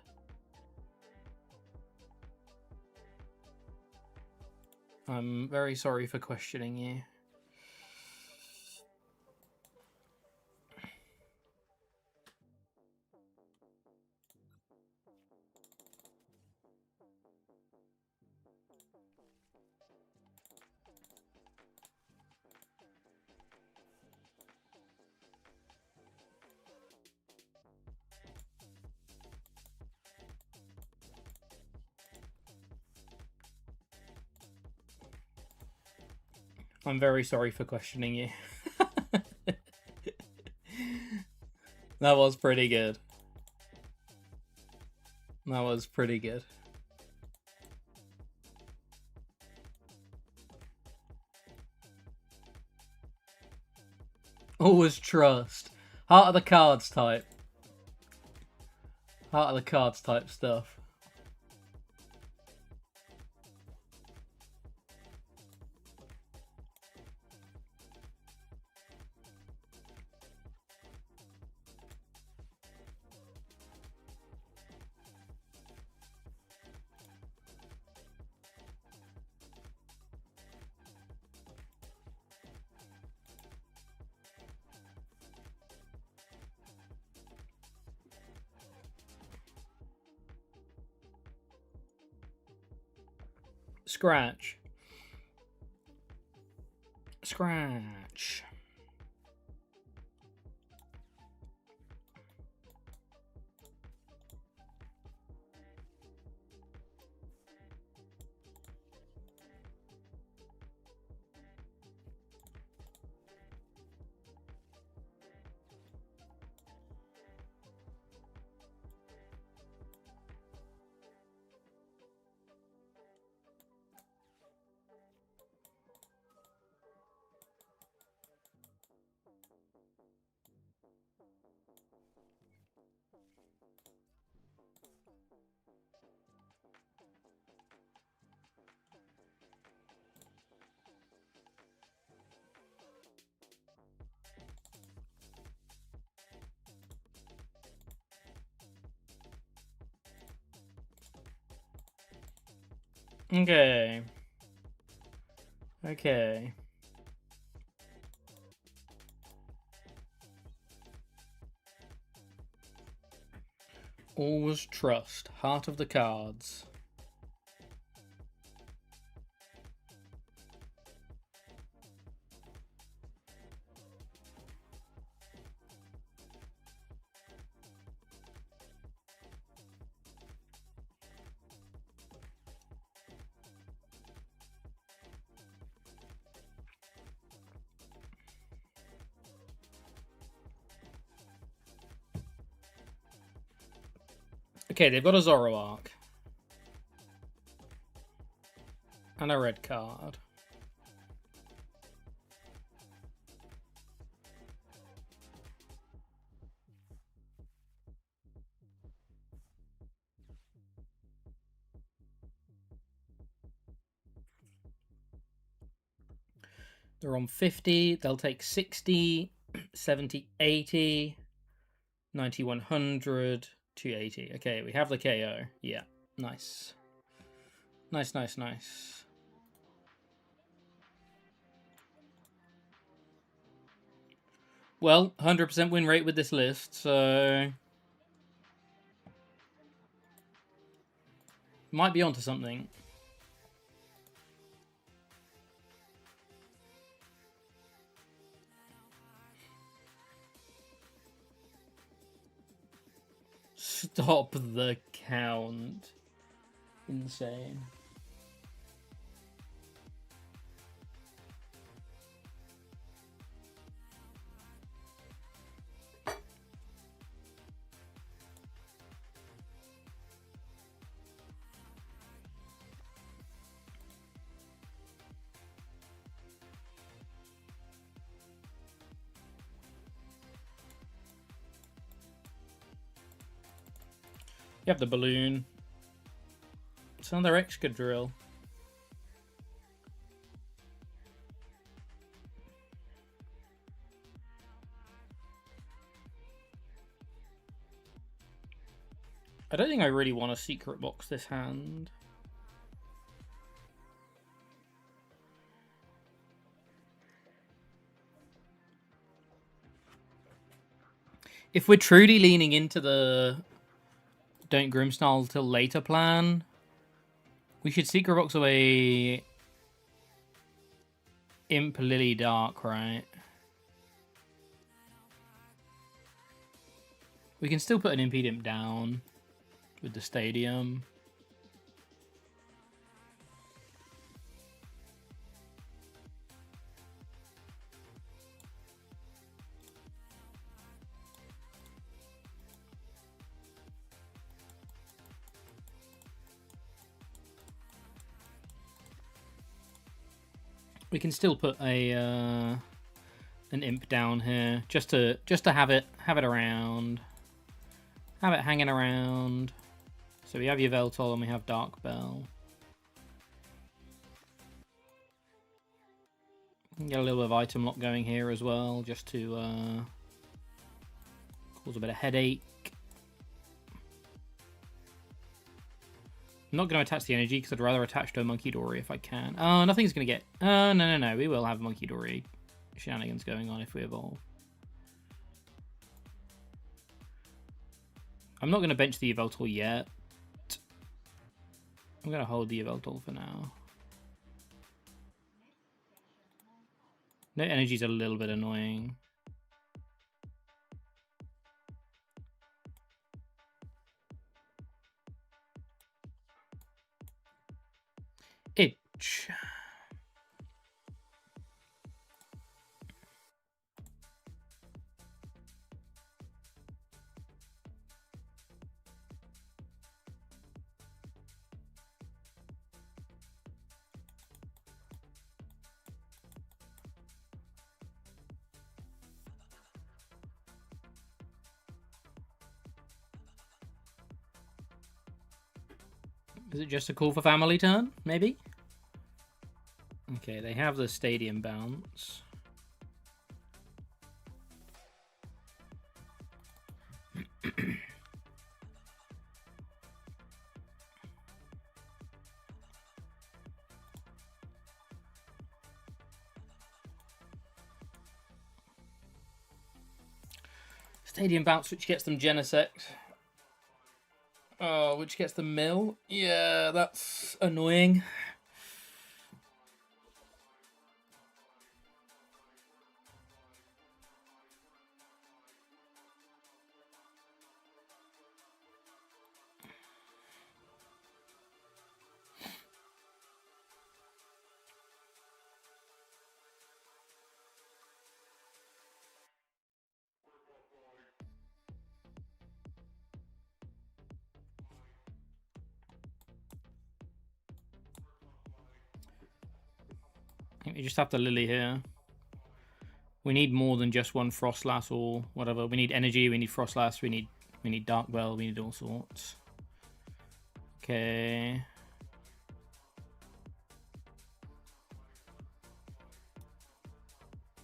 I'm very sorry for questioning you. I'm very sorry for questioning you. That was pretty good. That was pretty good. Always trust. Heart of the cards type. Heart of the cards type stuff. Scratch. Scratch. Okay. Okay. Always trust. Heart of the cards. Okay, they've got a Zoroark. And a red card. They're on 50. They'll take 60, 70, 80, 90, 100, 280. Okay, we have the KO. Yeah, nice. Nice, nice, nice. Well, 100% win rate with this list, so... Might be onto something. Stop the count. Insane. You have the balloon. It's another Excadrill. I don't think I really want a secret box this hand. If we're truly leaning into the don't Grimmsnarl till later plan, we should secret box away Imp Lily Dark, right? We can still put an Impedimp down with the Stadium. We can still put a an Imp down here just to have it around, have it hanging around. So we have Yveltal and we have Dark Bell. Get a little bit of item lock going here as well, just to cause a bit of headache. I'm not going to attach the energy because I'd rather attach to a Monkey Dory if I can. Oh, nothing's going to get... Oh, no. We will have Monkey Dory shenanigans going on if we evolve. I'm not going to bench the Yveltal yet. I'm going to hold the Yveltal for now. No energy's a little bit annoying. Itch. Is it just a call for family turn, maybe? Okay, they have the Stadium bounce. Stadium bounce, which gets them Genesect. Oh, which gets the mill. Yeah, that's annoying. I think we just have to Lily here. We need more than just one Frostlass or whatever. We need energy, we need Frostlass, we need Dark Bell, we need all sorts. Okay.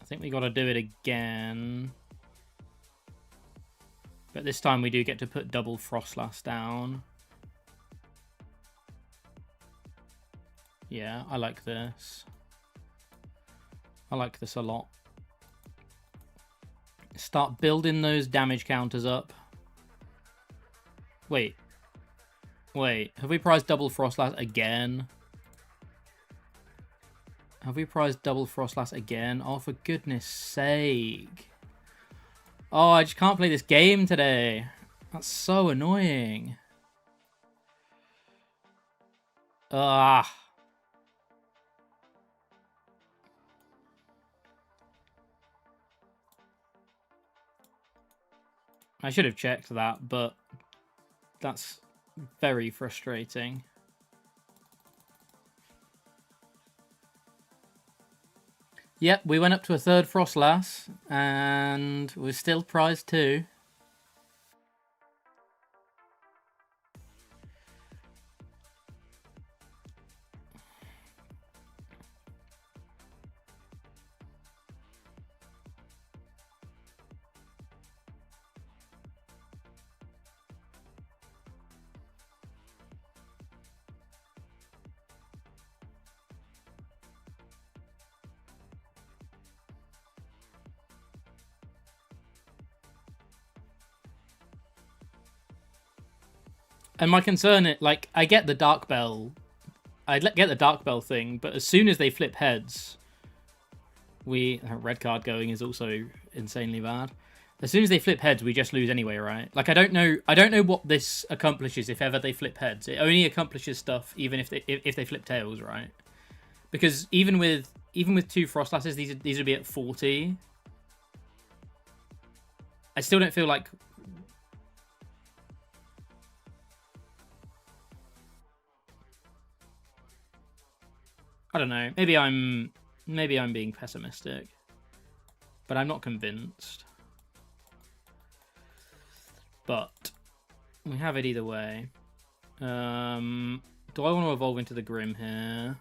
I think we gotta do it again. But this time we do get to put double Frostlass down. Yeah, I like this. I like this a lot. Start building those damage counters up. Wait. Have we prized double Frostlass again? Have we prized double Frostlass again? Oh, for goodness sake. Oh, I just can't play this game today. That's so annoying. Ah. I should have checked that, but that's very frustrating. Yep, we went up to a third Frostlass, and we're still prized 2. And my concern, like, I get the Dark Bell, get the Dark Bell thing, but as soon as they flip heads, red card going is also insanely bad. As soon as they flip heads, we just lose anyway, right? Like, I don't know what this accomplishes if ever they flip heads. It only accomplishes stuff even if they flip tails, right? Because even with 2 Frostlasses, these would be at 40. I still don't feel like. I don't know. Maybe I'm being pessimistic, but I'm not convinced. But we have it either way. Do I want to evolve into the Grim here?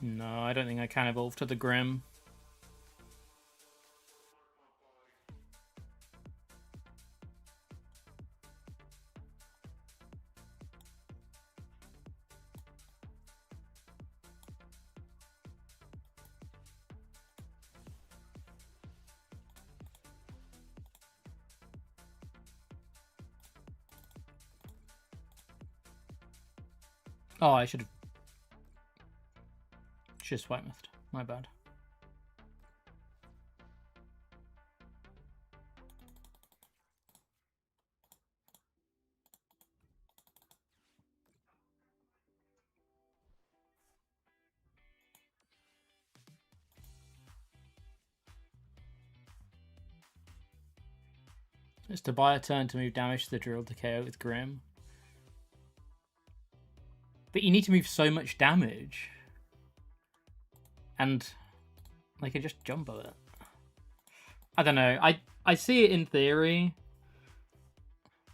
No, I don't think I can evolve to the Grim. Oh, I should have swipe method. My bad. It's to buy a turn to move damage to the drill to KO with Grim. But you need to move so much damage. And they can just jumbo it. I don't know. I see it in theory.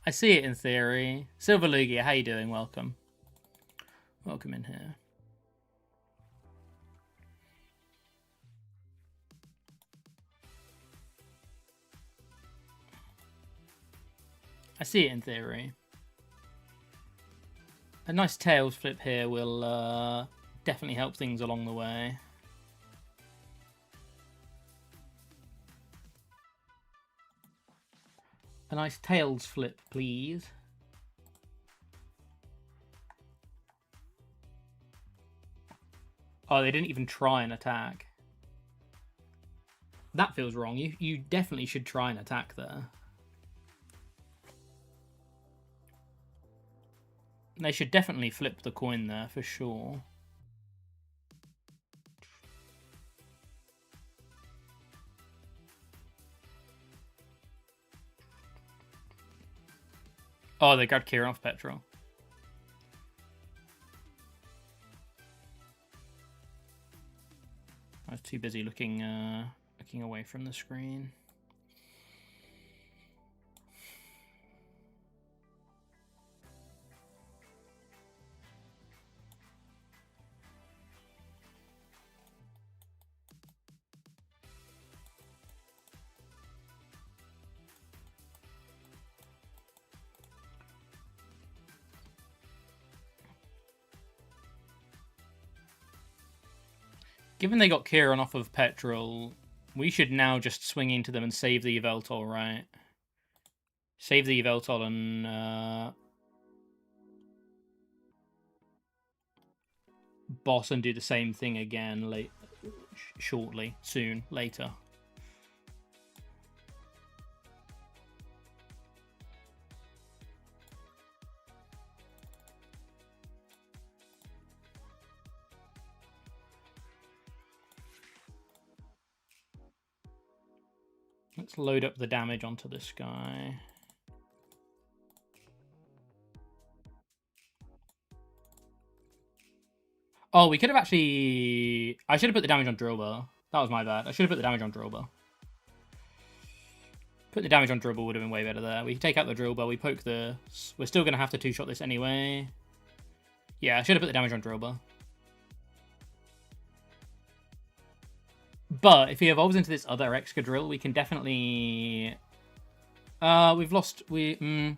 Silver Lugia, how you doing? Welcome. Welcome in here. I see it in theory. A nice tails flip here will definitely help things along the way. A nice tails flip, please. Oh, they didn't even try an attack. That feels wrong. You definitely should try an attack there. They should definitely flip the coin there for sure. Oh, they grabbed Kieran off Petrol. I was too busy looking away from the screen. Given they got Kieran off of Petrol, we should now just swing into them and save the Yveltal, right? Save the Yveltal and boss and do the same thing again later. Let's load up the damage onto this guy. Oh, we could have actually... I should have put the damage on Drillbur. That was my bad. I should have put the damage on Drillbur. Put the damage on Drillbur would have been way better there. We take out the Drillbur, we poke the... We're still going to have to two-shot this anyway. Yeah, I should have put the damage on Drillbur. But if he evolves into this other Excadrill, we can definitely... we've lost... We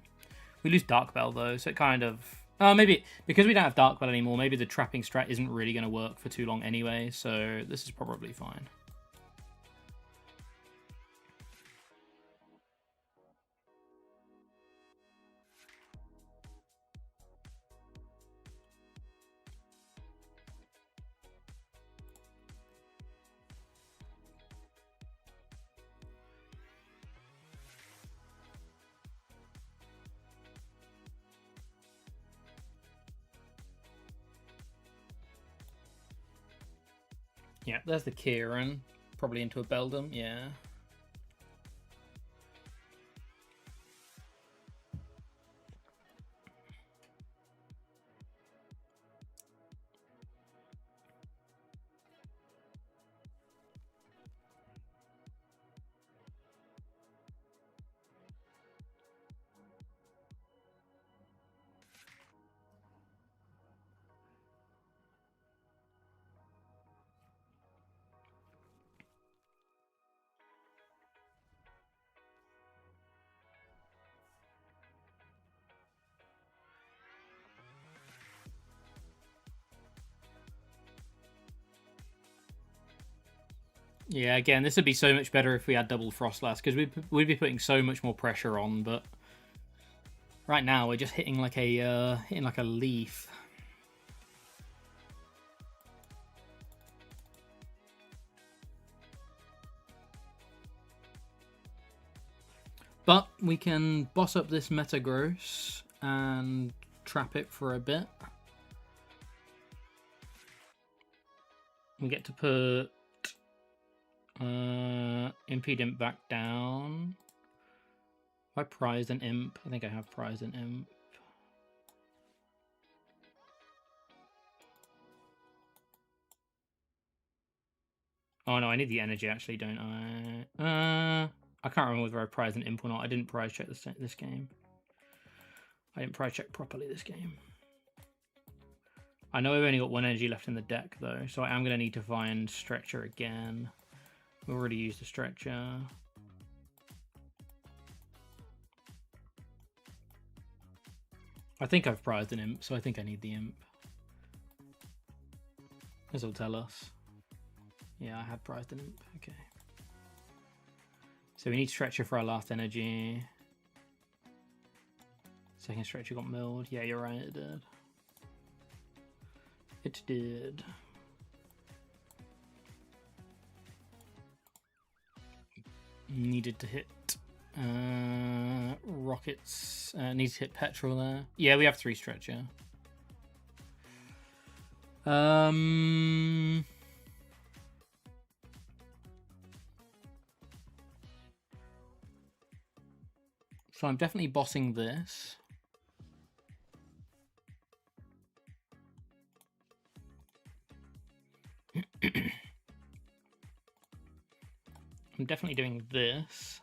lose Dark Bell, though, so it kind of... maybe... Because we don't have Dark Bell anymore, maybe the trapping strat isn't really going to work for too long anyway, so this is probably fine. Yeah, there's the Kieran. Probably into a Beldum, yeah. Yeah, again, this would be so much better if we had double Frostlass, because we'd be putting so much more pressure on, but right now we're just hitting like a leaf. But we can boss up this Metagross and trap it for a bit. We get to put Impediment back down. Have I prized an Imp? I think I have prized an Imp. Oh no, I need the energy actually, don't I? I can't remember whether I prized an Imp or not. I didn't prize check this game. I didn't prize check properly this game. I know I've only got one energy left in the deck though, so I am going to need to find Stretcher again. We already used the Stretcher. I think I've prized an Imp, so I think I need the Imp. This will tell us. Yeah, I had prized an Imp. Okay. So we need Stretcher for our last energy. Second Stretcher got milled. Yeah, you're right, it did. It did. Needed to hit rockets. Needs to hit petrol there. Yeah, we have 3 Stretcher. So I'm definitely bossing this. I'm definitely doing this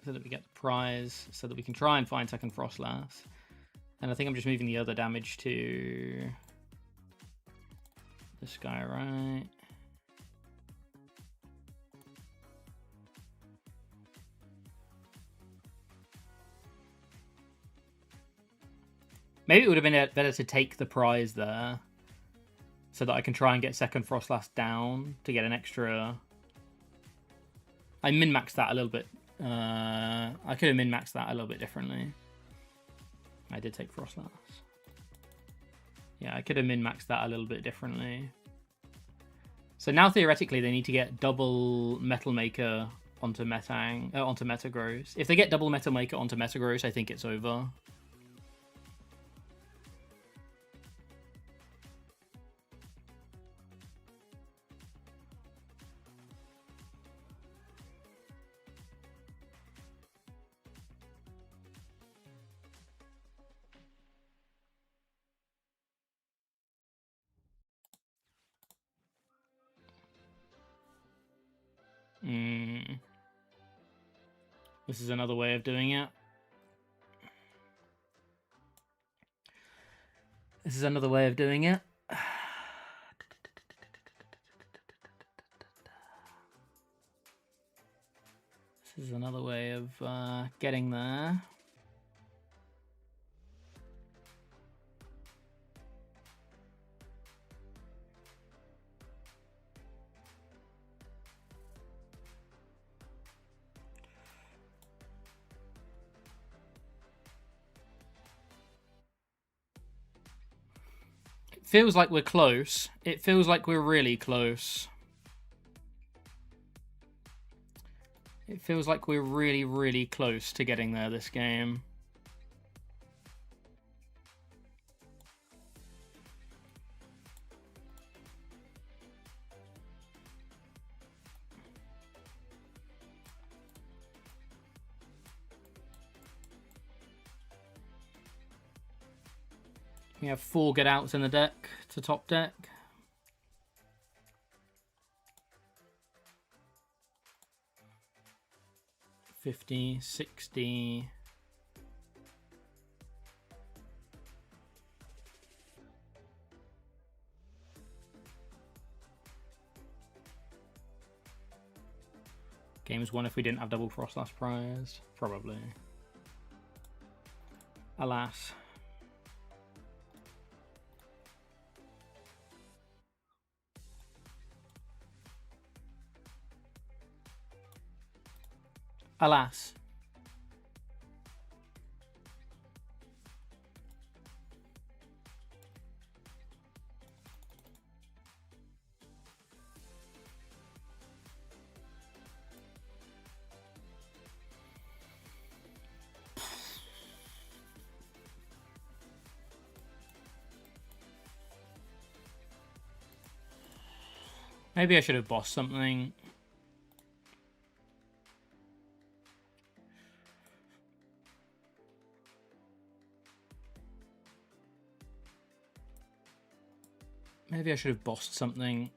so that we get the prize, so that we can try and find second Frostlass. And I think I'm just moving the other damage to this guy, right? Maybe it would have been better to take the prize there so that I can try and get second Frostlass down to get an extra... I min-maxed that a little bit. I could have min-maxed that a little bit differently. I did take Frostlass. Yeah, I could have min-maxed that a little bit differently. So now theoretically they need to get double Metal Maker onto onto Metagross. If they get double Metal Maker onto Metagross, I think it's over. This is another way of doing it. This is another way of doing it. This is another way of getting there. Feels like we're close. It feels like we're really close. It feels like we're really, really close to getting there this game. We have 4 get outs in the deck to top deck. $50, $60. Game's won if we didn't have double frost last prize. Probably. Alas. Alas. Maybe I should have bossed something. Maybe I should have bossed something.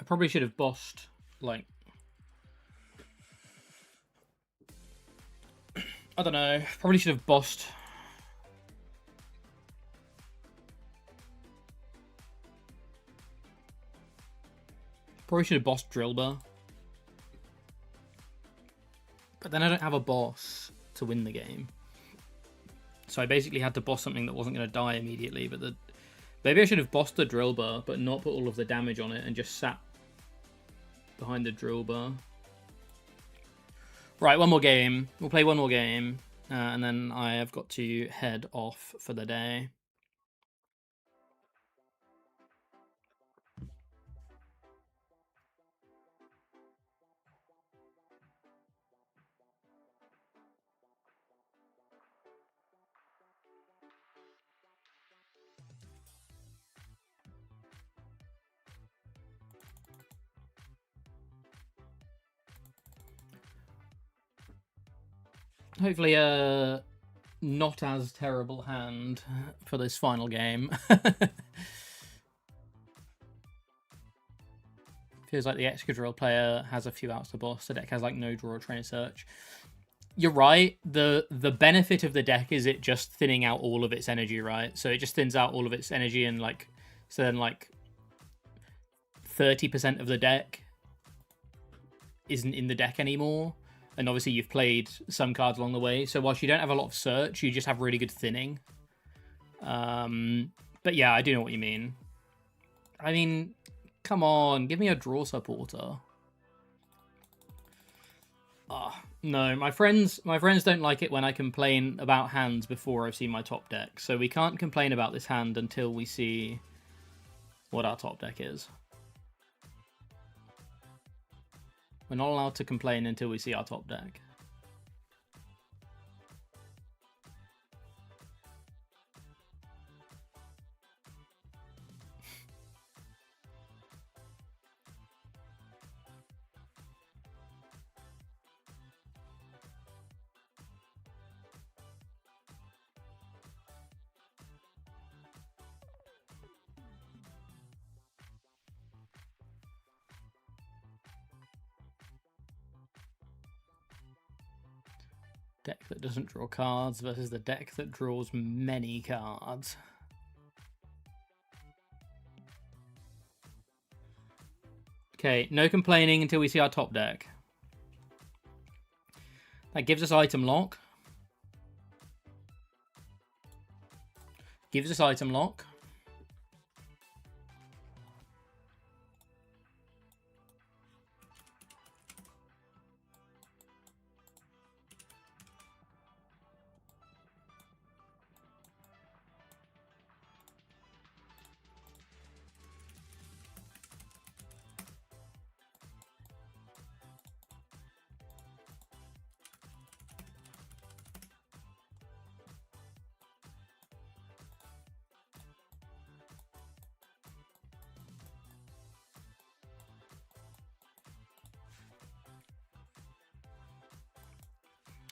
I probably should have bossed, like... I don't know. Probably should have bossed... Probably should have bossed Drillbur. But then I don't have a boss to win the game. So I basically had to boss something that wasn't going to die immediately. But maybe I should have bossed the Drillbur, but not put all of the damage on it and just sat behind the Drillbur. Right, one more game. We'll play one more game. And then I have got to head off for the day. Hopefully not as terrible hand for this final game. Feels like the Excadrill player has a few outs to boss. The deck has like no draw or trainer search. You're right. The benefit of the deck is it just thinning out all of its energy, right? So it just thins out all of its energy, and like, so then like 30% of the deck isn't in the deck anymore. And obviously you've played some cards along the way. So whilst you don't have a lot of search, you just have really good thinning. But yeah, I do know what you mean. I mean, come on, give me a draw supporter. No, my friends don't like it when I complain about hands before I've seen my top deck. So we can't complain about this hand until we see what our top deck is. We're not allowed to complain until we see our top deck. Deck that doesn't draw cards versus the deck that draws many cards. Okay, no complaining until we see our top deck. That gives us item lock. Gives us item lock.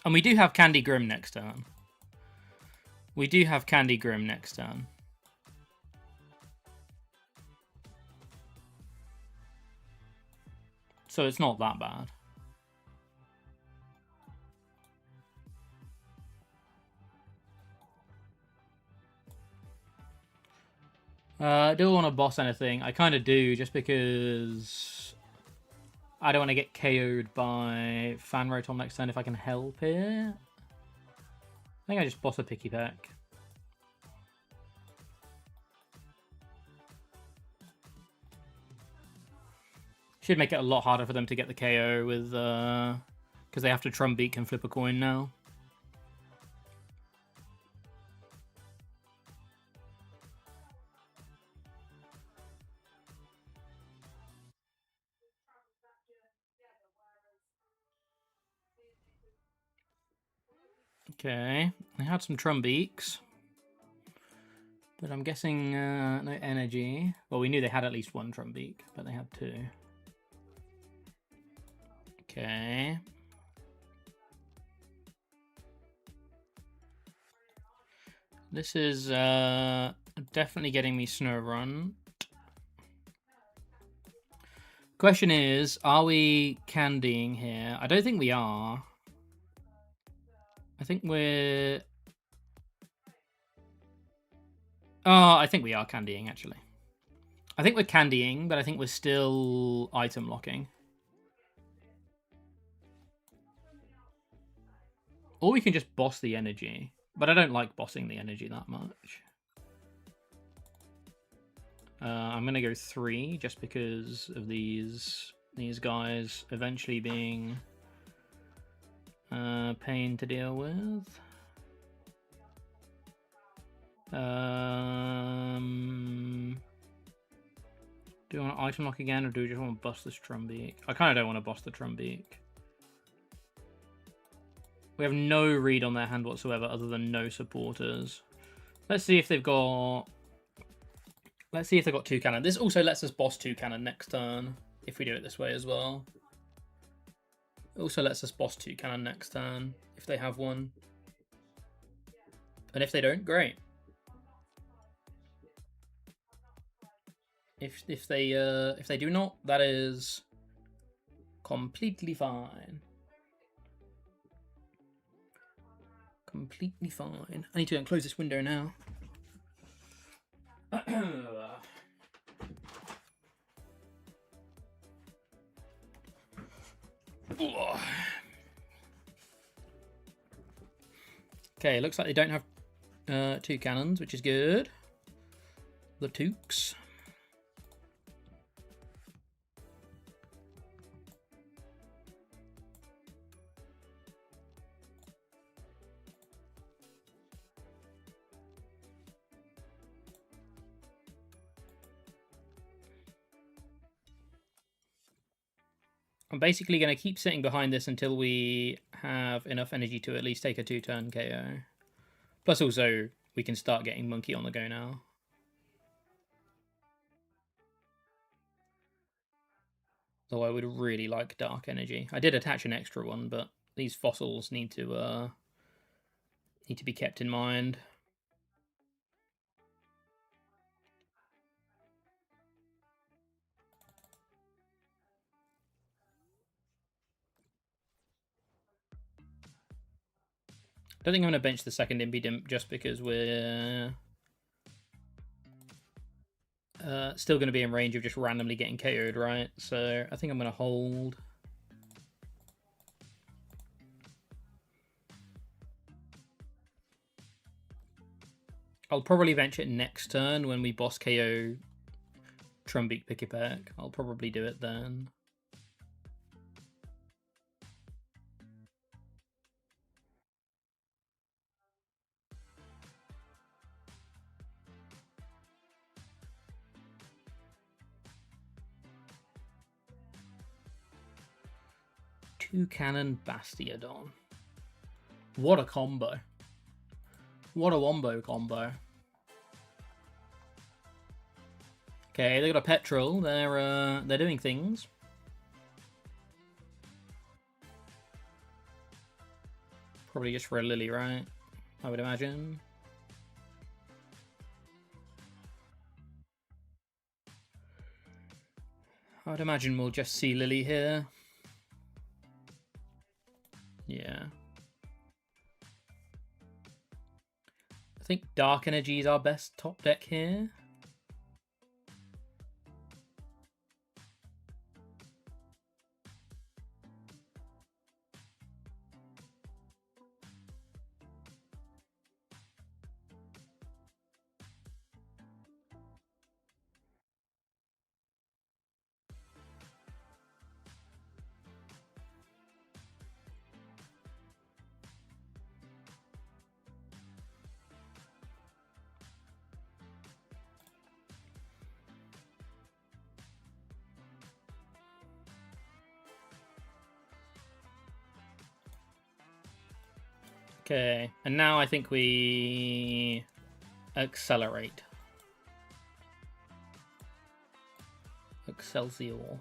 And we do have Candy Grim next turn. We do have Candy Grim next turn. So it's not that bad. Do I want to boss anything? I kind of do, just because I don't want to get KO'd by Fan Rotom next turn if I can help it. I think I just boss a Picky Peck. Should make it a lot harder for them to get the KO with, because they have to Trumbeak and flip a coin now. Okay, they had some Trumbeaks, but I'm guessing no energy. Well, we knew they had at least one Trumbeak, but they had two. Okay. This is definitely getting me Snow Run. Question is, are we candying here? I don't think we are. I think we're... Oh, I think we are candying, actually. I think we're candying, but I think we're still item locking. Or we can just boss the energy. But I don't like bossing the energy that much. I'm going to go 3, just because of these guys eventually being... pain to deal with. Do you want to item lock again, or do we just want to bust this Trumbeak? I kind of don't want to bust the Trumbeak. We have no read on their hand whatsoever, other than no supporters. Let's see if they've got... Let's see if they've got 2 cannon. This also lets us boss 2 cannon next turn, if we do it this way as well. It also lets us boss 2 cannon next turn, if they have one. And if they don't, great. If they do not, that is completely fine. Completely fine. I need to close this window now. Okay, looks like they don't have 2 cannons, which is good. The Tukes. I'm basically going to keep sitting behind this until we have enough energy to at least take a 2-turn KO. Plus also, we can start getting Monkey on the go now. Though I would really like Dark Energy. I did attach an extra one, but these fossils need to be kept in mind. I don't think I'm going to bench the second Impidimp just because we're still going to be in range of just randomly getting KO'd, right? So I think I'm going to hold. I'll probably bench it next turn when we boss KO Trumbeak Pikipek. I'll probably do it then. Two Cannon Bastiodon. What a combo. What a wombo combo. Okay, they got a Petrol. They're doing things. Probably just for a Lily, right? I would imagine. I'd imagine we'll just see Lily here. Yeah. I think Dark Energy is our best top deck here. Okay, and now I think we accelerate. Excelsior.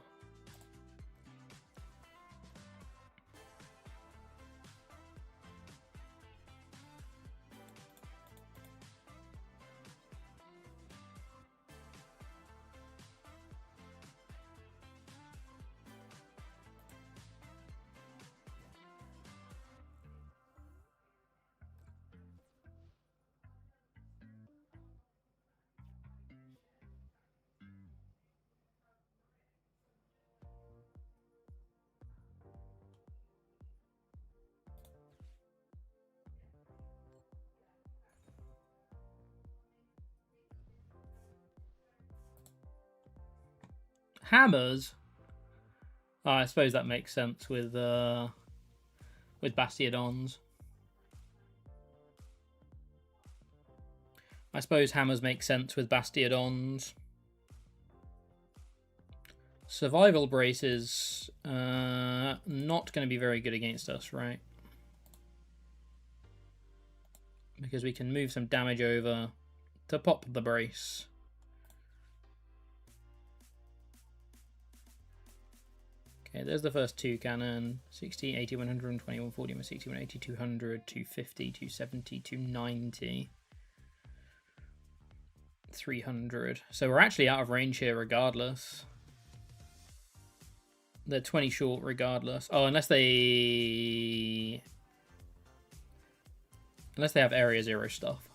Hammers? Oh, I suppose that makes sense with Bastiodons. I suppose hammers make sense with Bastiodons. Survival Brace is not going to be very good against us, right? Because we can move some damage over to pop the brace. Okay, there's the first two cannon. 60, 80, 120, 140, 160, 180, 200, 250, 270, 290. 300. So we're actually out of range here regardless. They're 20 short regardless. Oh, unless they have Area 0 stuff.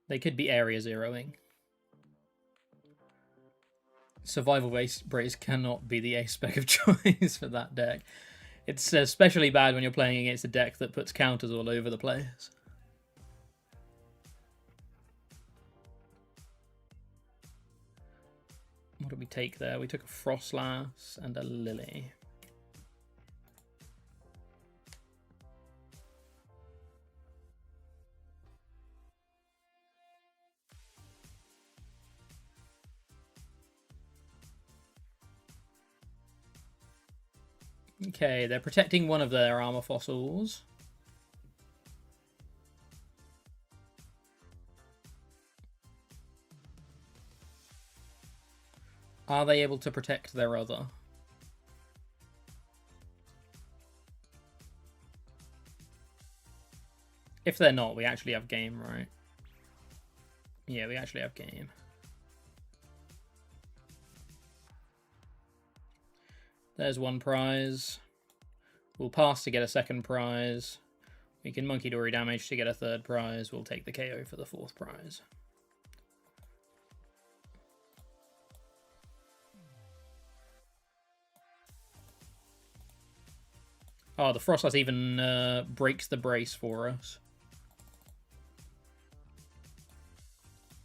They could be Area 0ing. Survival Brace cannot be the ace spec of choice for that deck. It's especially bad when you're playing against a deck that puts counters all over the place. What did we take there? We took a Frostlass and a Lily. Okay, they're protecting one of their armor fossils. Are they able to protect their other? If they're not, we actually have game, right? Yeah, we actually have game. There's one prize. We'll pass to get a second prize. We can Monkey Dory damage to get a third prize. We'll take the KO for the fourth prize. Oh, the Frostlass even breaks the brace for us.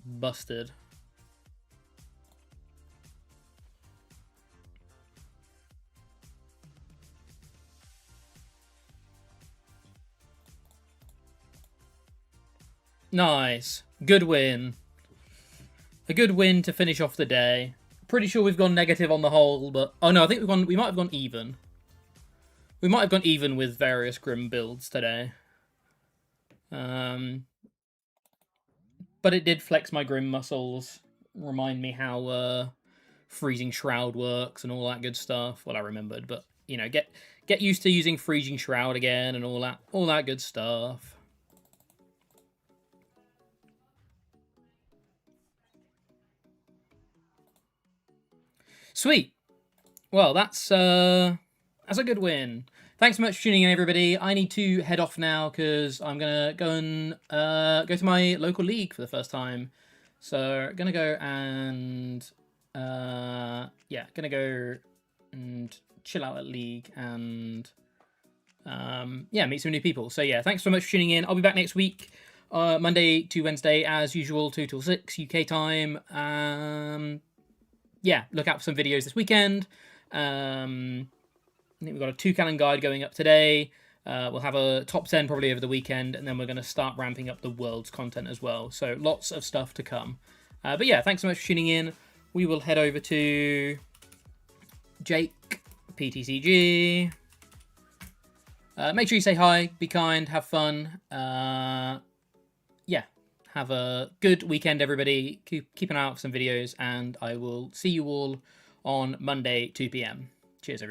Busted. Nice. Good win. A good win to finish off the day. Pretty sure we've gone negative on the whole, but... Oh no, I think we might have gone even. We might have gone even with various Grim builds today. But it did flex my Grim muscles. Remind me how Freezing Shroud works and all that good stuff. Well, I remembered, but you know, get used to using Freezing Shroud again and all that good stuff. Sweet. Well, that's a good win. Thanks so much for tuning in, everybody. I need to head off now because I'm gonna go and go to my local league for the first time. So gonna go and yeah, gonna go and chill out at league and yeah, meet some new people. So yeah, thanks so much for tuning in. I'll be back next week, Monday to Wednesday as usual, 2 till 6 UK time. Yeah, look out for some videos this weekend. I think we've got a Toucan guide going up today. We'll have a top 10 probably over the weekend, and then we're going to start ramping up the world's content as well. So lots of stuff to come. But yeah, thanks so much for tuning in. We will head over to Jake, PTCG. Make sure you say hi, be kind, have fun. Yeah, have a good weekend, everybody. Keep an eye out for some videos, and I will see you all on Monday, 2 PM. Cheers, everybody.